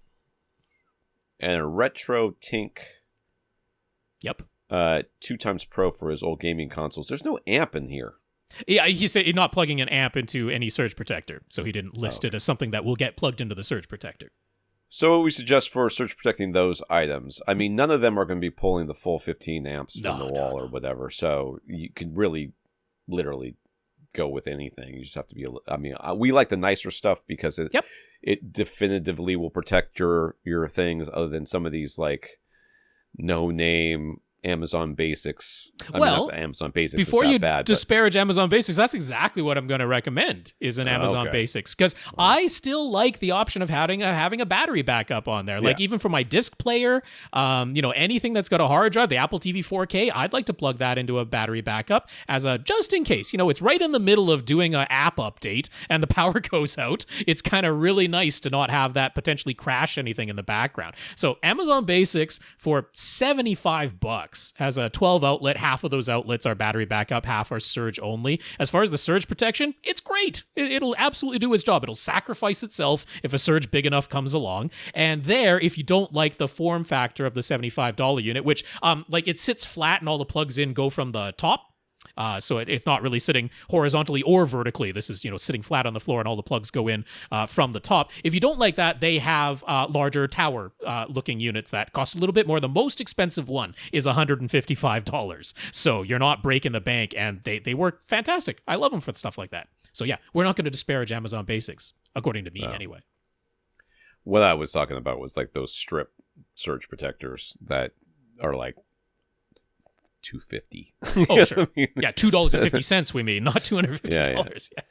And a Retro Tink. Yep. 2x Pro for his old gaming consoles. There's no amp in here. Yeah, he said he's not plugging an amp into any surge protector, so he didn't list it as something that will get plugged into the surge protector. So what we suggest for surge protecting those items, I mean, none of them are going to be pulling the full 15 amps from the wall or whatever, so you could really, literally go with anything. You just have to be, we like the nicer stuff because it definitively will protect your things, other than some of these, like, no-name Amazon Basics. Well, not Amazon Basics before is that you bad, disparage Amazon Basics, that's exactly what I'm going to recommend is an Amazon Basics, because I still like the option of having a battery backup on there. Like even for my disc player, anything that's got a hard drive, the Apple TV 4K, I'd like to plug that into a battery backup as a just in case. It's right in the middle of doing an app update and the power goes out. It's kind of really nice to not have that potentially crash anything in the background. So Amazon Basics for $75 has a 12 outlet. Half of those outlets are battery backup, half are surge only. As far as the surge protection, it's great. It'll absolutely do its job. It'll sacrifice itself if a surge big enough comes along. And there, if you don't like the form factor of the $75 unit, which it sits flat and all the plugs in go from the top. So it's not really sitting horizontally or vertically. This is, sitting flat on the floor and all the plugs go in from the top. If you don't like that, they have larger tower looking units that cost a little bit more. The most expensive one is $155. So you're not breaking the bank, and they work fantastic. I love them for stuff like that. So yeah, we're not going to disparage Amazon Basics, according to me anyway. What I was talking about was like those strip surge protectors that are like $250. Oh, sure. Yeah, $2.50 we mean, not $250. Yeah.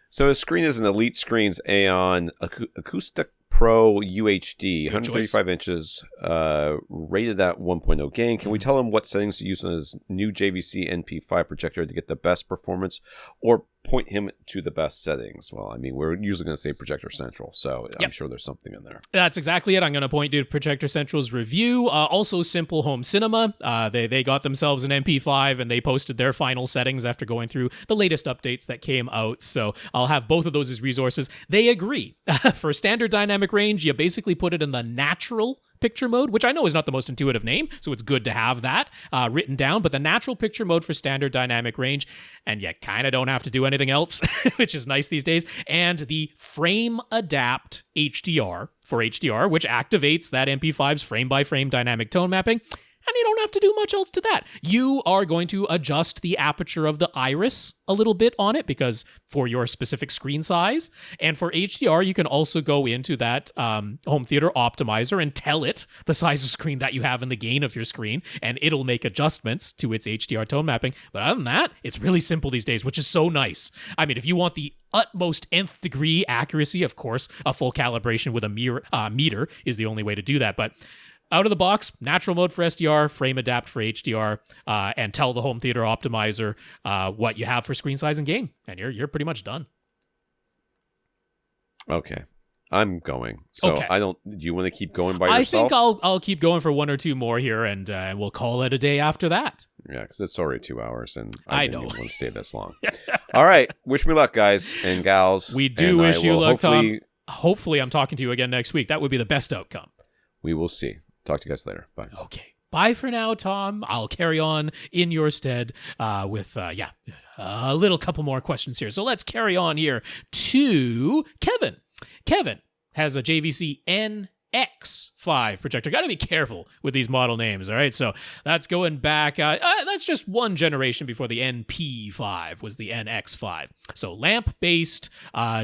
So his screen is an Elite Screens Aeon Acoustic Pro UHD, 135 inches, rated at 1.0 gain. Can we tell him what settings to use on his new JVC NP5 projector to get the best performance, or point him to the best settings? Well, I mean, we're usually going to say Projector Central, so I'm sure there's something in there. That's exactly it. I'm going to point to Projector Central's review. Also, Simple Home Cinema. They got themselves an MP5, and they posted their final settings after going through the latest updates that came out. So I'll have both of those as resources. They agree. For standard dynamic range, you basically put it in the natural picture mode, which I know is not the most intuitive name, so it's good to have that written down, but the natural picture mode for standard dynamic range, and you kind of don't have to do anything else, which is nice these days, and the frame adapt HDR for HDR, which activates that MP5's frame-by-frame dynamic tone mapping. And you don't have to do much else to that. You are going to adjust the aperture of the iris a little bit on it because for your specific screen size. And for HDR, you can also go into that home theater optimizer and tell it the size of screen that you have and the gain of your screen, and it'll make adjustments to its HDR tone mapping. But other than that, it's really simple these days, which is so nice. I mean, if you want the utmost nth degree accuracy, of course, a full calibration with a meter is the only way to do that. But out of the box, natural mode for SDR, frame adapt for HDR, and tell the home theater optimizer what you have for screen size and gain, and you're pretty much done. Okay, I'm going. So okay. Do you want to keep going by yourself? I think I'll keep going for one or two more here, and we'll call it a day after that. Yeah, because it's already 2 hours, and I didn't even want to stay this long. All right, wish me luck, guys and gals. We do wish you luck, Tom. Hopefully, I'm talking to you again next week. That would be the best outcome. We will see. Talk to you guys later. Bye. Okay. Bye for now, Tom. I'll carry on in your stead with a little couple more questions here. So let's carry on here to Kevin. Kevin has a JVC NX5 projector. Got to be careful with these model names, all right? So that's going back. That's just one generation before the NP5 was the NX5. So lamp-based,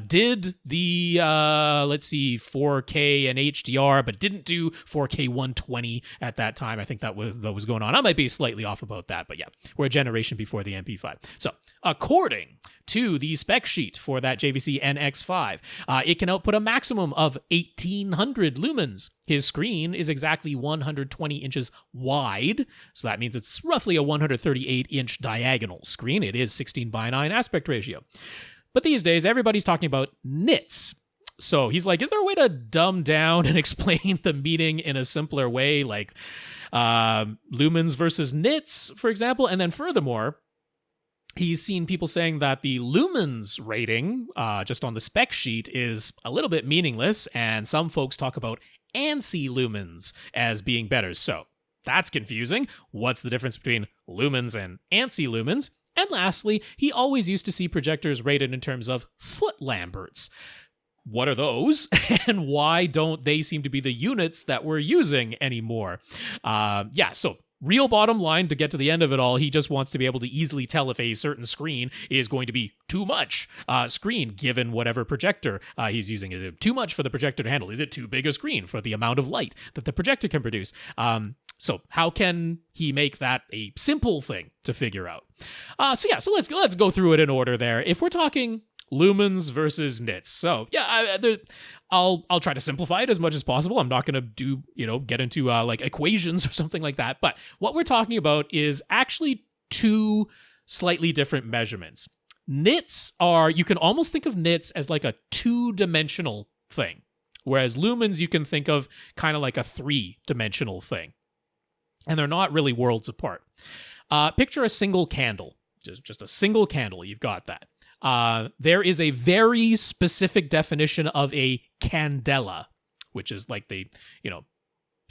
did the, 4K and HDR, but didn't do 4K 120 at that time. I think that was going on. I might be slightly off about that, but yeah, we're a generation before the NP5. So according to the spec sheet for that JVC NX5, it can output a maximum of 1,800 lumens. His screen is exactly 120 inches wide, so that means it's roughly a 138-inch diagonal screen. It is 16:9 aspect ratio. But these days, everybody's talking about nits. So he's like, is there a way to dumb down and explain the meaning in a simpler way, like lumens versus nits, for example? And then furthermore, he's seen people saying that the lumens rating, just on the spec sheet, is a little bit meaningless, and some folks talk about ANSI lumens as being better. So that's confusing. What's the difference between lumens and ANSI lumens? And lastly, he always used to see projectors rated in terms of Foot-Lamberts. What are those, and why don't they seem to be the units that we're using anymore? So real bottom line, to get to the end of it all, he just wants to be able to easily tell if a certain screen is going to be too much screen given whatever projector he's using. Is it too much for the projector to handle? Is it too big a screen for the amount of light that the projector can produce? So how can he make that a simple thing to figure out? So let's go through it in order there. If we're talking lumens versus nits, so yeah, I'll try to simplify it as much as possible. I'm not going to do get into like equations or something like that. But what we're talking about is actually two slightly different measurements. Nits you can almost think of nits as like a 2-dimensional thing, whereas lumens you can think of kind of like a 3-dimensional thing. And they're not really worlds apart. Picture a single candle, just a single candle. You've got that. There is a very specific definition of a candela, which is like the,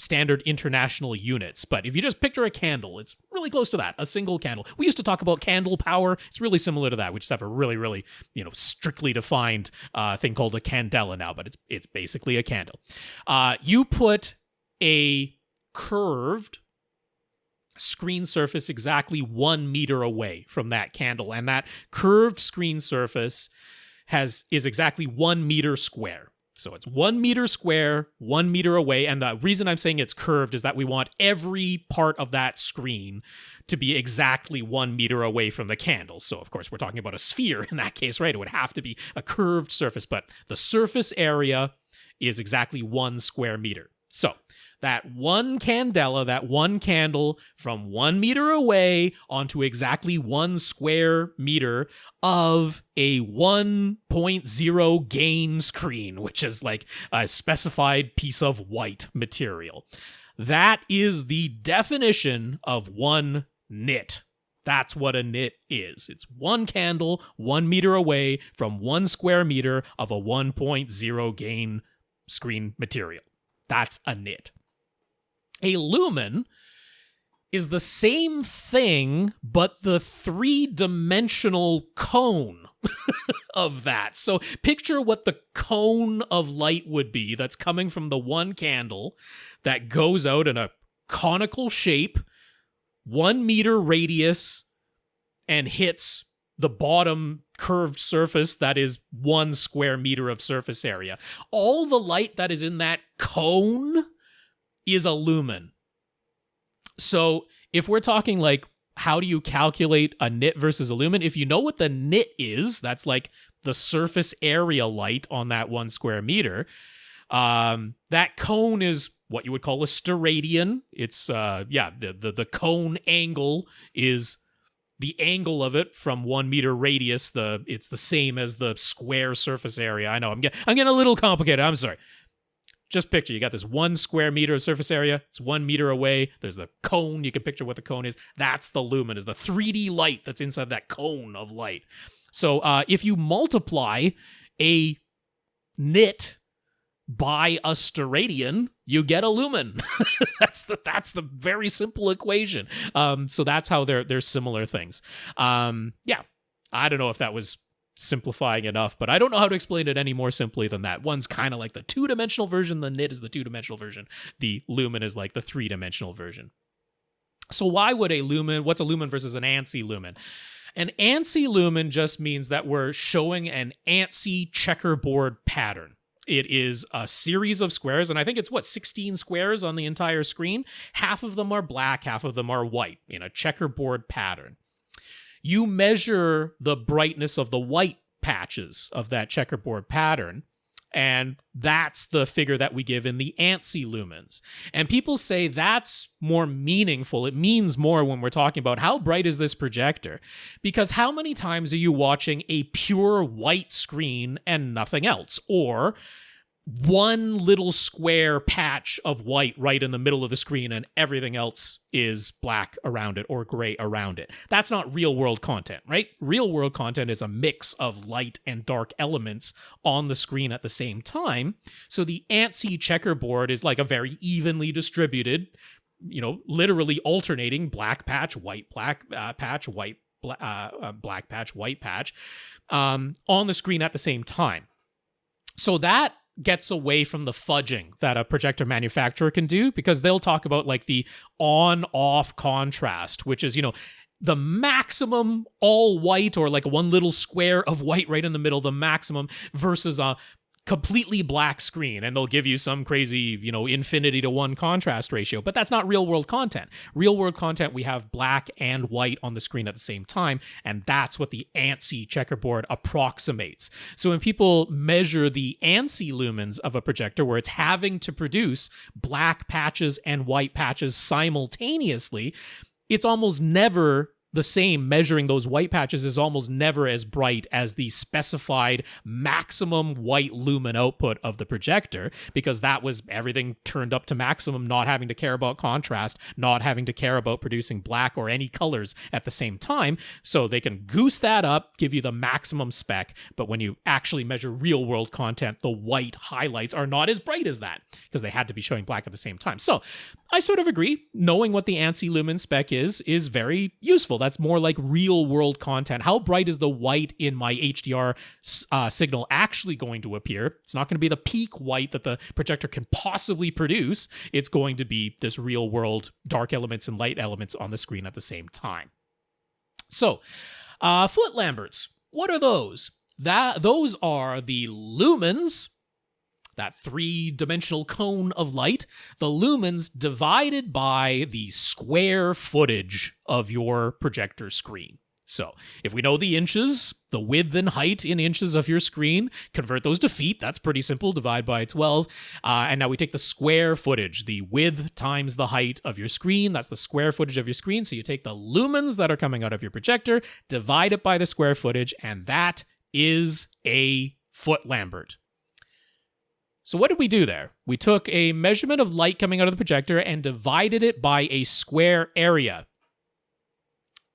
standard international units. But if you just picture a candle, it's really close to that, a single candle. We used to talk about candle power. It's really similar to that. We just have a really, really, strictly defined thing called a candela now, but it's basically a candle. You put a curved screen surface exactly 1 meter away from that candle, and that curved screen surface is exactly 1 meter square. So it's 1 meter square, 1 meter away, and the reason I'm saying it's curved is that we want every part of that screen to be exactly 1 meter away from the candle. So of course we're talking about a sphere in that case, right? It would have to be a curved surface, but the surface area is exactly 1 square meter. So that one candela, that one candle from 1 meter away onto exactly 1 square meter of a 1.0 gain screen, which is like a specified piece of white material. That is the definition of one nit. That's what a nit is. It's one candle 1 meter away from 1 square meter of a 1.0 gain screen material. That's a nit. A lumen is the same thing, but the 3-dimensional cone of that. So picture what the cone of light would be that's coming from the one candle that goes out in a conical shape, 1 meter radius, and hits the bottom curved surface that is 1 square meter of surface area. All the light that is in that cone is a lumen. So if we're talking like, how do you calculate a nit versus a lumen? If you know what the nit is, that's like the surface area light on that 1 square meter. That cone is what you would call a steradian. It's, the cone angle is the angle of it from 1 meter radius. It's the same as the square surface area. I know I'm getting a little complicated. I'm sorry. Just picture, you got this 1 square meter of surface area. It's 1 meter away. There's the cone. You can picture what the cone is. That's the lumen, is the 3D light that's inside that cone of light. So if you multiply a nit by a steradian, you get a lumen. That's the very simple equation. So that's how they're similar things. I don't know if that was simplifying enough, but I don't know how to explain it any more simply than that. One's kind of like the 2-dimensional version, the nit is the 2-dimensional version, the lumen is like the 3-dimensional version. So why would what's a lumen versus an ANSI lumen? An ANSI lumen just means that we're showing an ANSI checkerboard pattern. It is a series of squares, and I think it's 16 squares on the entire screen. Half of them are black, half of them are white in a checkerboard pattern. You measure the brightness of the white patches of that checkerboard pattern, and that's the figure that we give in the ANSI lumens. And people say that's more meaningful. It means more when we're talking about how bright is this projector, because how many times are you watching a pure white screen and nothing else, or one little square patch of white right in the middle of the screen and everything else is black around it or gray around it? That's not real world content, right? Real world content is a mix of light and dark elements on the screen at the same time. So the ANSI checkerboard is like a very evenly distributed, literally alternating black patch, white, black patch, white, black patch, white patch on the screen at the same time. So that gets away from the fudging that a projector manufacturer can do, because they'll talk about like the on-off contrast, which is, the maximum all white or like one little square of white right in the middle, the maximum, versus a completely black screen, and they'll give you some crazy, infinity to 1 contrast ratio, but that's not real world content. Real world content, we have black and white on the screen at the same time, and that's what the ANSI checkerboard approximates. So when people measure the ANSI lumens of a projector, where it's having to produce black patches and white patches simultaneously, it's almost never the same. Measuring those white patches is almost never as bright as the specified maximum white lumen output of the projector, because that was everything turned up to maximum, not having to care about contrast, not having to care about producing black or any colors at the same time. So they can goose that up, give you the maximum spec, but when you actually measure real world content, the white highlights are not as bright as that, because they had to be showing black at the same time. So I sort of agree. Knowing what the ANSI lumen spec is very useful. That's more like real world content. How bright is the white in my HDR signal actually going to appear? It's not going to be the peak white that the projector can possibly produce. It's going to be this real world dark elements and light elements on the screen at the same time. So, Foot-Lamberts, what are those? Those are the lumens, that 3-dimensional cone of light, the lumens divided by the square footage of your projector screen. So if we know the inches, the width and height in inches of your screen, convert those to feet. That's pretty simple. Divide by 12. And now we take the square footage, the width times the height of your screen. That's the square footage of your screen. So you take the lumens that are coming out of your projector, divide it by the square footage, and that is a Foot-Lambert. So what did we do there? We took a measurement of light coming out of the projector and divided it by a square area.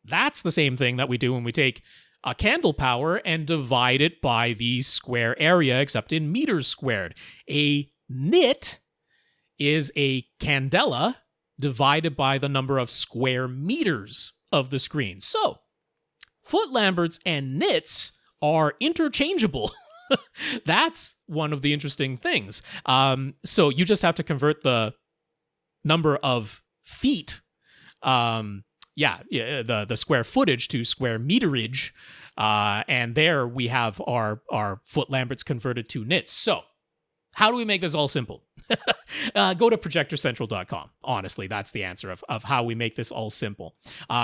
That's the same thing that we do when we take a candle power and divide it by the square area, except in meters squared. A nit is a candela divided by the number of square meters of the screen. So Foot-Lamberts and nits are interchangeable. That's one of the interesting things. So you just have to convert the number of feet, the square footage to square meterage, and there we have our Foot-Lamberts converted to nits. So how do we make this all simple? Go to projectorcentral.com. Honestly, that's the answer of how we make this all simple.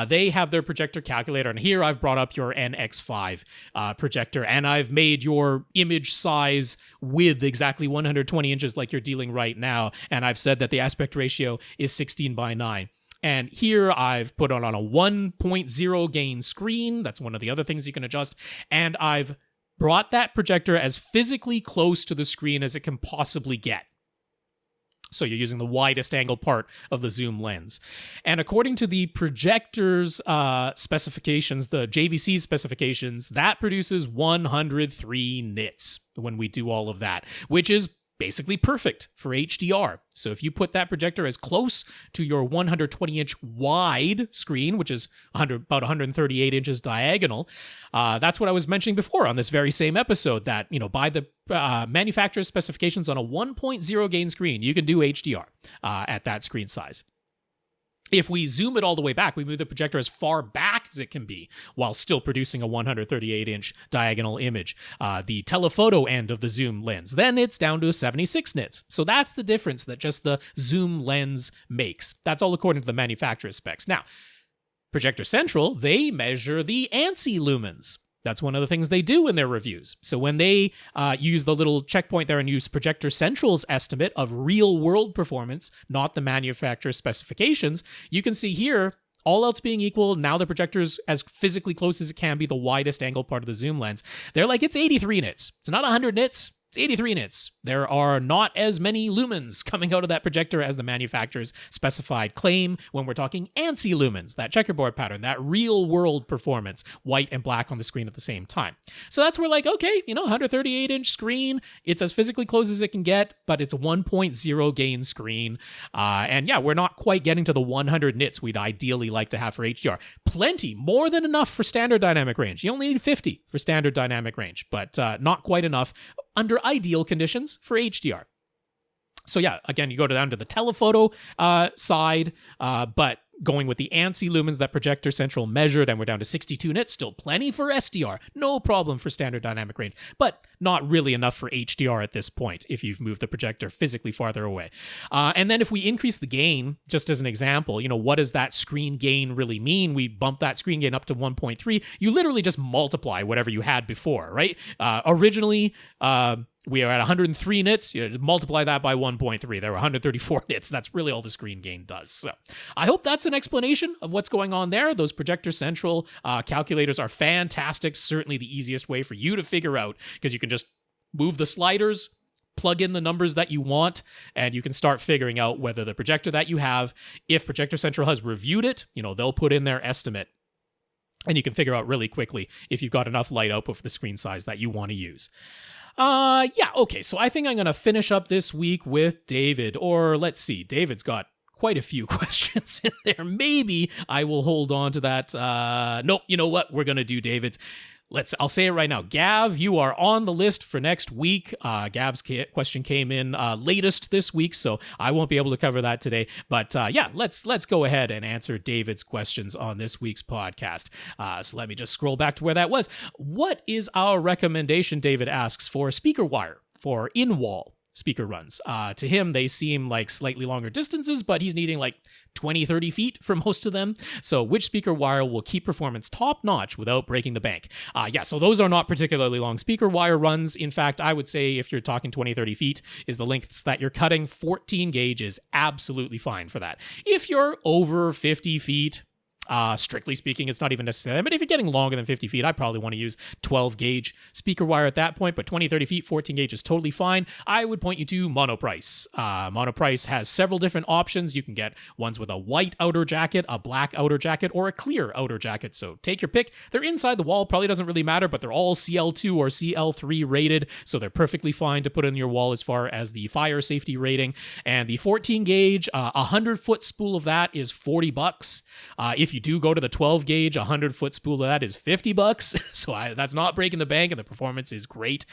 They have their projector calculator, and here I've brought up your NX5 projector, and I've made your image size width exactly 120 inches like you're dealing right now, and I've said that the aspect ratio is 16:9. And here I've put it on a 1.0 gain screen. That's one of the other things you can adjust. And I've brought that projector as physically close to the screen as it can possibly get. So you're using the widest angle part of the zoom lens. And according to the projector's specifications, the JVC specifications, that produces 103 nits when we do all of that, which is basically perfect for HDR. So if you put that projector as close to your 120-inch wide screen, which is about 138 inches diagonal, that's what I was mentioning before on this very same episode, that, by the manufacturer's specifications on a 1.0 gain screen, you can do HDR at that screen size. If we zoom it all the way back, we move the projector as far back as it can be while still producing a 138-inch diagonal image, the telephoto end of the zoom lens. Then it's down to a 76 nits. So that's the difference that just the zoom lens makes. That's all according to the manufacturer's specs. Now, Projector Central, they measure the ANSI lumens. That's one of the things they do in their reviews. So when they use the little checkpoint there and use Projector Central's estimate of real-world performance, not the manufacturer's specifications, you can see here, all else being equal, now the projector's as physically close as it can be the widest angle part of the zoom lens. They're like, it's 83 nits. It's not 100 nits. It's 83 nits. There are not as many lumens coming out of that projector as the manufacturer's specified claim when we're talking ANSI lumens, that checkerboard pattern, that real-world performance, white and black on the screen at the same time. So that's where, 138-inch screen, it's as physically close as it can get, but it's a 1.0 gain screen. We're not quite getting to the 100 nits we'd ideally like to have for HDR. Plenty, more than enough for standard dynamic range. You only need 50 for standard dynamic range, but not quite enough under ideal conditions for HDR. So again, you go down to the telephoto side, but going with the ANSI lumens that Projector Central measured, and we're down to 62 nits, still plenty for SDR, no problem for standard dynamic range. But not really enough for HDR at this point if you've moved the projector physically farther away. And then if we increase the gain, just as an example, what does that screen gain really mean? We bump that screen gain up to 1.3. You literally just multiply whatever you had before, right? Originally, we are at 103 nits. You multiply that by 1.3. There were 134 nits. That's really all the screen gain does. So I hope that's an explanation of what's going on there. Those Projector Central calculators are fantastic. Certainly the easiest way for you to figure out, because you can just move the sliders, plug in the numbers that you want, and you can start figuring out whether the projector that you have, if Projector Central has reviewed it, they'll put in their estimate. And you can figure out really quickly if you've got enough light output for the screen size that you want to use. Okay, so I think I'm going to finish up this week with David, or let's see, David's got quite a few questions in there. Maybe I will hold on to that. Nope, you know what? We're going to do David's. I'll say it right now. Gav, you are on the list for next week. Gav's question came in latest this week, so I won't be able to cover that today. But let's go ahead and answer David's questions on this week's podcast. So let me just scroll back to where that was. What is our recommendation, David asks, for speaker wire for in-wall speaker runs? To him, they seem like slightly longer distances, but he's needing like 20, 30 feet for most of them. So which speaker wire will keep performance top-notch without breaking the bank? So those are not particularly long speaker wire runs. In fact, I would say if you're talking 20, 30 feet is the lengths that you're cutting, 14 gauge is absolutely fine for that. If you're over 50 feet, strictly speaking, it's not even necessary. But if you're getting longer than 50 feet, I probably want to use 12 gauge speaker wire at that point. But 20, 30 feet, 14 gauge is totally fine. I would point you to Monoprice. Monoprice has several different options. You can get ones with a white outer jacket, a black outer jacket, or a clear outer jacket. So take your pick. They're inside the wall. Probably doesn't really matter, but they're all CL2 or CL3 rated. So they're perfectly fine to put in your wall as far as the fire safety rating. And the 14 gauge, 100-foot spool of that is $40. If you do go to the 12 gauge, 100-foot spool of that is $50. So that's not breaking the bank, and the performance is great.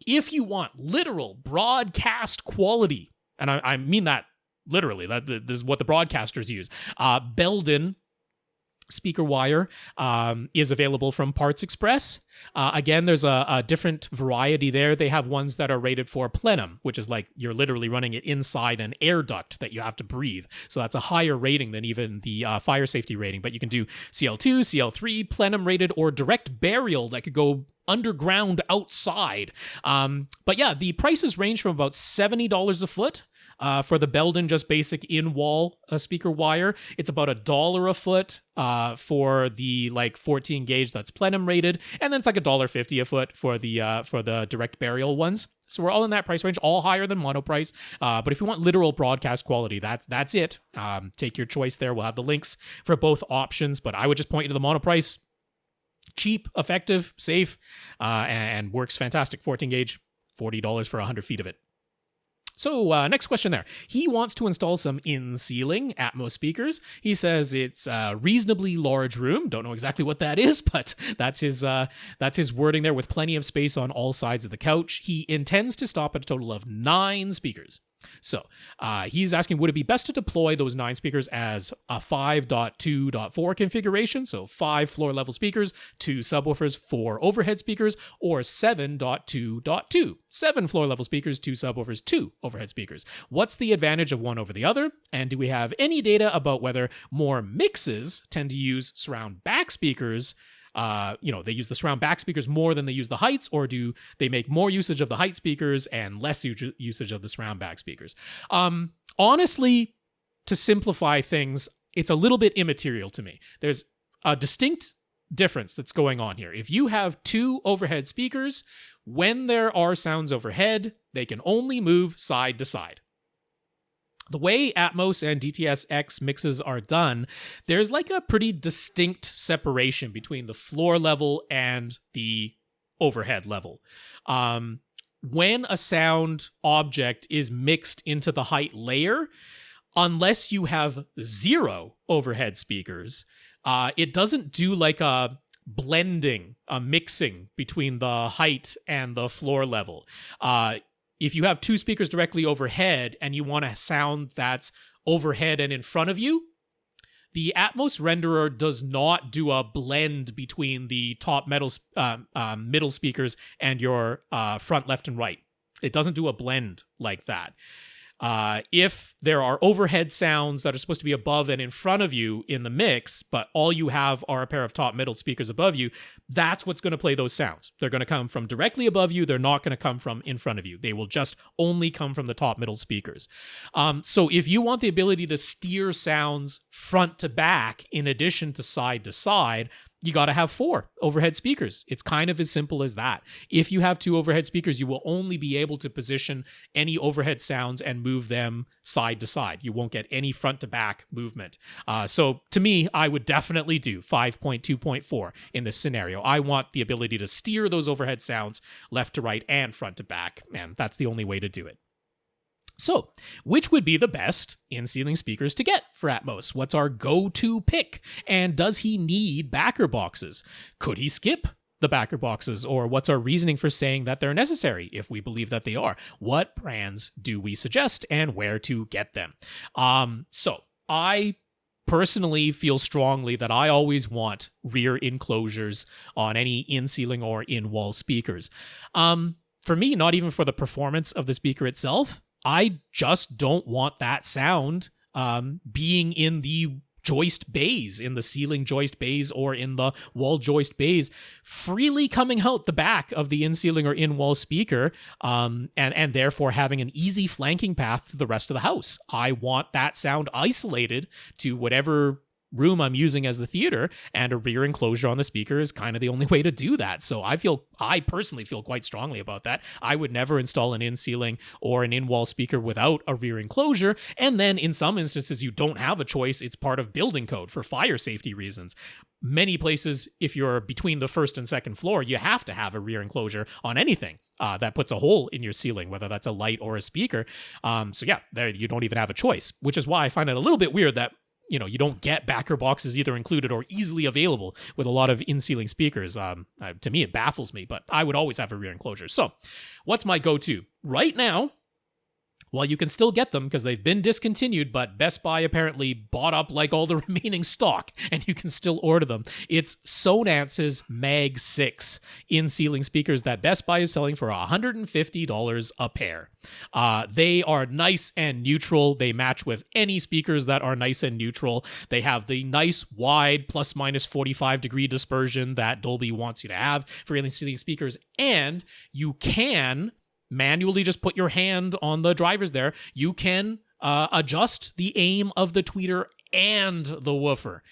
If you want literal broadcast quality, and I mean that literally, this is what the broadcasters use, Belden speaker wire is available from Parts Express. Again, there's a different variety there. They have ones that are rated for plenum, which is like you're literally running it inside an air duct that you have to breathe. So that's a higher rating than even the fire safety rating. But you can do CL2, CL3, plenum rated, or direct burial that could go underground outside. But yeah, the prices range from about $70 a foot. For the Belden just basic in-wall speaker wire. It's about $1 a foot for the 14 gauge that's plenum rated, and then it's like $1.50 a foot for the direct burial ones. So we're all in that price range, all higher than Monoprice. But if you want literal broadcast quality, that's it. Take your choice there. We'll have the links for both options, but I would just point you to the Monoprice. Cheap, effective, safe, and works fantastic. 14 gauge, $40 for 100 feet of it. So next question there. He wants to install some in-ceiling Atmos speakers. He says it's a reasonably large room. Don't know exactly what that is, but that's his wording there, with plenty of space on all sides of the couch. He intends to stop at a total of 9 speakers. So he's asking, would it be best to deploy those 9 speakers as a 5.2.4 configuration? So 5 floor level speakers, 2 subwoofers, 4 overhead speakers, or 7.2.2, 7 floor level speakers, 2 subwoofers, 2 overhead speakers. What's the advantage of one over the other? And do we have any data about whether more mixes tend to use surround back speakers? They use the surround back speakers more than they use the heights, or do they make more usage of the height speakers and less usage of the surround back speakers? Honestly, to simplify things, it's a little bit immaterial to me. There's a distinct difference that's going on here. If you have 2 overhead speakers, when there are sounds overhead, they can only move side to side. The way Atmos and DTS-X mixes are done, there's like a pretty distinct separation between the floor level and the overhead level. When a sound object is mixed into the height layer, unless you have 0 overhead speakers, it doesn't do like a blending, a mixing between the height and the floor level. If you have 2 speakers directly overhead and you want a sound that's overhead and in front of you, the Atmos renderer does not do a blend between the top middle speakers and your front, left, and right. It doesn't do a blend like that. If there are overhead sounds that are supposed to be above and in front of you in the mix, but all you have are a pair of top middle speakers above you, that's what's going to play those sounds. They're going to come from directly above you. They're not going to come from in front of you. They will just only come from the top middle speakers. So if you want the ability to steer sounds front to back in addition to side, you got to have 4 overhead speakers. It's kind of as simple as that. If you have 2 overhead speakers, you will only be able to position any overhead sounds and move them side to side. You won't get any front to back movement. So to me, I would definitely do 5.2.4 in this scenario. I want the ability to steer those overhead sounds left to right and front to back, and that's the only way to do it. So, which would be the best in-ceiling speakers to get for Atmos? What's our go-to pick? And does he need backer boxes? Could he skip the backer boxes? Or what's our reasoning for saying that they're necessary if we believe that they are? What brands do we suggest and where to get them? So, I personally feel strongly that I always want rear enclosures on any in-ceiling or in-wall speakers. For me, not even for the performance of the speaker itself, I just don't want that sound being in the joist bays, in the ceiling joist bays or in the wall joist bays, freely coming out the back of the in-ceiling or in-wall speaker, and therefore having an easy flanking path to the rest of the house. I want that sound isolated to whatever room I'm using as the theater, and a rear enclosure on the speaker is kind of the only way to do that. So I personally feel quite strongly about that. I would never install an in-ceiling or an in-wall speaker without a rear enclosure. And then in some instances, you don't have a choice. It's part of building code for fire safety reasons. Many places, if you're between the first and second floor, you have to have a rear enclosure on anything that puts a hole in your ceiling, whether that's a light or a speaker. So yeah, there you don't even have a choice, which is why I find it a little bit weird that you don't get backer boxes either included or easily available with a lot of in-ceiling speakers. To me, it baffles me, but I would always have a rear enclosure. So what's my go-to? Right now, well, you can still get them because they've been discontinued, but Best Buy apparently bought up like all the remaining stock, and you can still order them. It's Sonance's Mag 6 in-ceiling speakers that Best Buy is selling for $150 a pair. They are nice and neutral. They match with any speakers that are nice and neutral. They have the nice wide plus minus 45-degree dispersion that Dolby wants you to have for in-ceiling speakers, and you can manually just put your hand on the drivers there. You can adjust the aim of the tweeter and the woofer.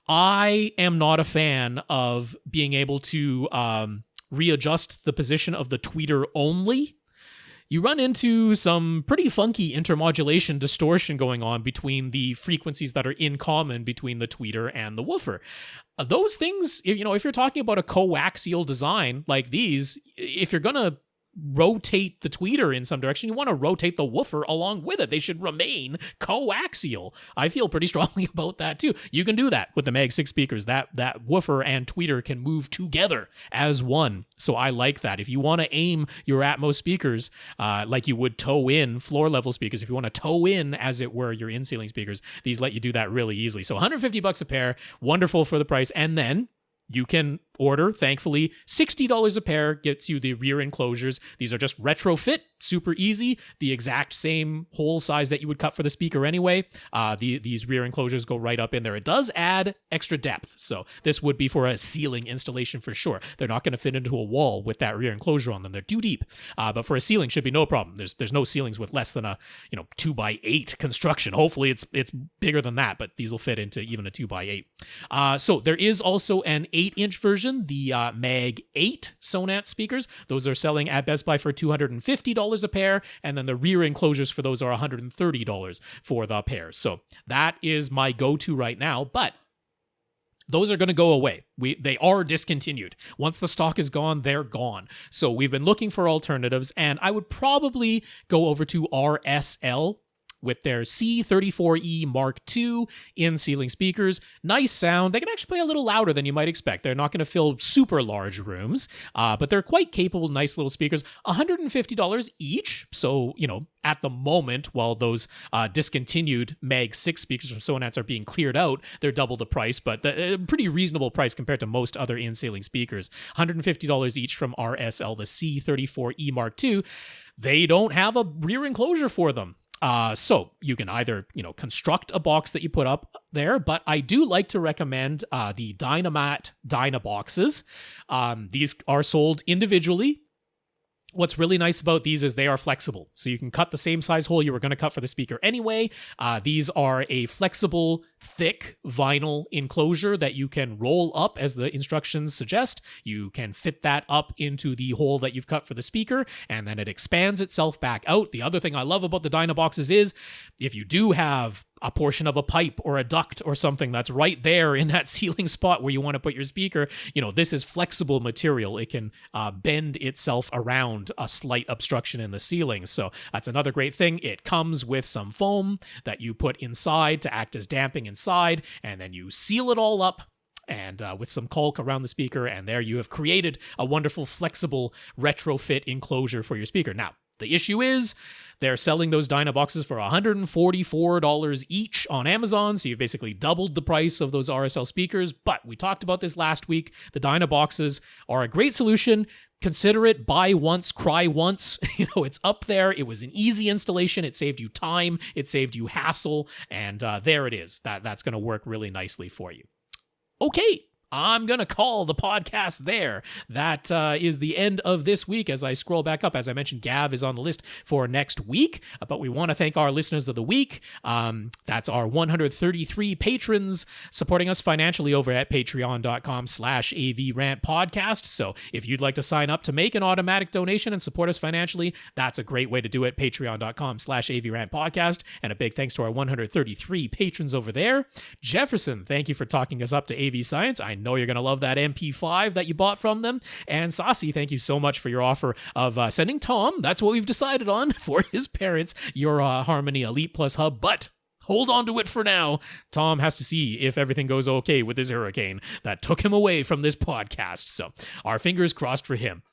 I am not a fan of being able to readjust the position of the tweeter only. You run into some pretty funky intermodulation distortion going on between the frequencies that are in common between the tweeter and the woofer. Those things, if you're talking about a coaxial design like these, if you're going to rotate the tweeter in some direction, you want to rotate the woofer along with it. They should remain coaxial. I feel pretty strongly about that too. You can do that with the Mag 6 speakers. That woofer and tweeter can move together as one. So I like that. If you want to aim your Atmos speakers like you would toe in floor level speakers, if you want to toe in, as it were, your in-ceiling speakers, these let you do that really easily. So $150 a pair, wonderful for the price. And then you can order, thankfully, $60 a pair gets you the rear enclosures. These are just retrofit, super easy, the exact same hole size that you would cut for the speaker anyway. These rear enclosures go right up in there. It does add extra depth, so this would be for a ceiling installation for sure. They're not going to fit into a wall with that rear enclosure on them. They're too deep, but for a ceiling should be no problem. There's no ceilings with less than a 2x8 construction. Hopefully it's bigger than that, but these will fit into even a 2x8. So there is also an 8-inch version, the Mag 8 Sonance speakers. Those are selling at Best Buy for $250 a pair, and then the rear enclosures for those are $130 for the pair. So that is my go-to right now, but those are going to go away. They are discontinued. Once the stock is gone, they're gone. So we've been looking for alternatives, and I would probably go over to RSL. with their C34E Mark II in-ceiling speakers. Nice sound. They can actually play a little louder than you might expect. They're not going to fill super large rooms, but they're quite capable, nice little speakers. $150 each. So, at the moment, while those discontinued Mag 6 speakers from Sonance are being cleared out, they're double the price, but a pretty reasonable price compared to most other in-ceiling speakers. $150 each from RSL, the C34E Mark II. They don't have a rear enclosure for them. So you can either, construct a box that you put up there, but I do like to recommend the Dynamat Dynaboxes. These are sold individually. What's really nice about these is they are flexible. So you can cut the same size hole you were going to cut for the speaker anyway. These are a flexible, thick vinyl enclosure that you can roll up as the instructions suggest. You can fit that up into the hole that you've cut for the speaker, and then it expands itself back out. The other thing I love about the Dynaboxes is if you do have a portion of a pipe or a duct or something that's right there in that ceiling spot where you want to put your speaker, this is flexible material. It can bend itself around a slight obstruction in the ceiling. So that's another great thing. It comes with some foam that you put inside to act as damping inside, and then you seal it all up and with some caulk around the speaker, and there you have created a wonderful flexible retrofit enclosure for your speaker. Now, the issue is they're selling those Dynaboxes for $144 each on Amazon, so you've basically doubled the price of those RSL speakers. But we talked about this last week. The Dynaboxes are a great solution. Consider it buy once, cry once. It's up there. It was an easy installation. It saved you time. It saved you hassle. And there it is. That's going to work really nicely for you. Okay. I'm going to call the podcast there. That is the end of this week. As I scroll back up, as I mentioned, Gav is on the list for next week, but we want to thank our listeners of the week. That's our 133 patrons supporting us financially over at patreon.com/AVRant podcast. So if you'd like to sign up to make an automatic donation and support us financially, that's a great way to do it. Patreon.com/AVRant podcast. And a big thanks to our 133 patrons over there. Jefferson, thank you for talking us up to AV Science. I know you're going to love that MP5 that you bought from them. And Saucy, thank you so much for your offer of sending Tom, that's what we've decided on, for his parents, your Harmony Elite Plus hub. But hold on to it for now. Tom has to see if everything goes okay with his hurricane that took him away from this podcast. So our fingers crossed for him.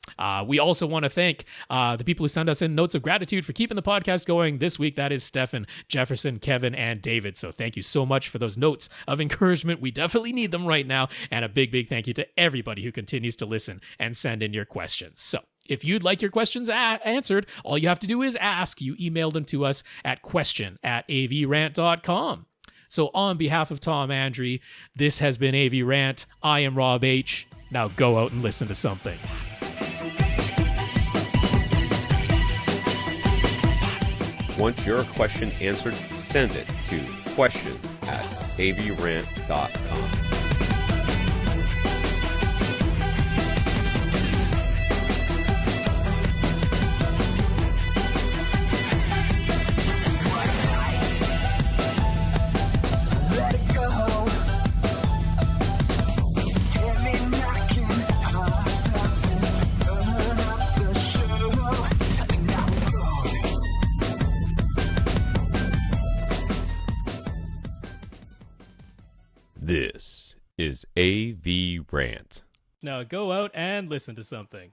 We also want to thank the people who send us in notes of gratitude for keeping the podcast going this week. That is Stefan, Jefferson, Kevin, and David. So thank you so much for those notes of encouragement. We definitely need them right now. And a big, big thank you to everybody who continues to listen and send in your questions. So if you'd like your questions answered, all you have to do is ask. You email them to us at question@avrant.com. So on behalf of Tom Andry, this has been AV Rant. I am Rob H. Now go out and listen to something. Want your question answered? Send it to question@avrant.com. This is AV Rant. Now go out and listen to something.